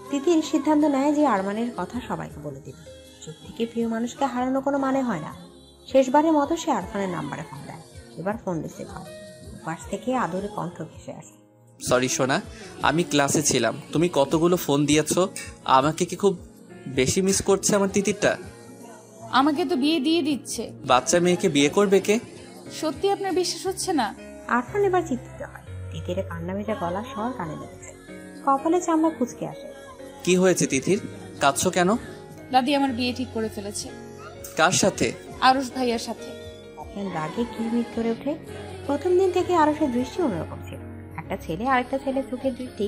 N: তিতির সিদ্ধান্ত নেয় যে আরমানের কথা সবাইকে বলে দিবে। চোখ থেকে প্রিয় মানুষকে হারানো কোনো মানে হয় না। শেষবারের মতো সে আরফানের নাম্বারে ফোন দেয়। এবার ফোন রিসিভ হয়। পাশ থেকে আদরে কণ্ঠ ভেসে আসে,
B: সরি সোনা, আমি ক্লাসে ছিলাম। তুমি কতগুলো ফোন দিয়েছো। আমাকে কি খুব বেশি মিস করছে আমার তিতিরটা?
C: আমাকে তো বিয়ে দিয়ে দিচ্ছে।
B: বাচ্চা মেয়েকে বিয়ে করবে কে?
C: সত্যি আপনার বিশ্বাস হচ্ছে না?
N: আরফান এবার চিন্তিত হয়। তিতিরে কান্না ভেজা গলা স্বর কানে লেগেছে, কপালে চামড়া কুচকে আসে।
B: কি হয়েছে তিথির? কাঁদছো কেন?
C: দাদি আমার বিয়ে ঠিক করে ফেলেছে।
B: কার সাথে?
C: আরুষ ভাইয়ার সাথে।
N: আপনার রাগে কিরমির করে ওঠে। প্রথম দিন থেকে আরুষের দৃষ্টি অন্যরকম ছিল। একটা ছেলে আরেকটা ছেলের চোখের দৃষ্টি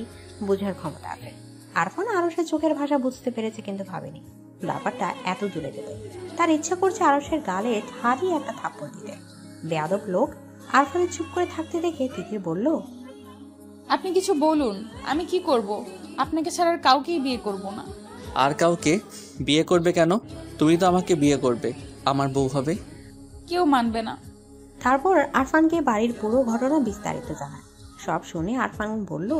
N: বোঝার ক্ষমতা আছে। আরফান আরুষের চোখের ভাষা বুঝতে পেরেছে, কিন্তু ভাবেনি ব্যাপারটা এত দূরে যাবে। তার ইচ্ছা করছে আরুষের গালে ঠাড়ি একটা থাপ্পড় দিতে। বেয়াদব লোক। আরফানের চুপ করে থাকতে দেখে তিতির বলল,
C: আপনি কিছু বলুন, আমি কি করব? আপনাকে ছাড়া আর কাউকেই বিয়ে করব না।
B: আর কাউকে বিয়ে করবে কেন? তুমি তো আমাকে বিয়ে করবে, আমার বউ হবে।
C: কেউ মানবে না।
N: তারপর আরফানকে বাড়ির পুরো ঘটনা বিস্তারিত জানায়। সব শুনে আরফান বলল,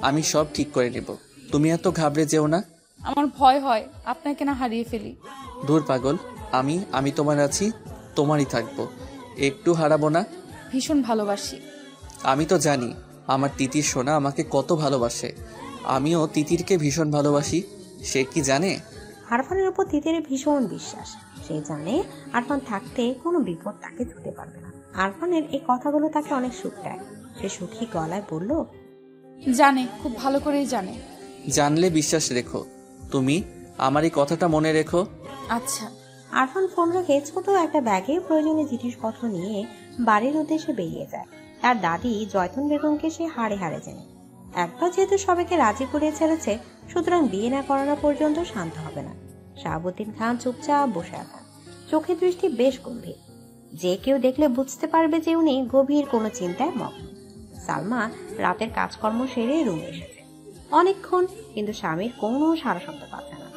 B: আমি সব ঠিক করে নেব, তুমি এত ঘাবড়ে যেও না।
C: আমার ভয় হয় আপনাকে না হারিয়ে ফেলি।
B: দূর পাগল, আমি তোমার আছি, তোমারই থাকবো, একটু হারাবো না।
C: ভীষণ ভালোবাসি।
B: আমি তো জানি আমার তিতির সোনা আমাকে কত ভালোবাসে। আমিও তিতিরকে ভীষণ ভালোবাসি। সে কি জানে?
N: আরফানের উপর তিতির ভীষণ বিশ্বাস। সে জানে আরফান থাকতে কোনো বিপদ তাকে ছুঁতে পারবে না। আরফানের এই কথাগুলো তাকে অনেক সুখ দেয়। সে সুখী গলায় বলল,
C: জানে, খুব ভালো করেই জানে।
B: জানলে বিশ্বাস রেখো, তুমি আমার এই কথাটা মনে রেখো।
C: আচ্ছা।
N: আরফান ফোন রেখে ছোট একটা ব্যাগে প্রয়োজনীয় জিনিসপত্র নিয়ে বাড়ির উদ্দেশ্যে বেরিয়ে যায়। তার দাদি জয়তুন বেগমকে সে হাড়ে হাড়ে চেনে। একবার যেহেতু সবাইকে রাজি করিয়ে ছেড়েছে, সুতরাং বিয়ে না করানো পর্যন্ত শান্ত হবে না। শাহাবুদ্দিন খান চুপচাপ বসে আছেন, চোখের দৃষ্টি বেশ গম্ভীর। যে কেউ দেখলে বুঝতে পারবে যে উনি গভীর কোনো চিন্তায় মগ্ন। সালমা রাতের কাজকর্ম সেরে রুমে এসেছে অনেকক্ষণ, কিন্তু স্বামীর কোনো সারা শব্দ পাচ্ছে না।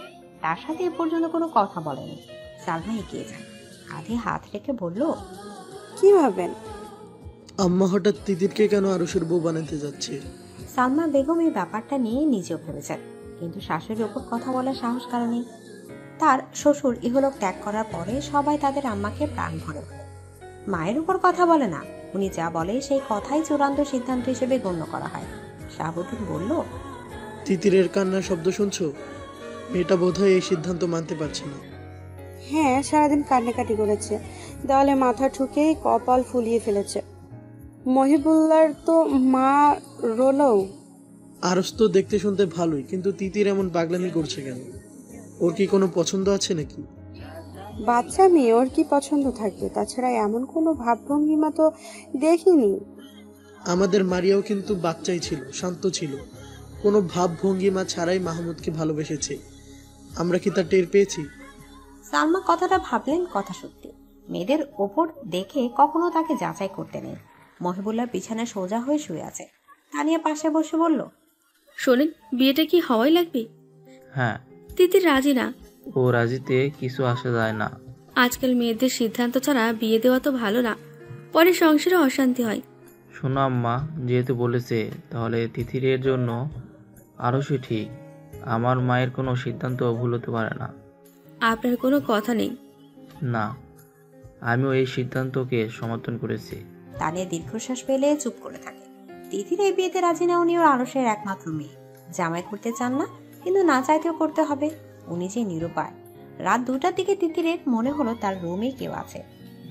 N: তার সাথে এ পর্যন্ত কোনো কথা বলেনি। সালমা এগিয়ে যায়, কাঁধে হাত রেখে বলল,
D: কি ভাবেন?
I: আম্মা হঠাৎ তিতিরকে কেন আরুষের বউ বানাতে যাচ্ছে?
N: সালমা বেগম এই ব্যাপারটা নিয়ে নিজেও ভেবেছেন, কিন্তু শাশুড়ির ওপর কথা বলার সাহস কারণে। তার শ্বশুর ইহলোক ত্যাগ করার পরে সবাই তাদের আম্মাকে প্রাণ ভরে বলে। মায়ের উপর কথা বলে না, উনি যা বলে সেই কথাই চূড়ান্ত সিদ্ধান্ত হিসেবে গণ্য করা হয়। শাহাবুদ্দিন বলল,
I: তিতিরের কান্নার শব্দ শুনছো? মেয়েটা বোধহয় এই সিদ্ধান্ত মানতে পারছে না।
D: হ্যাঁ, সারাদিন কান্নাকাটি করেছে, দেওয়ালে মাথা ঠুকে কপাল ফুলিয়ে ফেলেছে। মহিবুল্লার তো মা রোলও।
I: আরস তো দেখতে শুনতে ভালোই, কিন্তু তিতির এমন পাগলামি করছে কেন? ওর কি কোনো পছন্দ আছে নাকি?
D: বাচ্চা মেয়ে, ওর কি পছন্দ থাকবে? তাছাড়া এমন কোনো ভাবভঙ্গিমা তো দেখিনি।
I: আমাদের মারিয়াও কিন্তু বাচ্চাই ছিল, শান্ত ছিল, কোনো ভাবভঙ্গিমা ছাড়াই মাহমুদকে ভালোবেসেছে। আমরা কি তা টের পেয়েছি?
N: সালমা কথাটা ভাবলেন, কথা সত্যি। মেয়েদের ওপর দেখে কখনো তাকে যাচাই করতে নেই। মহিবুল্লাহ বিছানায় সোজা হয়ে শুয়ে আছে। তানিয়া পাশে বসে বলল,
L: শোনেন, বিয়েটা কি হওয়াই লাগবে?
M: হ্যাঁ।
L: তিতির রাজি না।
M: ও রাজিতে কিছু আসা যায় না।
L: আজকাল মেয়েদের সিদ্ধান্ত ছাড়া বিয়ে দেওয়া তো ভালো না, পরে সংসারে অশান্তি হয়।
M: শোনো আম্মা, যেহেতু বলেছে তাহলে তিথিরের জন্য আরশই ঠিক। আমার মায়ের কোনো সিদ্ধান্ত ভুল হতে পারে না।
L: আপনার কোনো কথা নেই?
M: না, আমিও এই সিদ্ধান্তকে সমর্থন করেছি।
N: তানিয়া দীর্ঘশ্বাস পেলে চুপ করে থাকে। তিথির এই বিয়েতে রাজি না। উনি ওর আরশের একমাত্র মেয়ে, জামাই করতে চান না, কিন্তু না চাইতেও করতে হবে। উনি যে নিরুপায়। রাত 2টার দিকে তিতিরের মনে হলো তার রুমে কেউ আছে।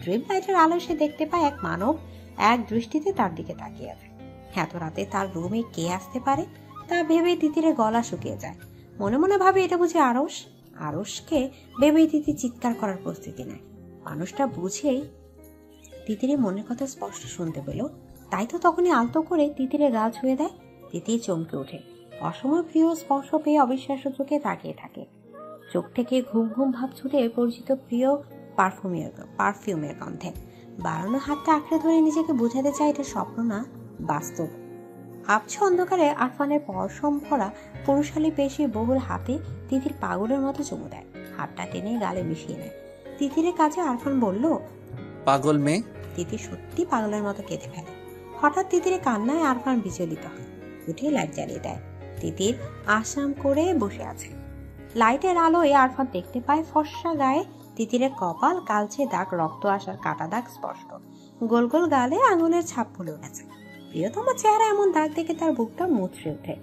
N: ড্রিম লাইটের আলো সে দেখতে পায় এক মানব এক দৃষ্টিতে তার দিকে তাকিয়ে আছে। এত রাতে তার রুমে কে আসতে পারে তা ভেবে তিতিরের গলা শুকিয়ে যায়। মনে মনে ভাবে এটা বুঝি আরশ। আরশকে ভেবেই তিতি চিৎকার করার প্রস্তুতি নেয়। মানুষটা বুঝেই তিতিরের মনের কথা স্পষ্ট শুনতে পেল, তাই তো তখনই আলতো করে তিতিরের গা ছুঁয়ে দেয়। তিতির চমকে ওঠে। অসময় প্রিয় স্পর্শ পেয়ে অবিশ্বাস্য চোখে তাকিয়ে থাকে। চোখ থেকে ঘুম ঘুম ভাব ছুটে পরিচিত প্রিয় পারফিউমের গন্ধে। বাড়ানো হাতটা আঁকড়ে ধরে নিজেকে বোঝাতে চায় এটা স্বপ্ন না, বাস্তব। আবছা অন্ধকারে আরফানের পরশম ভরা পুরুষালী পেশি বহুল হাতে তিতির পাগলের মতো চুমু দেয়। হাতটা টেনে গালে মিশিয়ে নেয়। তিতিরের কাছে আরফান বলল,
B: পাগল মেয়ে।
N: তিতির সত্যি পাগলের মতো কেঁদে ফেলে। হঠাৎ তিতিরের কান্নায় আরফান বিচলিত হয়। উঠে লাইট জ্বালিয়ে দেয়। তিতির আসাম করে বসে আছে। লাইটের আলোয় আরফান দেখতে পায় ফর্সা গায়ে তিতিরের কপাল, কালচে দাগ, রক্ত আসার কাটা দাগ স্পষ্ট। গোল গোল গালে আঙুলের ছাপ ফুলে উঠেছে। প্রিয়তম চেহারা এমন দাগ দেখে তার বুকটা মুচড়ে ওঠে।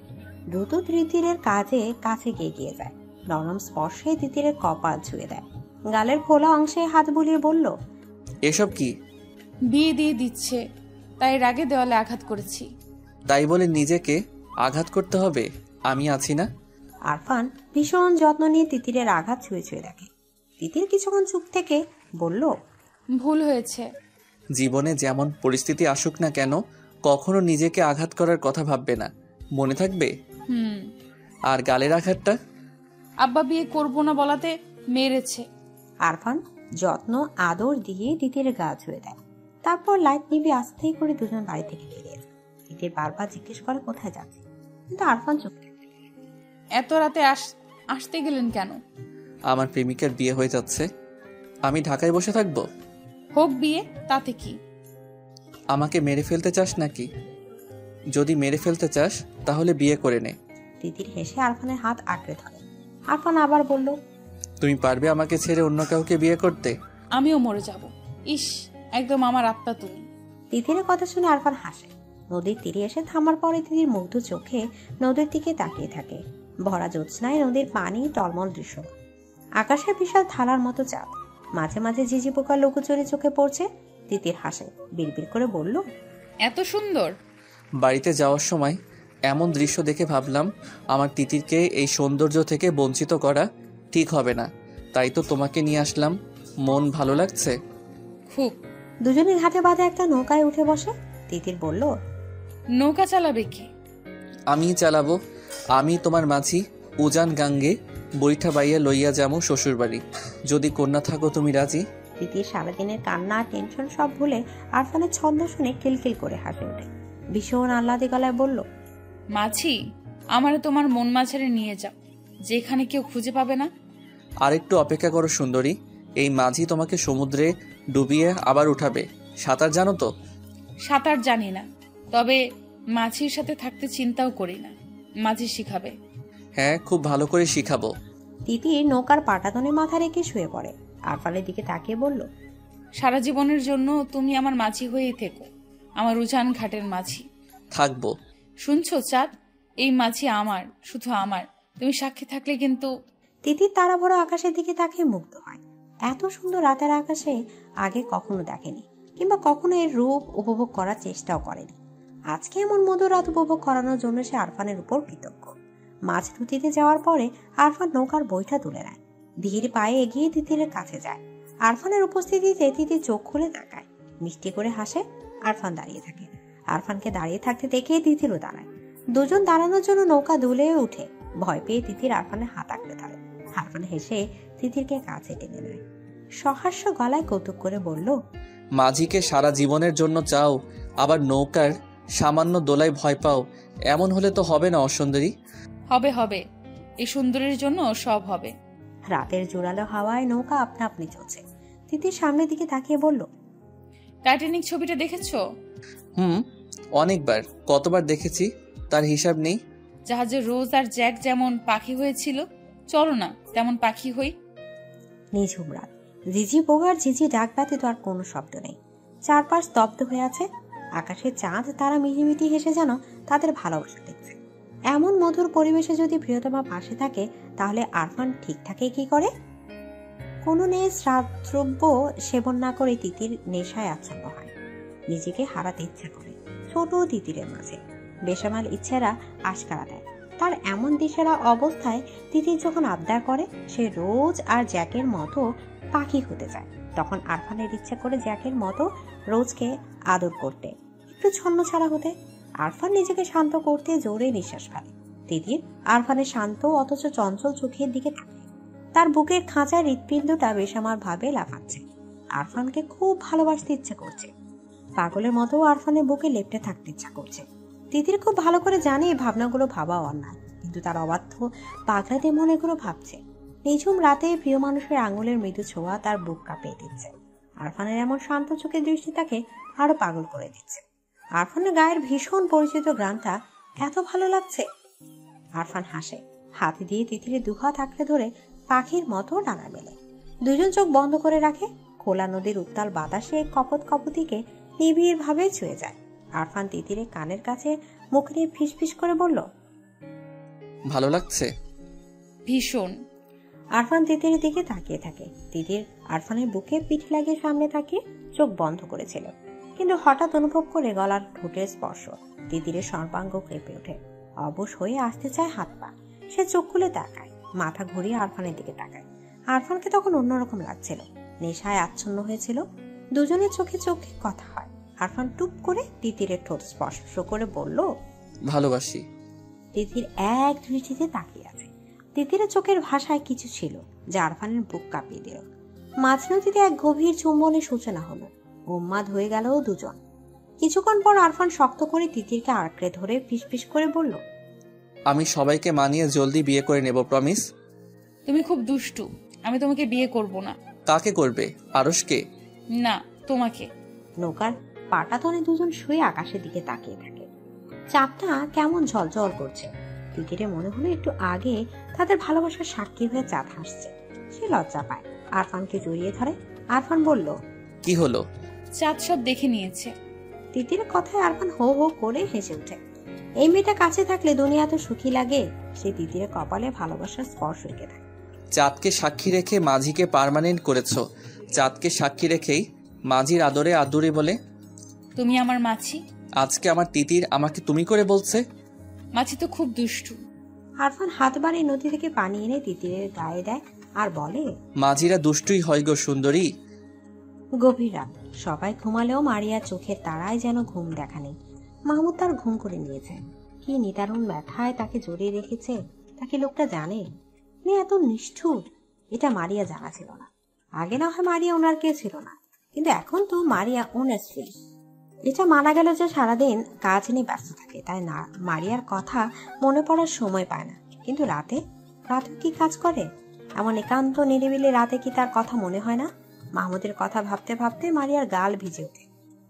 N: দ্রুত তিতিরের কাছে এগিয়ে যায়। নরম স্পর্শে তিতিরের কপাল ছুঁয়ে দেয়। গালের খোলা অংশে হাত বুলিয়ে বলল,
B: এসব কি?
C: বিয়ে দিয়ে দিচ্ছে, তাই রাগে দেওয়ালে আঘাত করেছি।
B: তাই বলে নিজেকে আঘাত করতে হবে? আমি আছি না?
N: আরফান ভীষণ যত্ন নিয়ে তিতিরের আঘাত ছুঁয়ে ছুঁয়ে দেখে। তিতির কিছুক্ষণ চুপ থেকে বলল,
C: ভুল হয়েছে।
B: জীবনে যেমন পরিস্থিতি আসুক না কেন, কখনো নিজেকে আঘাত করার কথা ভাববে না, মনে থাকবে? আর গালের আঘাতটা?
C: আব্বা বিয়ে করবো না বলাতে মেরেছে।
N: আরফান যত্ন আদর দিয়ে তিতির গা ছুঁয়ে দেয়। তারপর লাইট নিভে আস্তেই করে দুজন বাড়ি থেকে বেরিয়ে যায়। তিতির বারবার জিজ্ঞেস করে কোথায় যাচ্ছে, কিন্তু আরফান চুপ থাকে।
C: এত রাতে আসতে গেলেন কেন?
B: আমার প্রেমিকার বিয়ে হয়ে যাচ্ছে, আমি ঢাকায় বসে থাকবো?
C: হোক বিয়ে, তাতে কি?
B: আমাকে মেরে ফেলতে চাস নাকি? যদি মেরে ফেলতে চাস তাহলে বিয়ে করে নে।
N: তিতির হেসে আরফানের হাত আঁকড়ে ধরে। আরফান আবার বলল,
B: তুমি পারবে আমাকে ছেড়ে অন্য কাউকে বিয়ে করতে?
C: আমিও মরে যাব। ইস, একদম আমার আত্মা তুমি।
N: তিতিরের কথা শুনে আরফান হাসে। নদীর তীরে এসে থামার পরে তিতির মুগ্ধ চোখে নদীর দিকে তাকিয়ে থাকে। ভরা জ্যোৎস্নায় নদীর পানি টলমল দৃশ্য, আকাশে বিশাল থালার মতো চাঁদ, মাঝে মাঝে ঝিঝি পোকার লুকোচুরি চোখে পড়ছে। তিতির হাসে, বিড়বিড় করে বলল,
C: এত সুন্দর।
B: বাড়িতে যাওয়ার সময় এমন দৃশ্য দেখে ভাবলাম আমার তিতিরকে এই সৌন্দর্য থেকে বঞ্চিত করা ঠিক হবে না, তাই তো তোমাকে নিয়ে আসলাম। মন ভালো লাগছে
C: খুব।
N: দুজনে ঘাটে বাঁধা একটা নৌকায় উঠে বসে। তিতির বলল,
C: নৌকা চালাবে কে?
B: আমিই চালাবো। আমি তোমার মাঝি উজান গাঙ্গে বৈঠা বাইয়া লইয়া যাবো শ্বশুর বাড়ি। যদি কন্যা থাকো তুমি রাজি?
N: তিতির সারাদিনের কান্না টেনশন সব ভুলে আরফানের ছন্দ শুনে কিলকিল করে হাসে ওঠে। ভীষণ আহ্লাদে গলায় বলল,
C: মাছি, আমারে তোমার মন মাঝারে নিয়ে যাও, যেখানে কেউ খুঁজে পাবে না।
B: আরেকটু অপেক্ষা করো সুন্দরী, এই মাঝি তোমাকে সমুদ্রে ডুবিয়ে আবার উঠাবে। সাঁতার জানো তো?
C: সাঁতার জানি না, তবে মাছির সাথে থাকতে চিন্তাও করি না। মাঝি শিখাবে।
B: হ্যাঁ, খুব ভালো করে শিখাবো।
N: তিতির নৌকার পাটাতনে মাথা রেখে শুয়ে পড়ে। আরফানের দিকে তাকিয়ে বলল,
C: সারা জীবনের জন্য তুমি আমার মাঝি হয়েই থেকো, আমার উজান ঘাটের মাঝি
B: থাকবো।
C: শুনছো চাঁদ, এই মাঝি আমার, শুধু আমার। তুমি সাক্ষী থাকলে কিন্তু।
N: তিতির তারা ভরা আকাশের দিকে তাকিয়ে মুগ্ধ হয়। এত সুন্দর রাতের আকাশে আগে কখনো দেখেনি, কিংবা কখনো এর রূপ উপভোগ করার চেষ্টাও করেনি। আজকে এমন মধুর রাত উপভোগ করানোর জন্য সে আরফানের উপর কৃতজ্ঞ। মাছ ধুতিতে যাওয়ার পরে আরফান নৌকার বইটা তুলে নেয়, ধীর পায়ে এগিয়ে তিতিরের কাছে যায়। আরফানের উপস্থিতিতে তিতির চোখ খুলে তাকায়, মিষ্টি করে হাসে। আরফান দাঁড়িয়ে থাকে। আরফানকে দাঁড়িয়ে থাকতে দেখে তিতিরও দাঁড়ায়। দুজন দাঁড়ানোর জন্য নৌকা দুলে উঠে। ভয় পেয়ে তিতির আরফানের হাত আঁকড়ে ধরে। আরফান হেসে তিতিরকে কাছে টেনে নেয়, সহাস্য গলায় কৌতুক করে বলল,
B: মাঝিকে সারা জীবনের জন্য চাও, আবার নৌকার সামান্য দোলায় ভয় পাও? এমন হলে তো হবে না অসুন্দরী।
C: হবে হবে, এই সুন্দরীর জন্য সব হবে।
N: রাতের জোরালো হাওয়ায় নৌকা আপনা আপনি চলছে। তিতির সামনের দিকে তাকিয়ে বলল,
C: টাইটানিক ছবিটা দেখেছো?
B: অনেকবার, কতবার দেখেছি তার হিসাব নেই।
C: জাহাজে রোজ আর জ্যাক যেমন পাখি হয়েছিল, চলো না তেমন পাখি হই।
N: নিঝুম রাত, ঝিঝি পোকার ঝিঝি ডাক ব্যতীত আর কোনো শব্দ নেই। চারপাশ স্তব্ধ হয়ে আছে। আকাশে চাঁদ তারা মিটিমিটি হেসে যেন তাদের ভালোবাসা দেখছে। এমন মধুর পরিবেশে যদি প্রিয়তমা পাশে থাকে, তাহলে আরফান ঠিক থাকে কি করে? কোনো নেশাদ্রব্য সেবন না করে তিতির নেশায় আচ্ছন্ন হয়। নিজেকে হারাতে ইচ্ছা করে ছোট তিতিরের মাঝে। বেসামাল ইচ্ছেরা আশকারা দেয়। তার এমন দিশেরা অবস্থায় তিতির যখন আবদার করে সে রোজ আর জ্যাকের মতো পাখি হতে চায়, তখন আরফানের ইচ্ছা করে জ্যাকের মতো রোজকে আদর করতে, একটু ছন্ন ছাড়া হতে। আরফান নিজেকে শান্ত করতে জোরে নিঃশ্বাস ফেলে। তিতির আরফানের শান্ত অথচ চঞ্চল চোখের দিকে তাকায়। তার বুকের খাঁচার হৃৎপিণ্ডটা বেসামার ভাবে লাফাচ্ছে। আরফানকে খুব ভালোবাসতে ইচ্ছে করছে। পাগলের মতো আরফানের বুকে লেপ্টে থাকতে ইচ্ছা করছে। তিতির খুব ভালো করে জানে এই ভাবনাগুলো ভাবা অন্যায়, কিন্তু তার অবাধ্য পাগলাতে মনে এগুলো ভাবছে। নিঝুম রাতে প্রিয় মানুষের আঙুলের মৃদু ছোঁয়া তার বুক কাঁপিয়ে দিচ্ছে। আরফানের এমন শান্ত চোখের দৃষ্টি তাকে আরো পাগল করে দিচ্ছে। আরফানের গায়ের ভীষণ পরিচিত গ্রামটা এত ভালো লাগছে। আরফান হাসে, হাতে দিয়ে তিতিরের দুহাত আঁকড়ে ধরে পাখির মতো ডানা মেলে। দুজন চোখ বন্ধ করে রাখে। খোলা নদীর উত্তাল বাতাসে কপত কপতিকে নিবিড় ভাবে ছুঁয়ে যায়। আরফান তিতিরের কানের কাছে মুখ নিয়ে ফিসফিস করে বলল,
B: ভালো লাগছে?
C: ভীষণ।
N: আরফান তিতিরের দিকে তাকিয়ে থাকে। তিতির আরফানের বুকে পিঠ লাগিয়ে সামনে তাকিয়ে চোখ বন্ধ করেছিল। কিন্তু হঠাৎ অনুভব করে গলার ঠোঁটের স্পর্শ। তিতিরের সর্বাঙ্গ কেঁপে ওঠে, অবশ হয়ে আসতে চায় হাত পা। সে চোখ খুলে তাকায়, মাথা ঘুরিয়ে আরফানের দিকে তাকায়। আরফানকে তখন অন্যরকম লাগছিল, নেশায় আচ্ছন্ন হয়েছিল। দুজনের চোখে চোখে কথা হয়। আরফান টুপ করে তিতিরের ঠোঁট স্পর্শ করে বলল,
B: ভালোবাসি।
N: তিতির এক দৃষ্টিতে তাকিয়ে আছে। তিতিরের চোখের ভাষায় কিছু ছিল যা আরফানের বুক কাঁপিয়ে দিল। মাঝ নদীতে এক গভীর চুম্বনের সূচনা হলো। উন্মাদ হয়ে গেল দুজন। কিছুক্ষণ পর আরফান শক্ত করে তিতিরকে আঁকড়ে ধরে ফিসফিস করে বলল,
B: আমি সবাইকে মানিয়ে জলদি বিয়ে করে নেব, প্রমিস।
C: তুমি খুব দুষ্টু, আমি তোমাকে বিয়ে করব না।
B: কাকে করবে? আরশকে?
C: না, তোমাকে।
N: নৌকার পাটাতনে দুজন শুয়ে আকাশের দিকে তাকিয়ে থাকে। চাঁদটা কেমন ঝলঝল করছে। তিতিরে মনে হলো একটু আগে তাদের ভালোবাসার সাক্ষী হয়ে চাঁদ হাসছে। সে লজ্জা পায়, আরফানকে জড়িয়ে ধরে। আরফান বলল,
B: কি হলো?
C: চাঁদ সব দেখে নিয়েছে।
N: তিতিরের কথায় আরফান হো হো করে হেসে ওঠে। এই মেয়েটা কাছে থাকলে দুনিয়া তো সুখী লাগে। সে তিতিরের কপালে ভালোবাসার স্পর্শ রেখে থাকে।
B: চাঁদকে সাক্ষী রেখে মাঝিকে পার্মানেন্ট করেছো। চাঁদকে সাক্ষী রেখেই মাঝির আদরে আদুরে বলে,
C: তুমি আমার মাছি।
B: আজকে আমার তিতির আমাকে তুমি করে বলছে।
C: মাছি তো খুব দুষ্টু।
N: আরফান হাত বাড়িয়ে নদী থেকে পানি এনে তিতিরের গায়ে দেয় আর বলে,
B: মাঝিরা দুষ্টুই হয় গো সুন্দরী।
N: গভীর রাত, সবাই ঘুমালেও মারিয়ার চোখের তারায় যেন ঘুম দেখা নেই। মাহমুদ তার ঘুম করে নিয়েছে। কি নিদারুণ ব্যথায় তাকে জড়িয়ে রেখেছে, তাকে লোকটা জানে। উনি এত নিষ্ঠুর, এটা মারিয়া জানা ছিল না। আগে না হয় মারিয়া ওনার কেউ ছিল না, কিন্তু এখন তো মারিয়া ওনার স্ত্রী। এটা মানা গেল যে সারাদিন কাজ নিয়ে ব্যস্ত থাকে, তাই না মারিয়ার কথা মনে পড়ার সময় পায় না। কিন্তু রাতে কি কাজ করে? এমন একান্ত নিরিবিলি রাতে কি তার কথা মনে হয় না? মাহমুদের কথা ভাবতে ভাবতে মারিয়ার গাল ভিজে ওঠে।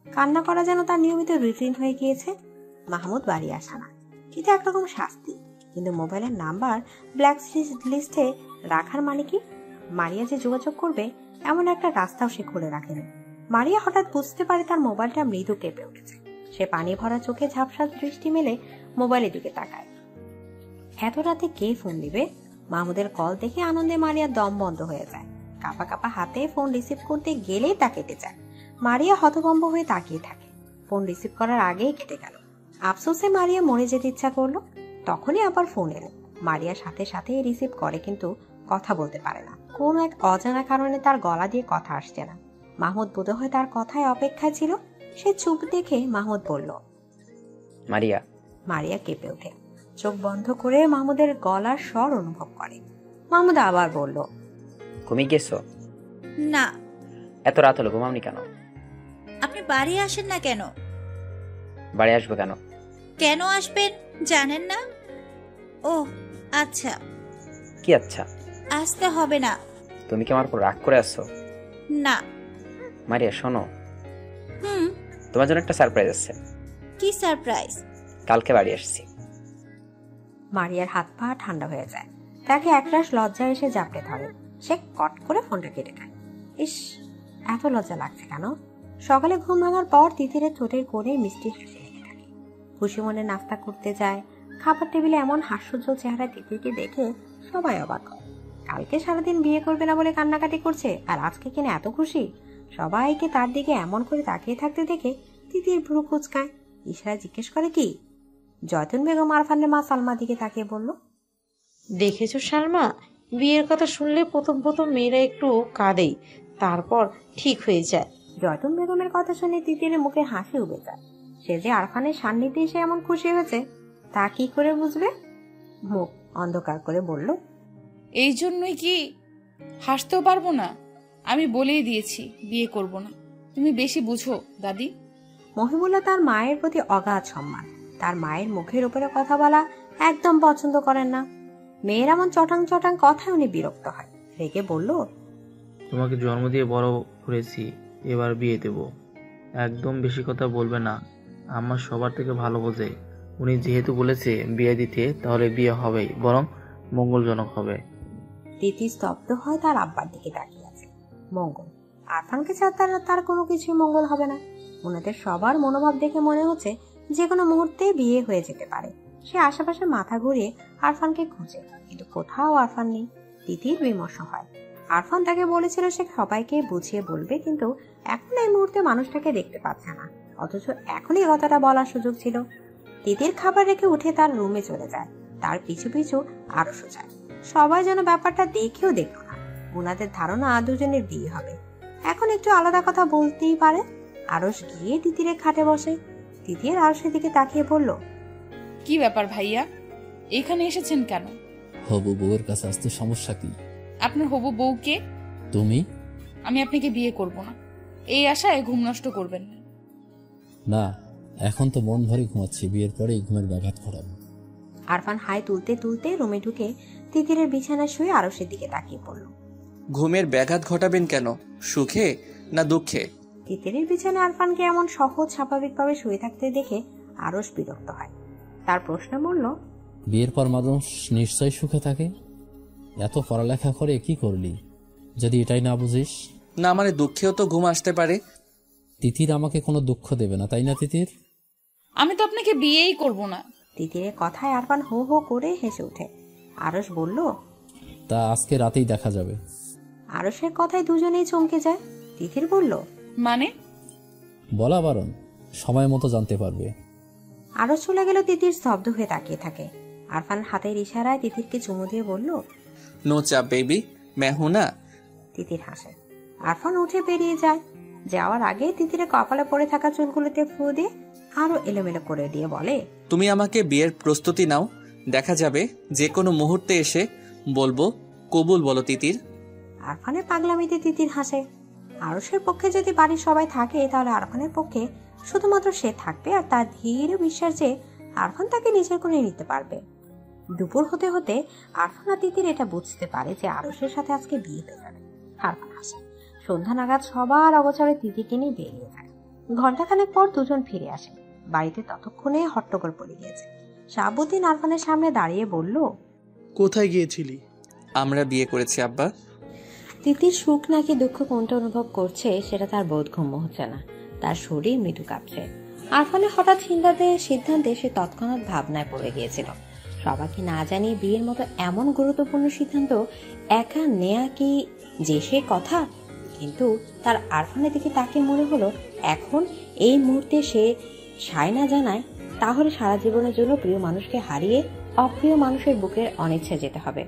N: কান্না করা যেন তার নিয়মিত রুটিন হয়ে গিয়েছে। মাহমুদ বাড়ি আসা না, এটা একরকম শাস্তি। কিন্তু মোবাইলের নাম্বার ব্ল্যাক লিস্টে রাখার মানে কি? মারিয়া যে যোগাযোগ করবে এমন একটা রাস্তাও সে খুলে রাখেনি। মারিয়া হঠাৎ বুঝতে পারে তার মোবাইলটা মৃদু কেঁপে উঠেছে। সে পানি ভরা চোখে ঝাপসা দৃষ্টি মেলে মোবাইলের দিকে তাকায়। এত রাতে কে ফোন দিবে? মাহমুদের কল দেখে আনন্দে মারিয়ার দম বন্ধ হয়ে যায়। কাঁপা কাঁপা হাতে ফোন রিসিভ করতে গেলেই তা কেটে যায়। মারিয়া হতভম্ব হয়ে তাকিয়ে থাকে। ফোন রিসিভ করার আগেই কেটে গেল। আফসোসে মারিয়া মরে যেতে ইচ্ছা করলো। তখনই আবার ফোন এলো। মারিয়া সাথে সাথে রিসিভ করে, কিন্তু কথা বলতে পারে না। কোন এক অজানা কারণে তার গলা দিয়ে কথা আসছে না। মাহমুদ বোধহয় তার কথায় অপেক্ষায় ছিল। সে চুপ দেখে মাহমুদ বলল,
K: মারিয়া।
N: মারিয়া কেঁপে ওঠে, চোখ বন্ধ করে মাহমুদের গলার স্বর অনুভব করে। মাহমুদ আবার বলল,
K: ঘুমিয়ে গেছো?
G: না।
K: এত রাত হলো, ঘুমাওনি কেন?
G: আপনি বাড়ি আসেন না কেন?
K: বাড়ি আসবো কেন?
G: কেন আসবেন জানেন না? ও আচ্ছা।
K: কি আচ্ছা?
G: আসতে হবে না।
K: তুমি কি আমার উপর রাগ করে আসছো?
G: না।
K: মারিয়া শোনো,
G: হুম।
K: তোমার জন্য একটা সারপ্রাইজ আছে।
G: কি সারপ্রাইজ?
K: কালকে বাড়ি আসছি।
N: মারিয়ার হাত পা ঠান্ডা হয়ে যায়। তাকে একরাশ লজ্জা এসে জাপটে ধরে। সে কট করে ফোনটা কেটে দেয়। ইস, এত লজ্জা লাগছে কেন? সকালে ঘুম ভাঙার পর তিতিরের ঠোঁটের কোণে মিষ্টি হাসি লেগে থাকে। খুশি মনে নাস্তা করতে যায়। খাবার টেবিলে এমন হাস্যোজ্জ্বল চেহারা তিতিরকে দেখে সবাই অবাক হয়। কালকে সারাদিন বিয়ে করবে না বলে কান্নাকাটি করছে, আর আজকে কিনা এত খুশি। সবাইকে তার দিকে এমন করে তাকিয়ে থাকতে দেখে তিতির ভ্রু কুঁচকায়। ইশারায় জিজ্ঞেস করে, কি? জয়তুন বেগম আরফানের মা সালমা দিকে তাকিয়ে বলল,
H: দেখেছো সালমা, বিয়ের কথা শুনলে প্রথম প্রথম মেয়েরা একটু কাঁদেই, তারপর ঠিক হয়ে যায়।
N: জয়তুন বেগমের কথা শুনে তিতিরের মুখে হাসি উবে যায়। সে যে আরফানের সান্নিধ্যে এসে এমন খুশি হয়েছে তা কি করে বুঝবে? মুখ অন্ধকার করে বলল,
C: এই জন্যই কি হাসতেও পারবো না? আমি বলেই দিয়েছি বিয়ে করব না। তুমি বেশি বুঝো দাদি।
N: মহিবুল্লাহ তার মায়ের প্রতি অগাধ সম্মান। তার মায়ের মুখের উপরে কথা বলা একদম পছন্দ করেন না। মেয়ের এমন চটাং চটাং কথায় উনি বিরক্ত হয়। রেগে বলল,
M: তোমাকে জন্ম দিয়ে বড় করেছি, এবার বিয়ে দেব। একদম বেশি কথা বলবে না, আমার সবার থেকে ভালো বোঝে। উনি যেহেতু বলেছে বিয়ে দিতে, তাহলে বিয়ে হবেই, বরং মঙ্গলজনক হবে।
N: তিতি স্তব্ধ হয় তার আব্বার দিকে তাকিয়ে আছে। মঙ্গল? আরফানকে ছাড়া তার কোনো কিছুই মঙ্গল হবে না। ওনাদের সবার মনোভাব দেখে মনে হচ্ছে যে কোনো মুহূর্তে বিয়ে হয়ে যেতে পারে। সে আশেপাশে মাথা ঘুরিয়ে আরফানকে খুঁজে, কিন্তু কোথাও আরফান নেই। তিতির বিমর্ষ হয়। আরফান তাকে বলেছিল সে সবাইকে বুঝিয়ে বলবে, কিন্তু এখন এই মুহূর্তে মানুষটাকে দেখতে পাচ্ছে না। অথচ এখনই কথাটা বলার সুযোগ ছিল। তিতির খাবার রেখে উঠে তার রুমে চলে যায়। তার পিছু পিছু আরশও যায়। সবাই যেন ব্যাপারটা দেখেও দেখলো না। ওনাদের ধারণা দুজনের বিয়ে হবে। এখন একটু আলাদা কথা বলতেই পারে। আরশ গিয়ে তিতিরের খাটে বসে। তিতির আরশের দিকে তাকিয়ে বলল,
C: কি ব্যাপার ভাইয়া, এখানে এসেছেন কেন?
P: হবু বউয়ের কাছে আসতে সমস্যা কি?
C: আপনার হবু বউকে?
P: তুমি?
C: আমি আপনাকে বিয়ে করব না, এই আশায় ঘুম নষ্ট করবেন না।
P: না, এখন তো মন ভরে ঘুমাচ্ছি, বিয়ের পরে ঘুমের ব্যাঘাত ঘটাবো।
N: আরফান হাই তুলতে তুলতে রুমে ঢুকে তিতিরের বিছানায় শুয়ে আরশের দিকে তাকিয়ে পড়ল।
B: ঘুমের ব্যাঘাত ঘটাবেন কেন? সুখে না দুঃখে?
N: তিতিরের বিছানায় আরফানকে এমন সহজ স্বাভাবিকভাবে শুয়ে থাকতে দেখে আরশ বিরক্ত হয়। তার প্রশ্ন বলল,
P: বিয়ের পর মানুষ নিশ্চয় সুখে থাকে। এত পড়ালেখা করে কি করলি যদি এটাই না বুঝিস?
B: না মানে দুঃখেও তো ঘুম আসতে পারে।
P: তিতির আমাকে কোনো দুঃখ দেবে না, তাই না তিতির?
C: আমি তো আপনাকে বিয়েই করব না।
N: তিতিরের কথায় আরফান হো হো করে হেসে ওঠে। আরশ বলল,
P: তা আজকে রাতেই দেখা যাবে।
N: আরশের কথায় দুজনেই চমকে যায়। তিতির বলল,
C: মানে?
P: বলা বারণ, সময় মতো জানতে পারবে।
N: আরশ চলে গেল। তিতির স্তব্ধ হয়ে তাকিয়ে থাকে। আরফান হাতের ইশারায় তিতিরকে চুমু দিয়ে বলল,
B: নো চাপ বেবি, मैं हूं ना।
N: তিতির হাসে। আরফান উঠে বেরিয়ে যায়। যাওয়ার আগে তিতিরে কপালে পড়ে থাকা চুলগুলোতে ফু দিয়ে আরো এলোমেলো করে দিয়ে বলে,
B: তুমি আমাকে বিয়ের প্রস্তুতি নাও, দেখা যাবে যে কোনো মুহূর্তে এসে বলবো কবুল বলো তিতির।
N: আরফানের পাগলামিতে তিতির হাসে। আরশের পক্ষে যদি বাড়ির সবাই থাকে তাহলে আরফানের পক্ষে শুধুমাত্র সে থাকবে, আর তার ধীর বিশ্বাস যে আরফান তাকে নিজের করে নিতে পারবে। দুপুর হতে হতে আরফান আর তিতির এটা বুঝতে পারে যে আরশের সাথে আজকে বিয়ে হয়ে যাবে। আরফান হাসে। সন্ধ্যা নাগাদ সবার অগোচরে তিতিরকে নিয়ে বেরিয়ে যায়। ঘন্টাখানেক পর দুজন ফিরে আসে। বাড়িতে ততক্ষণে হট্টগোল পড়ে গিয়েছে। শাহাবুদ্দিন আরফানের সামনে দাঁড়িয়ে বলল,
I: কোথায় গিয়েছিলি?
B: আমরা বিয়ে করেছি আব্বা।
N: তিতির সুখ নাকি দুঃখ কোনটা অনুভব করছে সেটা তার বোধগম্য হচ্ছে না। তার শরীর মৃদু কাঁপছে। আরফানের হঠাৎ সিদ্ধান্তে সে তৎক্ষণাৎ ভাবনায় পড়ে গিয়েছিল। সবাইকে না জানিয়ে বিয়ের মতো এমন গুরুত্বপূর্ণ সিদ্ধান্ত একা নেয়া কি যে সে কথা? কিন্তু তার আরফানের দিকে তাকে মনে হলো এখন এই মুহূর্তে সে সায় না জানায় তাহলে সারা জীবনের জন্য প্রিয় মানুষকে হারিয়ে অপ্রিয় মানুষের বুকের অনিচ্ছা যেতে হবে।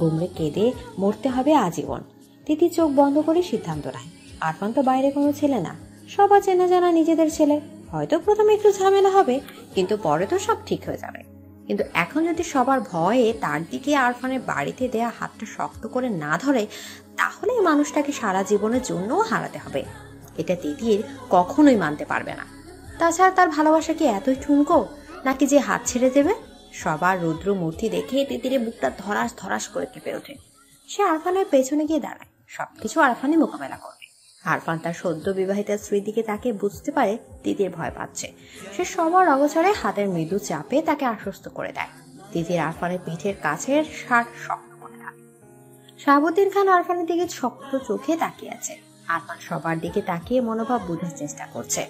N: গুমড়ে কেঁদে মরতে হবে আজীবন। তিতি চোখ বন্ধ করে সিদ্ধান্ত নেয়। আরফান তো বাইরে কোনো ছেলে না, সবার চেনা জানা নিজেদের ছেলে। হয়তো প্রথমে একটু ঝামেলা হবে, কিন্তু পরে তো সব ঠিক হয়ে যাবে। কিন্তু এখন যদি সবার ভয়ে তার দিকে আরফানের বাড়িতে দেয়া হাতটা শক্ত করে না ধরে, তাহলে এই মানুষটাকে সারা জীবনের জন্যও হারাতে হবে। এটা তিতির কখনোই মানতে পারবে না। তাছাড়া তার ভালোবাসা কি এতই ঠুনকো নাকি যে হাত ছেড়ে দেবে? সবার রুদ্র মূর্তি দেখে তিতিরে বুকটা ধরাস ধরাস করে কেঁপে ওঠে। সে আরফানের পেছনে গিয়ে দাঁড়ায়। সবকিছু আরফানই মোকাবেলা করবে। আরফান তার সদ্য বিবাহিত স্ত্রীর দিকে তাকে বুঝতে পারে তিতির ভয় পাচ্ছে। সে সবার অগোচরে হাতের মৃদু চাপে তাকে আশ্বস্ত করে দেয়। তিতির আরফানের পিঠের কাছের শার্ট শক্ত করে থাকে। শাহাবুদ্দিন খান আরফানের দিকে শক্ত চোখে তাকিয়ে আছে। আরফান সবার দিকে তাকিয়ে মনোভাব বোঝার চেষ্টা করছে।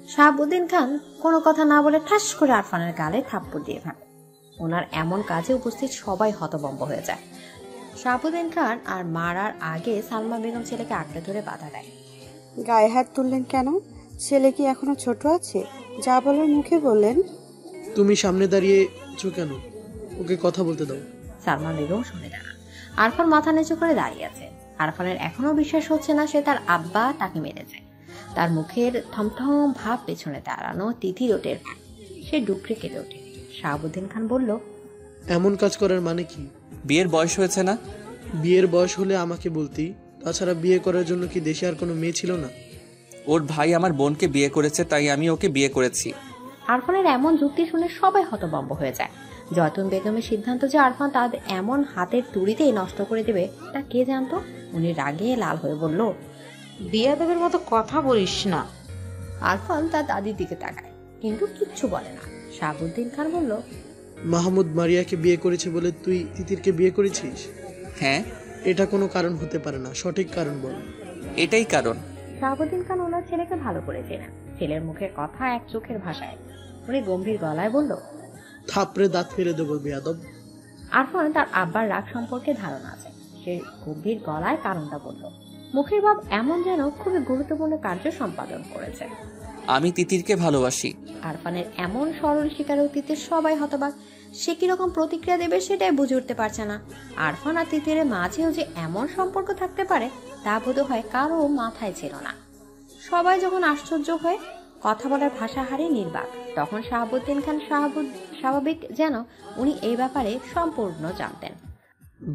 N: শাহাবুদ্দিন খান কোনো কথা না বলে ঠাস করে আরফানের গালে থাপ্পড় দিয়ে ফেলে। ওনার এমন কাজে উপস্থিত সবাই হতভম্ব হয়ে যায়। শাহাবুদ্দিন খান আর মারার আগে সালমা বেগম ছেলেকে আঁকড়ে ধরে বাধা দেয়।
D: গায়ে হাত তুললেন কেন? ছেলে কি এখনো ছোট আছে? যা বলার মুখে বললেন।
I: তুমি সামনে দাঁড়িয়েছো কেন? ওকে কথা বলতে দাও।
N: সালমা বেগম শুনে দাঁড়ান। আরফান মাথা নিচু করে দাঁড়িয়ে আছে। আরফানের এখনো বিশ্বাস হচ্ছে না সে তার আব্বা তাকে মেরেছে। তার মুখের থমথম ভাব পেছনে দাঁড়ানো তিথির ওটের। সে ডুকরে কেঁদে ওঠে। শাহাবুদ্দিন খান বলল,
I: এমন কাজ করার মানে কি?
B: বিয়ের বয়স হয়েছে না?
I: বিয়ের বয়স হলে আমাকে বলতি। তাছাড়া বিয়ে করার জন্য কি দেশে আর কোনো মেয়ে ছিল না?
B: ওর ভাই আমার বোনকে বিয়ে করেছে, তাই আমি ওকে বিয়ে করেছি।
N: আরফানের এমন যুক্তি শুনে সবাই হতভম্ব হয়ে যায়। জয়তুন বেগমের সিদ্ধান্ত যে আরফান তাদের এমন হাতের তুড়িতেই নষ্ট করে দেবে তা কে জানতো? উনি রাগে লাল হয়ে বলল,
H: বিয়াদবের মতো কথা বলিস না।
N: আরফান তার দাদির দিকে তাকায় কিন্তু কিচ্ছু বলে না। শাহাবুদ্দিন খান বলল,
I: মাহমুদ মারিয়াকে বিয়ে করেছে বলে তুই তিতিরকে বিয়ে করেছিস?
B: হ্যাঁ।
I: এটা কোনো কারণ হতে পারে না, সঠিক কারণ বল।
B: এটাই কারণ।
N: শাহাবুদ্দিন খান ওনার ছেলেকে ভালো করে চেনেন। ছেলের মুখের কথা এক চোখের ভাষায়। উনি গম্ভীর গলায় বলল,
I: থাপড়ে দাঁত ফেলে দেবো বেয়াদব।
N: আরফান তার আব্বার রাগ সম্পর্কে ধারণা আছে। সে গম্ভীর গলায় কারণটা বলল। মুখের ভাব এমন যেন খুবই গুরুত্বপূর্ণ কার্য সম্পাদন করেছে।
B: আমি তিতিরকে ভালোবাসি।
N: আরফানের এমন সরল স্বীকারোক্তিতে সবাই হতবাক। সে কিরকম প্রতিক্রিয়া দেবে সেটাই বুঝে উঠতে পারছে না। আরফান আর তিতিরের মাঝেও যে এমন সম্পর্ক থাকতে পারে তা বোধহয় কারো মাথায় ছিল না। সবাই যখন আশ্চর্য হয়ে কথা বলার ভাষা হারিয়ে নির্বাক, তখন শাহাবুদ্দিন খান স্বাভাবিক যেন উনি এই ব্যাপারে সম্পূর্ণ জানতেন।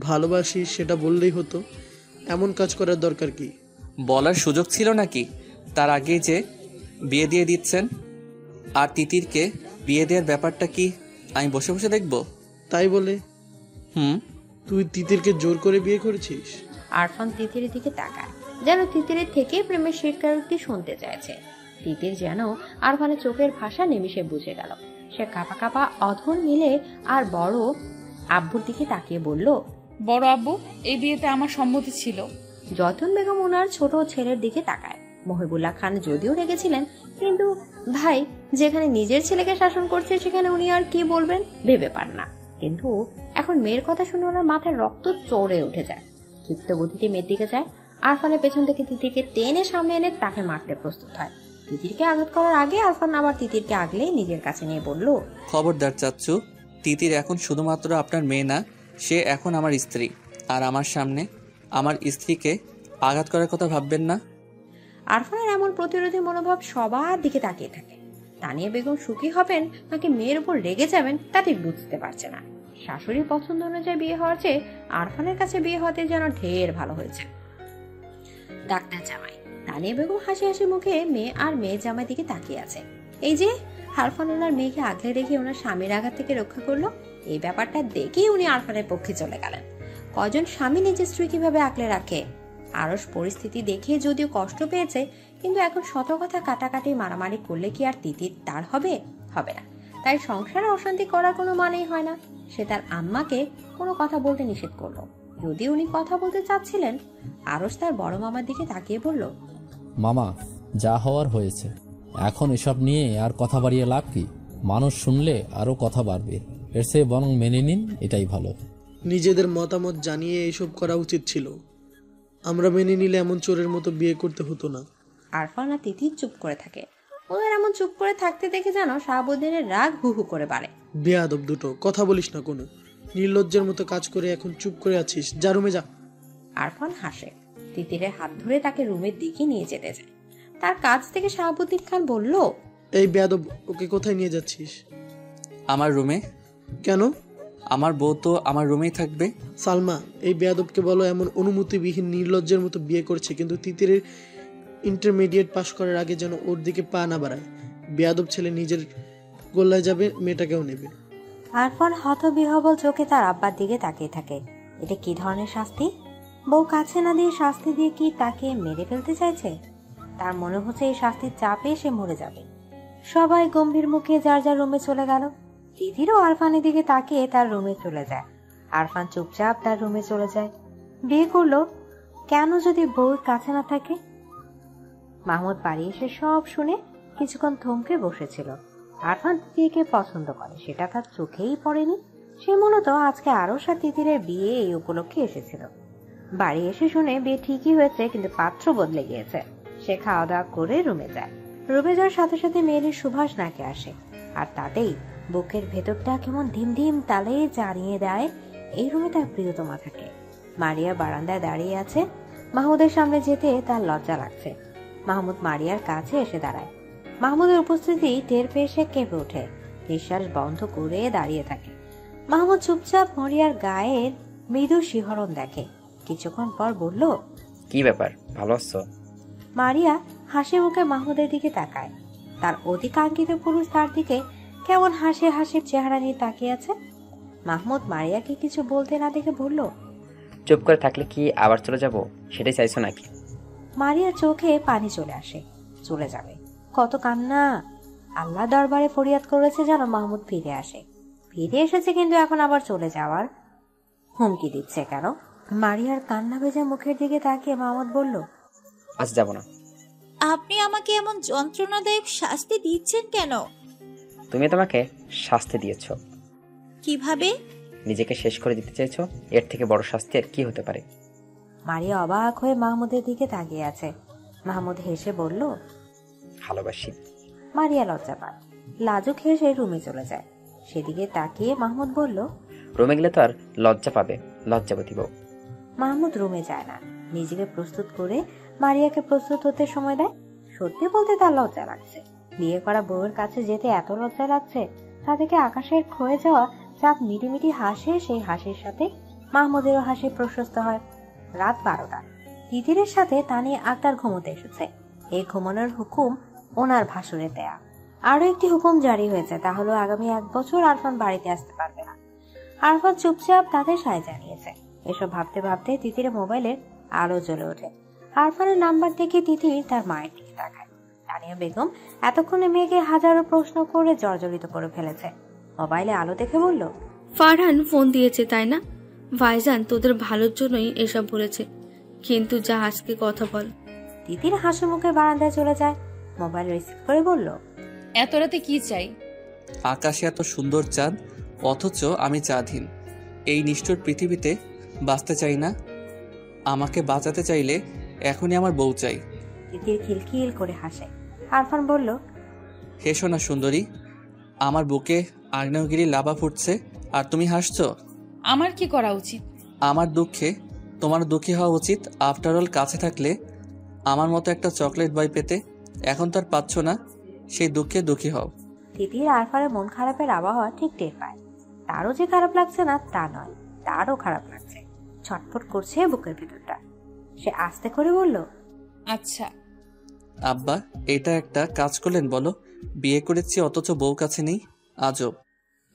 I: ভালোবাসি সেটা বললেই হতো, এমন কাজ করার দরকার কি?
B: বলার সুযোগ ছিল নাকি? তার আগেই যে বিয়ে দিয়ে দিচ্ছেন। আর তিতিরকে বিয়ে দেওয়ার ব্যাপারটা কি আমি বসে বসে দেখব?
I: তাই বলে তুই তিতিরকে জোর করে বিয়ে করেছিস?
N: আরফান তিতিরের দিকে তাকায়, যেন তিতিরের থেকে প্রেমের স্বীকারোক্তি শুনতে চাইছে। তিতির যেন আরফানের চোখের ভাষা নিমিষে বুঝে গেল। সে কাঁপা কাঁপা অধর মিলে আর বড় আব্বুর দিকে তাকিয়ে বলল,
C: বড় আব্বু, এই বিয়েতে আমার সম্মতি ছিল।
N: যতন বেগম ওনার ছোট ছেলের দিকে তাকায়। মহিবুল্লাহ খান যদিও রেগেছিলেন, কিন্তু ভাই যেখানে নিজের ছেলেকে শাসন করছে সেখানে উনি আর কি বলবেন ভেবে পান না। কিন্তু এখন মেয়ের কথা শুনে ওনার মাথায় রক্ত চড়ে উঠে যায়। ক্ষিপ্ত গতিতে মেয়ের দিকে যায়। আরফানের পেছন থেকে তিতিরকে টেনে সামনে এনে তাকে মারতে প্রস্তুত হয়। তিতিরকে আঘাত করার আগে আরফান আবার তিতিরকে আগলে নিজের কাছে নিয়ে বলল,
B: খবরদার চাচ্চু, তিতির এখন শুধুমাত্র আপনার মেয়ে না, সে এখন আমার স্ত্রী। আর আমার সামনে আমার স্ত্রীকে আঘাত করার কথা ভাববেন না।
N: আরফানের এমন প্রতিরোধী মনোভাব সবার দিকে তাকিয়ে থাকে। তানিয়া বেগম সুখী হবেন নাকি মেয়ের উপর রেগে যাবেন তা ঠিক বুঝতে পারছে না। শাশুড়ির পছন্দ অনুযায়ী বিয়ে হওয়ার চেয়ে আরফানের কাছে বিয়ে হতে যেন ঢের ভালো হয়েছে। ডাক্তার জামাই তানিয়া বেগম হাসি হাসি মুখে মেয়ে আর মেয়ে জামাই দিকে তাকিয়ে আছে। এই যে আরফান ওনার মেয়েকে আগলে রেখে ওনার স্বামীর আঘাত থেকে রক্ষা করলো, এই ব্যাপারটা দেখেই উনি আরফানের পক্ষে চলে গেলেন। কজন স্বামী নিজের স্ত্রী কিভাবে আগলে রাখে। আরস পরিস্থিতি দেখে যদিও কষ্ট পেয়েছে, কিন্তু এখন শত কথা কাটাকাটি মারামারি করলে কি আর তিতির তার হবে? হবে না। তাই সংসারে অশান্তি করার কোনো মানেই হয় না। সে তার আম্মাকে কোনো কথা বলতে নিষেধ করলো। যদি উনি কথা বলতে চাচ্ছিলেন, আরস তার বড় মামার দিকে তাকিয়ে বলল,
P: মামা, যা হওয়ার হয়েছে, এখন এসব নিয়ে আর কথা বাড়িয়ে লাভ কি? মানুষ শুনলে আরো কথা বাড়বে। এর চেয়ে বরং মেনে নিন, এটাই ভালো।
I: নিজেদের মতামত জানিয়ে এসব করা উচিত ছিল। আমরা মেনে নিলে এমন চোরের মতো বিয়ে করতে হতো না।
N: আরফান আর তিতির চুপ করে থাকে। ওদের এমন চুপ করে থাকতে দেখে যেন শাহাবুদ্দিনের রাগ হু হু করে বাড়ে।
I: বেয়াদব দুটো, কথা বলিস না কোনো। নির্লজ্জের মতো কাজ করে এখন চুপ করে আছিস, যা রুমে যা।
N: আরফান হাসে। তিতিরের হাত ধরে তাকে রুমের দিকে নিয়ে যেতে যায়। তার কাছ থেকে শাহাবুদ্দিন খান বলল,
I: এই বেয়াদব, ওকে কোথায় নিয়ে যাচ্ছিস?
B: আমার রুমে।
I: কেন?
B: আমার বউ তো আমার রুমেই থাকবে।
I: সালমা, এই বেয়াদবকে বলো এমন অনুমতিবিহীন নির্লজ্জের মতো বিয়ে করছে, কিন্তু তিতিরের ইন্টারমিডিয়েট পাশ করার আগে যেন ওর দিকে পা না বাড়ায়। বেয়াদব ছেলে নিজের গোল্লায় যাবে, মেয়েটাকেও নেবে।
N: আরফান হতবিহ্বল চোখে তার আব্বার দিকে তাকিয়ে থাকে। এটা কি ধরনের শাস্তি? বউ কাছে না দিয়ে শাস্তি দিয়ে কি তাকে মেরে ফেলতে চাইছে? তার মনে হচ্ছে এই শাস্তির চাপে সে মরে যাবে। সবাই গম্ভীর মুখে যার যার রুমে চলে গেল। তিতিরও আরফানের দিকে তাকিয়ে তার রুমে চলে যায়। আরফান চুপচাপ তার রুমে চলে যায়। বিয়ে করলো কেন যদি বউর কাছে না থাকে? মাহমুদ বাড়ি এসে সব শুনে কিছুক্ষণ থমকে বসেছিল। আরফান তিতিরকে পছন্দ করে সেটা তার চোখেই পড়েনি। সে মূলত আজকে আরও সাথে তিতিরের বিয়ে এই উপলক্ষে এসেছিল। বাড়ি এসে শুনে বিয়ে ঠিকই হয়েছে, কিন্তু পাত্র বদলে গিয়েছে। সে খাওয়া দাওয়া করে রুমে যায়। রুমে যাওয়ার সাথে সাথে মেয়ের সুভাষ নাকে আসে, আর তাতেই বুকের ভেতরটা কেমন ধিম ধিম তালে জানিয়ে দেয় এই রুমে তার প্রিয়তমা থাকে। মারিয়া বারান্দায় দাঁড়িয়ে আছে। মাহমুদের সামনে যেতে তার লজ্জা লাগছে। মাহমুদ মারিয়ার কাছে এসে দাঁড়ায়। মাহমুদের উপস্থিতি টের পেয়ে সে কেঁপে ওঠে, নিঃশ্বাস বন্ধ করে দাঁড়িয়ে থাকে। মাহমুদ চুপচাপ মারিয়ার গায়ের মৃদু শিহরণ দেখে। কিছুক্ষণ পর বলল,
K: কি ব্যাপার, ভালো আছো?
N: মারিয়া হাসি মুখে মাহমুদের দিকে তাকায়। তার অধিকাঙ্ক্ষিত পুরুষ তার দিকে কেমন হাসি হাসির চেহারা নিয়ে তাকিয়ে আছে। মাহমুদ মারিয়াকে কিছু বলতে না দেখে বলল,
K: চুপ করে থাকলে কি আবার চলে যাব, সেটাই চাইছো নাকি?
N: মারিয়ার চোখে পানি চলে আসে। চলে যাবে? কত কান্না! আল্লাহ দরবারে ফরিয়াদ করেছে যেন মাহমুদ ফিরে আসে। ফিরে এসেছে, কিন্তু এখন আবার চলে যাওয়ার হুমকি দিচ্ছে কেন? মারিয়ার কান্না ভেজা মুখের দিকে তাকিয়ে মাহমুদ বলল,
K: আজ যাব না।
G: আপনি আমাকে এমন যন্ত্রণাদায়ক শাস্তি দিচ্ছেন কেন?
K: তুমি তোমাকে শাস্তি দিয়েছো।
G: কিভাবে?
K: নিজেকে শেষ করে দিতে চাইছো। এর থেকে বড় শাস্তি আর কি হতে পারে?
N: মারিয়া অবাক হয়ে মাহমুদের দিকে তাকিয়ে আছে। মাহমুদ হেসে বলল,
K: ভালোবাসি।
N: মারিয়া লজ্জা পায়। লাজুক হেসে রুমে চলে যায়। সেদিকে তাকিয়ে মাহমুদ বলল,
K: রুমে গেলে তো আর লজ্জা পাবে, লজ্জাবতী বউ।
N: মাহমুদ রুমে যায় না, নিজেকে প্রস্তুত করে মারিয়াকে প্রস্তুত হতে সময় দেয়। সত্যি বলতে তার লজ্জা লাগছে। বিয়ে করা বউয়ের কাছে যেতে এত লজ্জা লাগছে, তা থেকে আকাশের ক্ষয়ে যাওয়া চাঁদ মিটিমিটি হাসে, সেই হাসির সাথে মাহমুদেরও হাসি প্রশস্ত হয়। রাত 12টা। তিতিরের সাথে তানিয়া আক্তার ঘুমোতে এসেছে। এই ঘুমানোর হুকুম ওনার ভাসুরের দেয়া। আরো একটি হুকুম জারি হয়েছে, তা হলো আগামী 1 বছর আরফান বাড়িতে আসতে পারবে না। আরফান চুপচাপ তাদের সায় জানিয়েছে। এসব ভাবতে ভাবতে তিতিরের মোবাইলের আলো জ্বলে ওঠে। আরফানের নাম্বার দেখে তিতির তার মায়ের দিকে তাকায়। তানিয়া বেগম এতক্ষণে মেয়েকে হাজারো প্রশ্ন করে জর্জরিত করে ফেলেছে। মোবাইলে আলো দেখে বলল,
L: ফারহান ফোন দিয়েছে তাই না? ভাইজান তোদের ভালোর জন্যই এসব বলেছে, কিন্তু যা আজকে কথা বল।
N: তিতির হাসি মুখে বারান্দায় চলে যায়। মোবাইল রিসিভ করে বলল,
C: এত রাতে কি চাই?
B: আকাশে এত সুন্দর চাঁদ, অথচ আমি চাঁদহীন। এই নিষ্ঠুর পৃথিবীতে বাঁচতে চাই না। আমাকে বাঁচাতে চাইলে এখনই আমার বউ চাই।
N: তিতির খিলখিল করে হাসে। আরফান বলল,
B: হেসো না সুন্দরী, আমার বুকে আগ্নেয়গিরি লাভা ফুটছে আর তুমি হাসছো।
C: আমার কি করা উচিত?
B: আমার দুঃখে তোমার দুঃখী হওয়া উচিত। আফটার অল কাছে থাকলে আমার মতো একটা চকলেট বয় পেতে, এখন তার পাচ্ছ না, সেই দুঃখে দুঃখী হও।
N: তিতির আরফানের মন খারাপের আবহাওয়া ঠিক টের পায়। তারও যে খারাপ লাগছে না তা নয়, তারও খারাপ লাগছে। ছটফট করছে বুকের ভেতরটা। সে আস্তে করে বলল,
C: আচ্ছা
B: আব্বা, এটা একটা কাজ করলেন বলো? বিয়ে করেছি অথচ বউ কাছে নেই, আজব।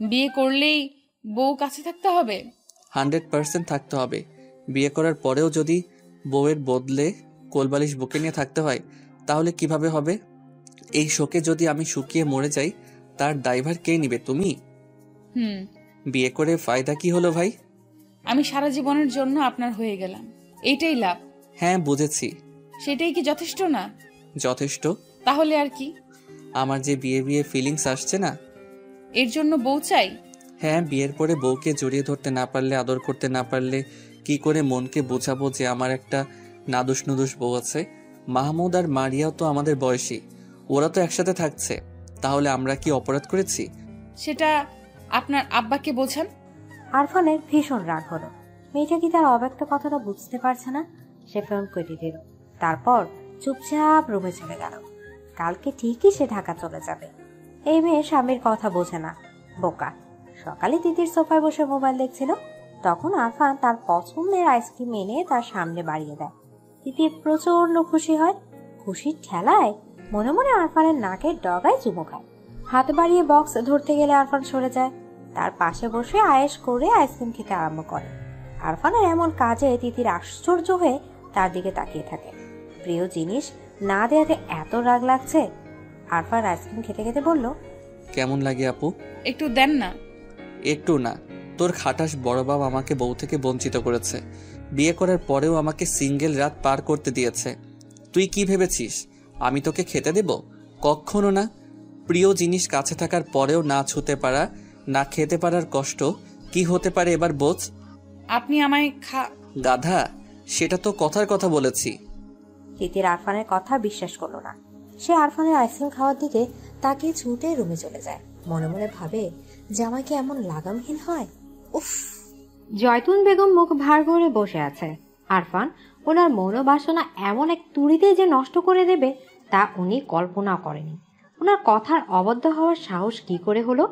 C: বিয়ে করলেই বউ কাছে থাকতে হবে?
B: 100% থাকতে হবে। বিয়ে করার পরেও যদি বউয়ের বদলে কোলবালিশ বুকে নিয়ে থাকতে হয়, তাহলে কিভাবে হবে? এই শোকে যদি আমি শুকিয়ে মরে যাই, তার দায়ভার কে নিবে? তুমি? বিয়ে করে ফায়দা কি হলো ভাই?
C: আমি সারা জীবনের জন্য আপনার হয়ে গেলাম, এইটাই লাভ।
B: হ্যাঁ বুঝেছি।
C: সেটাই কি যথেষ্ট না?
B: যথেষ্ট।
C: তাহলে আর কি?
B: আমার যে বিয়ে বিয়ে ফিলিংস আসছে না,
C: এর জন্য বউ চাই।
B: হ্যাঁ, বিয়ের পরে বউকে জড়িয়ে ধরতে না পারলে, আদর করতে না পারলে কি করে মনকে বোঝাবো যে আমার একটা নাদুস নুদুস বউ আছে? মাহমুদ আর মারিয়াও তো আমাদের বয়সী, ওরা তো একসাথে থাকছে, তাহলে আমরা কি অপরাধ করেছি?
C: সেটা আপনার আব্বাকে বোঝান।
N: আরফানের ভীষণ রাগ হলো। মেয়েটা কি তার অব্যক্ত কথাটা বুঝতে পারছে না? সে ফোন কেটে দিল। তারপর চুপচাপ রুমে চলে গেল। কালকে ঠিকই সে ঢাকা চলে যাবে। এই মেয়ে স্বামীর কথা বোঝে না, বোকা। সকালে তিতির সোফায় বসে মোবাইল দেখছিল, তখন আরফান তার পছন্দের আইসক্রিম এনে তার সামনে বাড়িয়ে দেয়। তিতির প্রচন্ড খুশি হয়। খুশির ঠেলায় মনে মনে আরফানের নাকের ডগায় চুমু খায়। হাত বাড়িয়ে বক্স ধরতে গেলে আরফান সরে যায়। তার পাশে বসে আয়েশ করে আইসক্রিম খেতে আরম্ভ করে। আরফানের এমন কাজে তিতির আশ্চর্য হয়ে তার দিকে তাকিয়ে থাকে। প্রিয় জিনিস না দেয়াতে এত রাগ লাগছে। আরফান আইসক্রিম খেতে খেতে বলল,
B: কেমন লাগে আপু?
C: একটু দেন না।
B: একটু না, তোর খাটাস বড় বাবা আমাকে বউ থেকে বঞ্চিত করেছে। বিয়ে করার পরেও আমাকে সিঙ্গেল রাত পার করতে দিয়েছে। তুই কি ভেবেছিস আমি তোকে খেতে দেব? কখনো না। প্রিয় জিনিস কাছে থাকার পরেও না ছুতে পারা, না খেতে পারার কষ্ট কি হতে পারে এবার বোঝ।
C: আপনি আমায়
B: গাধা, সেটা তো কথার কথা বলেছি।
N: তিতির আরফানের কথা বিশ্বাস করলো না। সে আরফানের আইসক্রিম খাওয়ার দিকে তাকে ছুটে রুমে চলে যায়। মনে মনে ভাবে, জামাই কি এমন লাগামহীন হয়? উফ।
A: জয়তুন বেগম মুখ ভার করে বসে আছে। আরফান ওনার মনোবাসনা এমন এক তুড়িতে যে নষ্ট করে দেবে তা উনি কল্পনা করেনি। ওনার কথার অবদ্ধ হওয়ার সাহস কি করে হলো?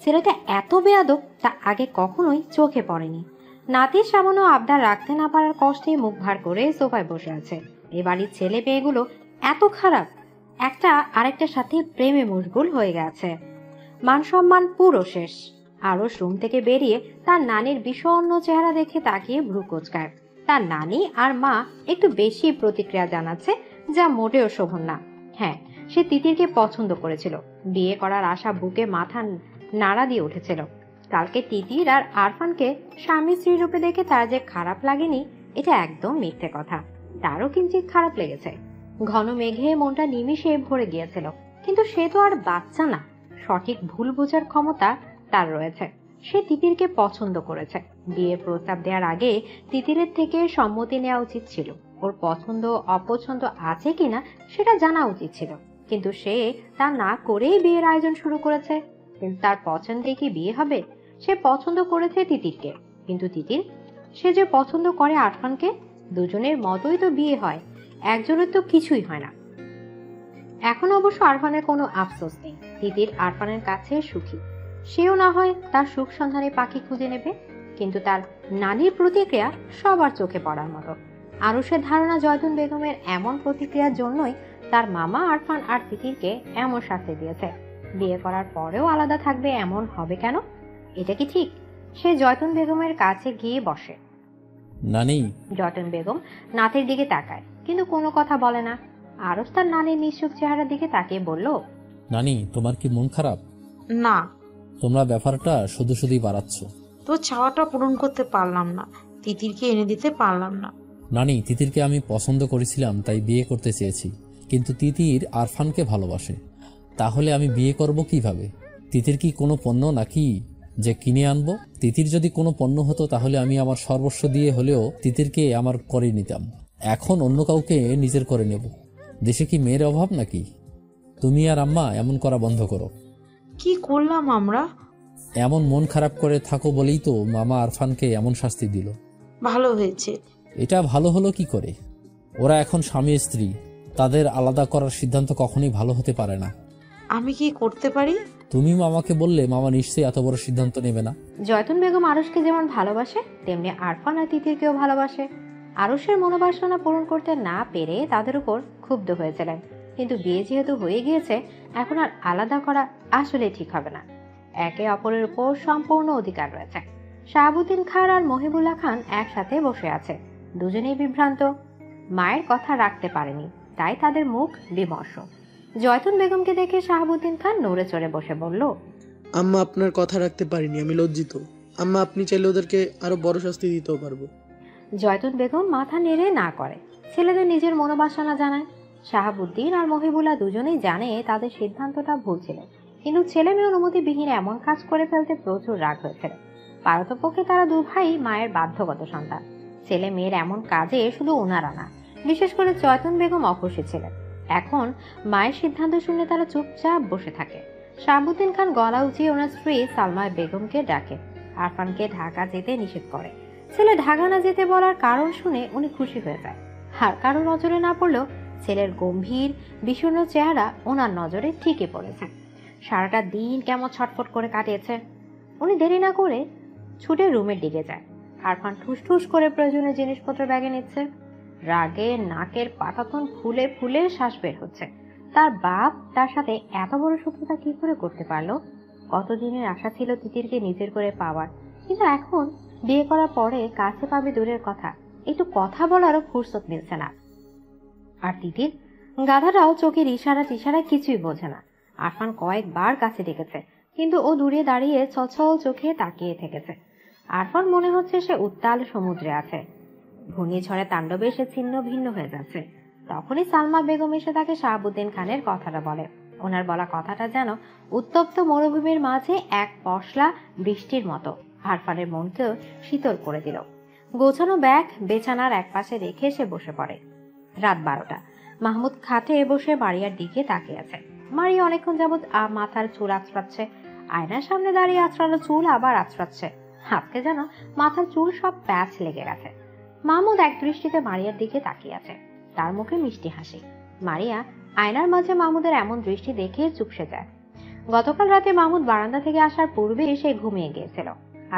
A: ছেলেটা এত বেয়াদব তা আগে কখনোই চোখে পড়েনি। নাতির সামান্য আবদার রাখতে না পারার কষ্টে মুখ ভার করে সোফায় বসে আছে। এ বাড়ির ছেলে মেয়েগুলো এত খারাপ, একটা আরেকটার সাথে প্রেমে মশগুল হয়ে গেছে। মান সম্মান পুরো শেষ। আরশ রুম থেকে বেরিয়ে তার নানির বিষণ্ণ চেহারা দেখে তাকিয়ে ভ্রু কোচকায়। তার নানি আর মা একটু বেশি প্রতিক্রিয়া জানাচ্ছে, যা মোটেও শোভন না। হ্যাঁ, সে তিতিরকে পছন্দ করেছিল। বিয়ে করার আশা বুকে মাথা নাড়া দিয়ে উঠেছিল। কালকে তিতির আর আরফানকে স্বামী স্ত্রী রূপে দেখে তার যে খারাপ লাগেনি এটা একদম মিথ্যে কথা। তারও কিঞ্চিত খারাপ লেগেছে। ঘন মেঘে মনটা নিমিষে ভরে গিয়েছিল, কিন্তু সে তো আর বাচ্চা না। সঠিক ভুল বোঝার ক্ষমতা তার রয়েছে। সে তিতিরকে পছন্দ করেছে। বিয়ের প্রস্তাব দেওয়ার আগে তিতিরের থেকে সম্মতি নেওয়া উচিত ছিল। ওর পছন্দ অপছন্দ আছে কিনা সেটা জানা উচিত ছিল, কিন্তু সে তা না করেই বিয়ের আয়োজন শুরু করেছে। কিন্তু তার পছন্দে কি বিয়ে হবে? সে পছন্দ করেছে তিতিরকে, কিন্তু তিতির সে যে পছন্দ করে আরফানকে। দুজনের মতোই তো বিয়ে হয়, একজনের তো কিছুই হয় না। এখন অবশ্য আরফানের কোনো আফসোস নেই। তিতির আরফানের কাছে সুখী, সেও না হয় তার সুখ সন্ধানে পাখি খুঁজে নেবে। কিন্তু তার নানির প্রতিক্রিয়া সবার চোখে পড়ার মতো। আরুষের ধারণা জয়তুন বেগমের এমন প্রতিক্রিয়ার জন্যই তার মামা আরফান আর তিতিরকে এমন শাস্তি দিয়েছে। বিয়ে করার পরেও আলাদা থাকবে এমন হবে কেন? এটা কি ঠিক? সে জয়তুন বেগমের কাছে গিয়ে বসে।
P: নানি।
A: জয়তুন বেগম নাতির দিকে তাকায়, কিন্তু কোনো কথা বলে না। আরুষ তার নানির নিঃসুখ চেহারার দিকে তাকিয়ে বলল,
P: নানি, তোমার কি মন খারাপ?
H: না।
P: তোমরা ব্যাপারটা শুধু শুধুই বাড়াচ্ছ।
H: তো চাওয়াটা পূরণ করতে পারলাম না, তিতিরকে এনে দিতে পারলাম না।
P: নানি, তিতিরকে আমি পছন্দ করেছিলাম, তাই বিয়ে করতে চেয়েছি। কিন্তু তিতির আরফানকে ভালোবাসে। তাহলে আমি বিয়ে করব কিভাবে? তিতির কি কোনো পণ্য নাকি যে কিনে আনবো? তিতির যদি কোনো পণ্য হতো তাহলে আমি আমার সর্বস্ব দিয়ে হলেও তিতিরকে আমার করে নিতাম। এখন অন্য কাউকে নিজের করে নেব। দেশে কি মেয়ের অভাব নাকি? তুমি আর আম্মা এমন করা বন্ধ করো।
H: কি করলাম আমরা?
P: এমন মন খারাপ করে থাকো বলেই তো মামা আরফানকে এমন শাস্তি দিল।
H: ভালো হয়েছে।
P: এটা ভালো হলো কি করে? ওরা এখন স্বামী স্ত্রী, তাদের আলাদা করার সিদ্ধান্ত কখনোই ভালো হতে পারে না।
H: আমি কি করতে পারি?
P: তুমি মামাকে বললে মামা নিশ্চয়ই এত বড় সিদ্ধান্ত নেবে না।
A: জয়তুন বেগম আরুষকে যেমন ভালোবাসে তেমনি আরফান আর তিতিরকেও ভালোবাসে। আরুষের মনোবাসনা পূরণ করতে না পেরে তাদের উপর ক্ষুব্ধ হয়েছিলেন, কিন্তু বিয়ে যেহেতু হয়ে গিয়েছে এখন আর আলাদা করা আসলে ঠিক হবে না। একে অপরের উপর সম্পূর্ণ অধিকার রয়েছে। শাহাবুদ্দিন খান আর মহিবুল্লাহ খান একসাথে বসে আছে, দুজনেই বিভ্রান্ত। মায়ের কথা রাখতে পারেনি, তাই তাদের মুখ বিমর্ষ। জয়তুন বেগমকে দেখে শাহাবুদ্দিন খান নড়ে চড়ে বসে বলল,
I: আম্মা, আপনার কথা রাখতে পারিনি, আমি লজ্জিত। আম্মা, আপনি চাইলে ওদেরকে আরো বড় শাস্তি দিতেও পারবো।
A: জয়তুন বেগম মাথা নেড়ে না করে, ছেলেদের নিজের মনোবাসনা জানায়। শাহাবুদ্দিন আর মহিবুল্লাহ দুজনেই জানে তাদের সিদ্ধান্তটা ভুল ছিল, কিন্তু ছেলে মেয়ে অনুমতিবিহীন এমন কাজ করে ফেলতে প্রচুর রাগ হয়েছিল। পারতপক্ষে তারা দু ভাই মায়ের বাধ্যগত সন্তান। ছেলে মেয়ের এমন কাজে শুধু ওনারা না, বিশেষ করে জয়তুন বেগম অখুশি ছিলেন। এখন মায়ের সিদ্ধান্ত শুনে তারা চুপচাপ বসে থাকে। শাহাবুদ্দিন খান গলা উঁচিয়ে ওনার স্ত্রী সালমা বেগমকে ডাকে, আরফানকে ঢাকা যেতে নিষেধ করে। ছেলে ঢাকা না যেতে বলার কারণ শুনে উনি খুশি হয়ে যায়। আর কারো নজরে না পড়লেও ছেলের গম্ভীর বিষণ্ণ চেহারা ওনার নজরে ঠিকই পড়েছে। সারাটা দিন কেমন ছটফট করে কাটিয়েছে। উনি দেরি না করে ছুটে রুমের দিকে যায়। আরফান ঠুস করে প্রয়োজনীয় জিনিসপত্র ব্যাগে নিচ্ছে। রাগে নাকের পাতাতন ফুলে ফুলে শ্বাস বের হচ্ছে। তার বাপ তার সাথে এত বড় শত্রুতা কি করে করতে পারলো? কতদিনের আশা ছিল তিতিরকে নিজের করে পাওয়ার, কিন্তু এখন বিয়ে করার পরে কাছে পাবে দূরের কথা, একটু কথা বলারও ফুরসত মিলছে না। আর তিতির গাধাটাও চোখের ইশারা টিশারা কিছুই বোঝে না। আরফান কয়েকবার কাছে ডেকেছে, কিন্তু ও দূরে দাঁড়িয়ে ছলছল চোখে তাকিয়ে থেকেছে। আরফান মনে হচ্ছে সে উত্তাল সমুদ্রে আছে, ঘূর্ণিঝড়ে তাণ্ডবে সে ছিন্ন ভিন্ন হয়ে যাচ্ছে। তখনই সালমা বেগম এসে তাকে শাহাবুদ্দিন খানের কথাটা বলে। ওনার বলা কথাটা যেন উত্তপ্ত মরুভূমির মাঝে এক পশলা বৃষ্টির মতো আরফানের মনকেও শীতল করে দিল। গোছানো ব্যাগ বেছানার এক পাশে রেখে সে বসে পড়ে। রাত 12টা। মাহমুদ খাটে বসে মারিয়ার দিকে তাকিয়ে আছে। মারিয়া অনেকক্ষণ যাবৎ মাথার চুল আঁচড়াচ্ছে। আয়নার সামনে দাঁড়িয়ে আঁচড়ানো চুল আবার আঁচড়াচ্ছে। আজকে যেন মাথার চুল সব প্যাচ লেগে গেছে। মাহমুদ এক দৃষ্টিতে মারিয়ার দিকে তাকিয়ে আছে, তার মুখে মিষ্টি হাসি। মারিয়া আয়নার মাঝে মাহমুদের এমন দৃষ্টি দেখে চুপসে যায়। গতকাল রাতে মাহমুদ বারান্দা থেকে আসার পূর্বে এসে ঘুমিয়ে গিয়েছিল।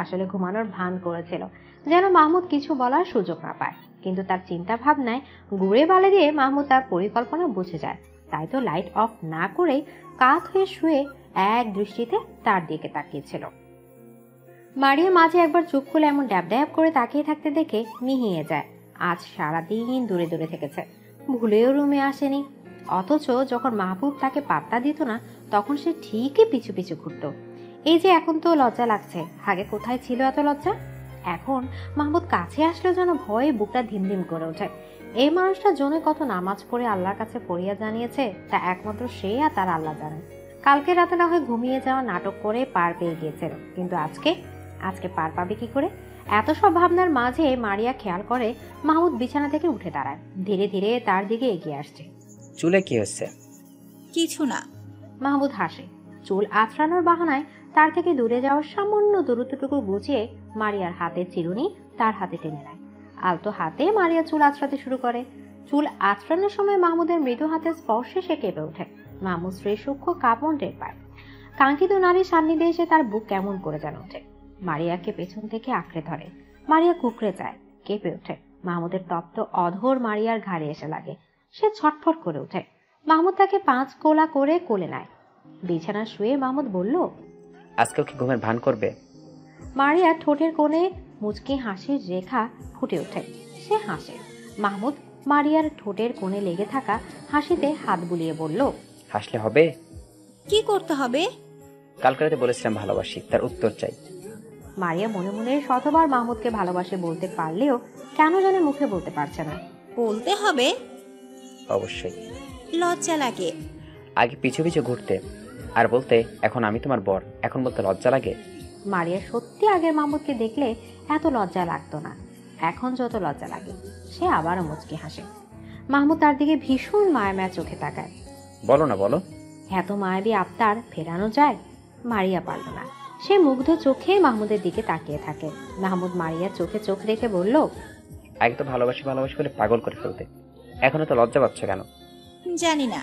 A: আসলে ঘুমানোর ভান করেছিল, যেন মাহমুদ কিছু বলার সুযোগ না পায়। কিন্তু তার চিন্তা ভাবনায় গুড়ে বালে দিয়ে মাহমুদ তার পরিকল্পনা বুঝে যায়। তাই তো লাইট অফ না করেই কাত হয়ে শুয়ে এক দৃষ্টিতে তার দিকে তাকিয়েছিল। মারিয়া মাঝে একবার চোখ খুলে এমন ড্যাব ড্যাব করে তাকিয়ে থাকতে দেখে মিহিয়ে যায়। আজ সারাদিন দূরে দূরে থেকেছে, ভুলেও রুমে আসেনি। অথচ যখন মাহবুব তাকে পাত্তা দিত না তখন সে ঠিকই পিছু পিছু ঘুরত। এই যে এখন তো লজ্জা লাগছে, আগে কোথায় ছিল এত লজ্জা? এখন মাহমুদ কাছে আসলেও যেন ভয়ে বুকটা ধিমধিম করে ওঠে। এই মানুষটা জনে কত নামাজ পড়ে আল্লাহর কাছে পড়িয়া জানিয়েছে, তা একমাত্র সে আর তার আল্লাহ জানেন। কালকে রাতে না হয় ঘুমিয়ে যাওয়া নাটক করে পার পেয়ে গিয়েছিল, কিন্তু আজকে পার পাবে কি করে? এত সব ভাবনার মাঝে মারিয়া খেয়াল করে মাহমুদ বিছানা থেকে উঠে দাঁড়ায়, ধীরে ধীরে তার দিকে এগিয়ে আসছে।
K: চুলে কি হচ্ছে?
G: কিছু না।
A: মাহমুদ হাসে। চুল আঁচড়ানোর বাহানায় তার থেকে দূরে যাওয়ার সামান্য দূরত্বটুকু বুঝিয়ে মারিয়ার হাতের চিরুনি তার হাতে টেনে নেয়। আলতো হাতে মারিয়া চুল আঁচড়াতে শুরু করে। চুল আঁচড়ানোর সময় মাহমুদের মৃদু হাতের স্পর্শে সে কেঁপে ওঠে। মাহমুদ স্ত্রীর সূক্ষ্ম কাঁপন টের পায়। কাঙ্ক্ষিত নারীর সান্নিধ্যে এসে তার বুক কেমন করে যেন ওঠে। মারিয়াকে পেছন থেকে আঁকড়ে ধরে। মারিয়া কুকড়ে যায়, কেঁপে ওঠে। মাহমুদের তপ্ত অধর মারিয়ার ঘাড়ে এসে লাগে। সে ছটফট করে ওঠে। মাহমুদ তাকে 5 কোলা করে কোলে নেয়। বিছানা শুয়ে মাহমুদ বলল,
K: আজকেও কি ঘুমের ভান করবে?
A: মারিয়া ঠোঁটের কোণে মুচকি হাসির রেখা ফুটে ওঠে। সে হাসে। মাহমুদ মারিয়ার ঠোঁটের কোণে লেগে থাকা হাসিতে হাত বুলিয়ে বলল,
K: হাসলে হবে?
G: কি করতে হবে?
K: কালকে রাতে বলেছিলাম ভালোবাসি, তার উত্তর চাই।
A: মারিয়া মনে মনে শতবার মাহমুদকে ভালোবাসে বলতে পারলেও কেন জানে মুখে বলতে পারছে না।
G: বলতে হবে?
K: অবশ্যই।
G: লজ্জা লাগে।
K: আগে পিছু পিছু ঘুরতে আর বলতে এখন আমি তোমার বর, এখন বলতে লজ্জা লাগে?
A: মারিয়া সত্যি আগের মাহমুদকে দেখলে এত লজ্জা লাগতো না, এখন যত লজ্জা লাগে। সে আবারও মুচকি হাসে। মাহমুদ তার দিকে ভীষণ মায়া চোখে তাকায়।
K: বলো না, বলো।
A: এত মায়াবী আবতার ফেরানো যায়? মারিয়া পারল না। সে মুগ্ধ চোখে মাহমুদের দিকে তাকিয়ে থাকে। মাহমুদ মারিয়ার চোখে চোখ রেখে বলল,
K: আগে তো ভালোবাসি ভালোবাসি বলে পাগল করে ফেলতে, এখনো তো লজ্জা পাচ্ছ কেন?
G: জানি না।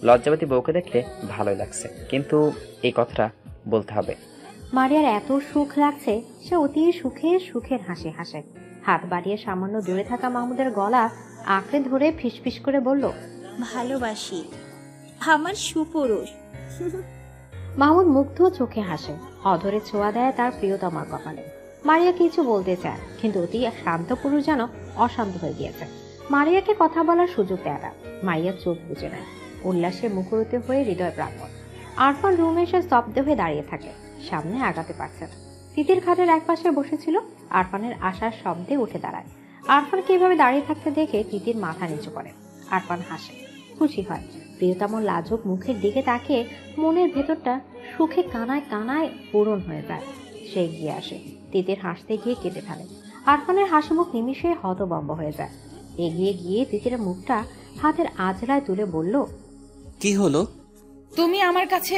K: লজ্জাবতী বউকে দেখলে ভালোই লাগছে, কিন্তু এই কথাটা বলতে হবে।
A: মারিয়ার এত সুখ লাগছে, সে অতি সুখের হাসি হাসে। হাত বাড়িয়ে সামান্য দূরে থাকা মাহমুদের গলা আঁকড়ে ধরে ফিসফিস করে বলল,
G: ভালোবাসি আমার সুপুরুষ।
A: মাহমুদ মুগ্ধ চোখে হাসে। অধরে ছোঁয়া দেয় তার প্রিয়তমার কপালে। মারিয়া কিছু বলতে চায়, কিন্তু অতি শান্ত পুরুষ যেন অশান্ত হয়ে গিয়েছে। মারিয়াকে কথা বলার সুযোগ দেয় না। মারিয়া চোখ বুজে নেয়। উল্লাসে মুখরিত হয়ে হৃদয় প্রাঙ্গণ। আরফান রুমে এসে স্তব্ধ হয়ে দাঁড়িয়ে থাকে। সামনে আগাতে পারছে না। তিতির খাটের এক পাশে বসেছিল। আরফানের আসার শব্দে উঠে দাঁড়ায়। আরফানকে এভাবে দাঁড়িয়ে থাকতে দেখে তিতির মাথা নিচু করে। আরফান হাসে, খুশি হয়। প্রিয়তম লাজুক মুখের দিকে তাকিয়ে মনের ভেতরটা সুখে কানায় কানায় পূরণ হয়ে যায়। সে এগিয়ে আসে, তিতির হাসতে গিয়ে কেটে ফেলে। আরফানের হাসি মুখ নিমিষে হতভম্ব হয়ে যায়। এগিয়ে গিয়ে তিতির মুখটা হাতের আঁচড়ায় তুলে বলল,
B: কি হলো?
C: তুমি আমার কাছে,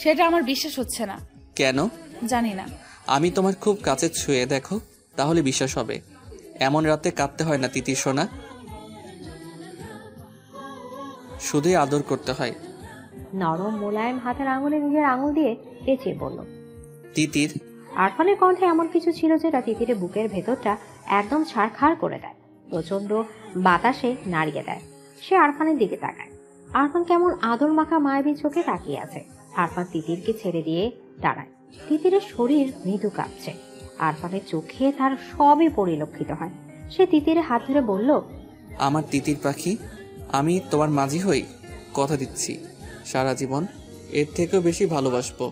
C: সেটা আমার বিশ্বাস হচ্ছে না।
B: কেন?
C: জানি না।
B: আমি তোমার খুব কাছে ছুঁয়ে দেখো, তাহলে বিশ্বাস হবে। এমন রাতে কাঁদতে হয় না তিতির সোনা, শুধুই আদর করতে হয়।
A: নরম মোলায়েম হাতের আঙুলে নিজের আঙুল দিয়ে পেঁচিয়ে বলল,
B: তিতির।
A: আরফানের কণ্ঠে এমন কিছু ছিল যেটা তিতিরের বুকের ভেতরটা একদম ছাড়খাড় করে দেয়। প্রচন্ড বাতাসে নাড়িয়ে দেয়। সে আরফানের দিকে তাকায়। আরফান কেমন আদর মাখা মায়াবী চোখে তাকিয়ে আছে। আরফান তিতিরকে ছেড়ে দিয়ে দাঁড়ায়। তিতিরের শরীর মৃদু কাঁপছে। আরফানের চোখে তার সবই পরিলক্ষিত হয়। সে তিতিরের হাত ধরে বলল,
B: আমার তিতির পাখি, আমি তোমার মাঝি হই, কথা দিচ্ছি সারা জীবন এর থেকেও বেশি ভালোবাসবো।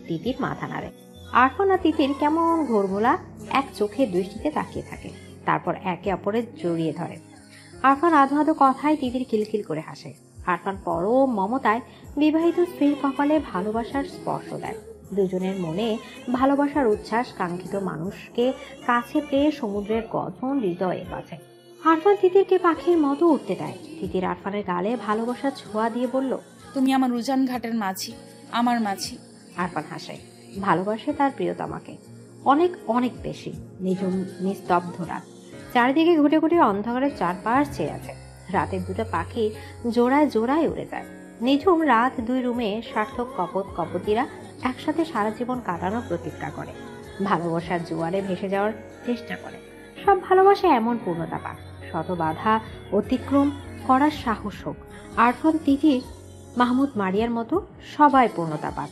A: তিতির মাথা নাড়ে। আরফান আর তিতির কেমন ঘোরমোলা এক চোখের দৃষ্টিতে তাকিয়ে থাকে। তারপর একে অপরের জড়িয়ে ধরে। আরফান আধো আধো কথায় তিতির খিলখিল করে হাসে। আরফান পরম মমতায় বিবাহিত স্ত্রীর কপালে ভালোবাসার স্পর্শ দেয়। দুজনের মনে ভালোবাসার উচ্ছ্বাস, কাঙ্ক্ষিত মানুষকে কাছে পেয়ে সমুদ্রের গর্জন হৃদয়ে বাজে। আরফান তিতিরকে পাখির মতো উঠতে দেয়। তিতির আরফানের গালে ভালোবাসার ছোঁয়া দিয়ে বলল,
C: তুমি আমার উজান ঘাটের মাঝি, আমার মাঝি।
A: আরফান হাসে। ভালোবাসে তার প্রিয়তমাকে অনেক অনেক বেশি। নিঝুম নিস্তব্ধ রাত, চারিদিকে ঘুটে ঘুটে অন্ধকারের চারপাশ চেয়ে আছে। রাতের দুটো পাখি জোড়ায় জোড়ায় উড়ে যায়। নিঝুম রাত, দুই রুমে সার্থক কপতিরা একসাথে সারা জীবন কাটানোর প্রতিজ্ঞা করে। ভালোবাসার জোয়ারে ভেসে যাওয়ার চেষ্টা করে। সব ভালোবাসা এমন পূর্ণতা পাক, শত বাধা অতিক্রম করার সাহস হোক। আরফান, তিতির, মাহমুদ, মারিয়ার মতো সবাই পূর্ণতা পাক।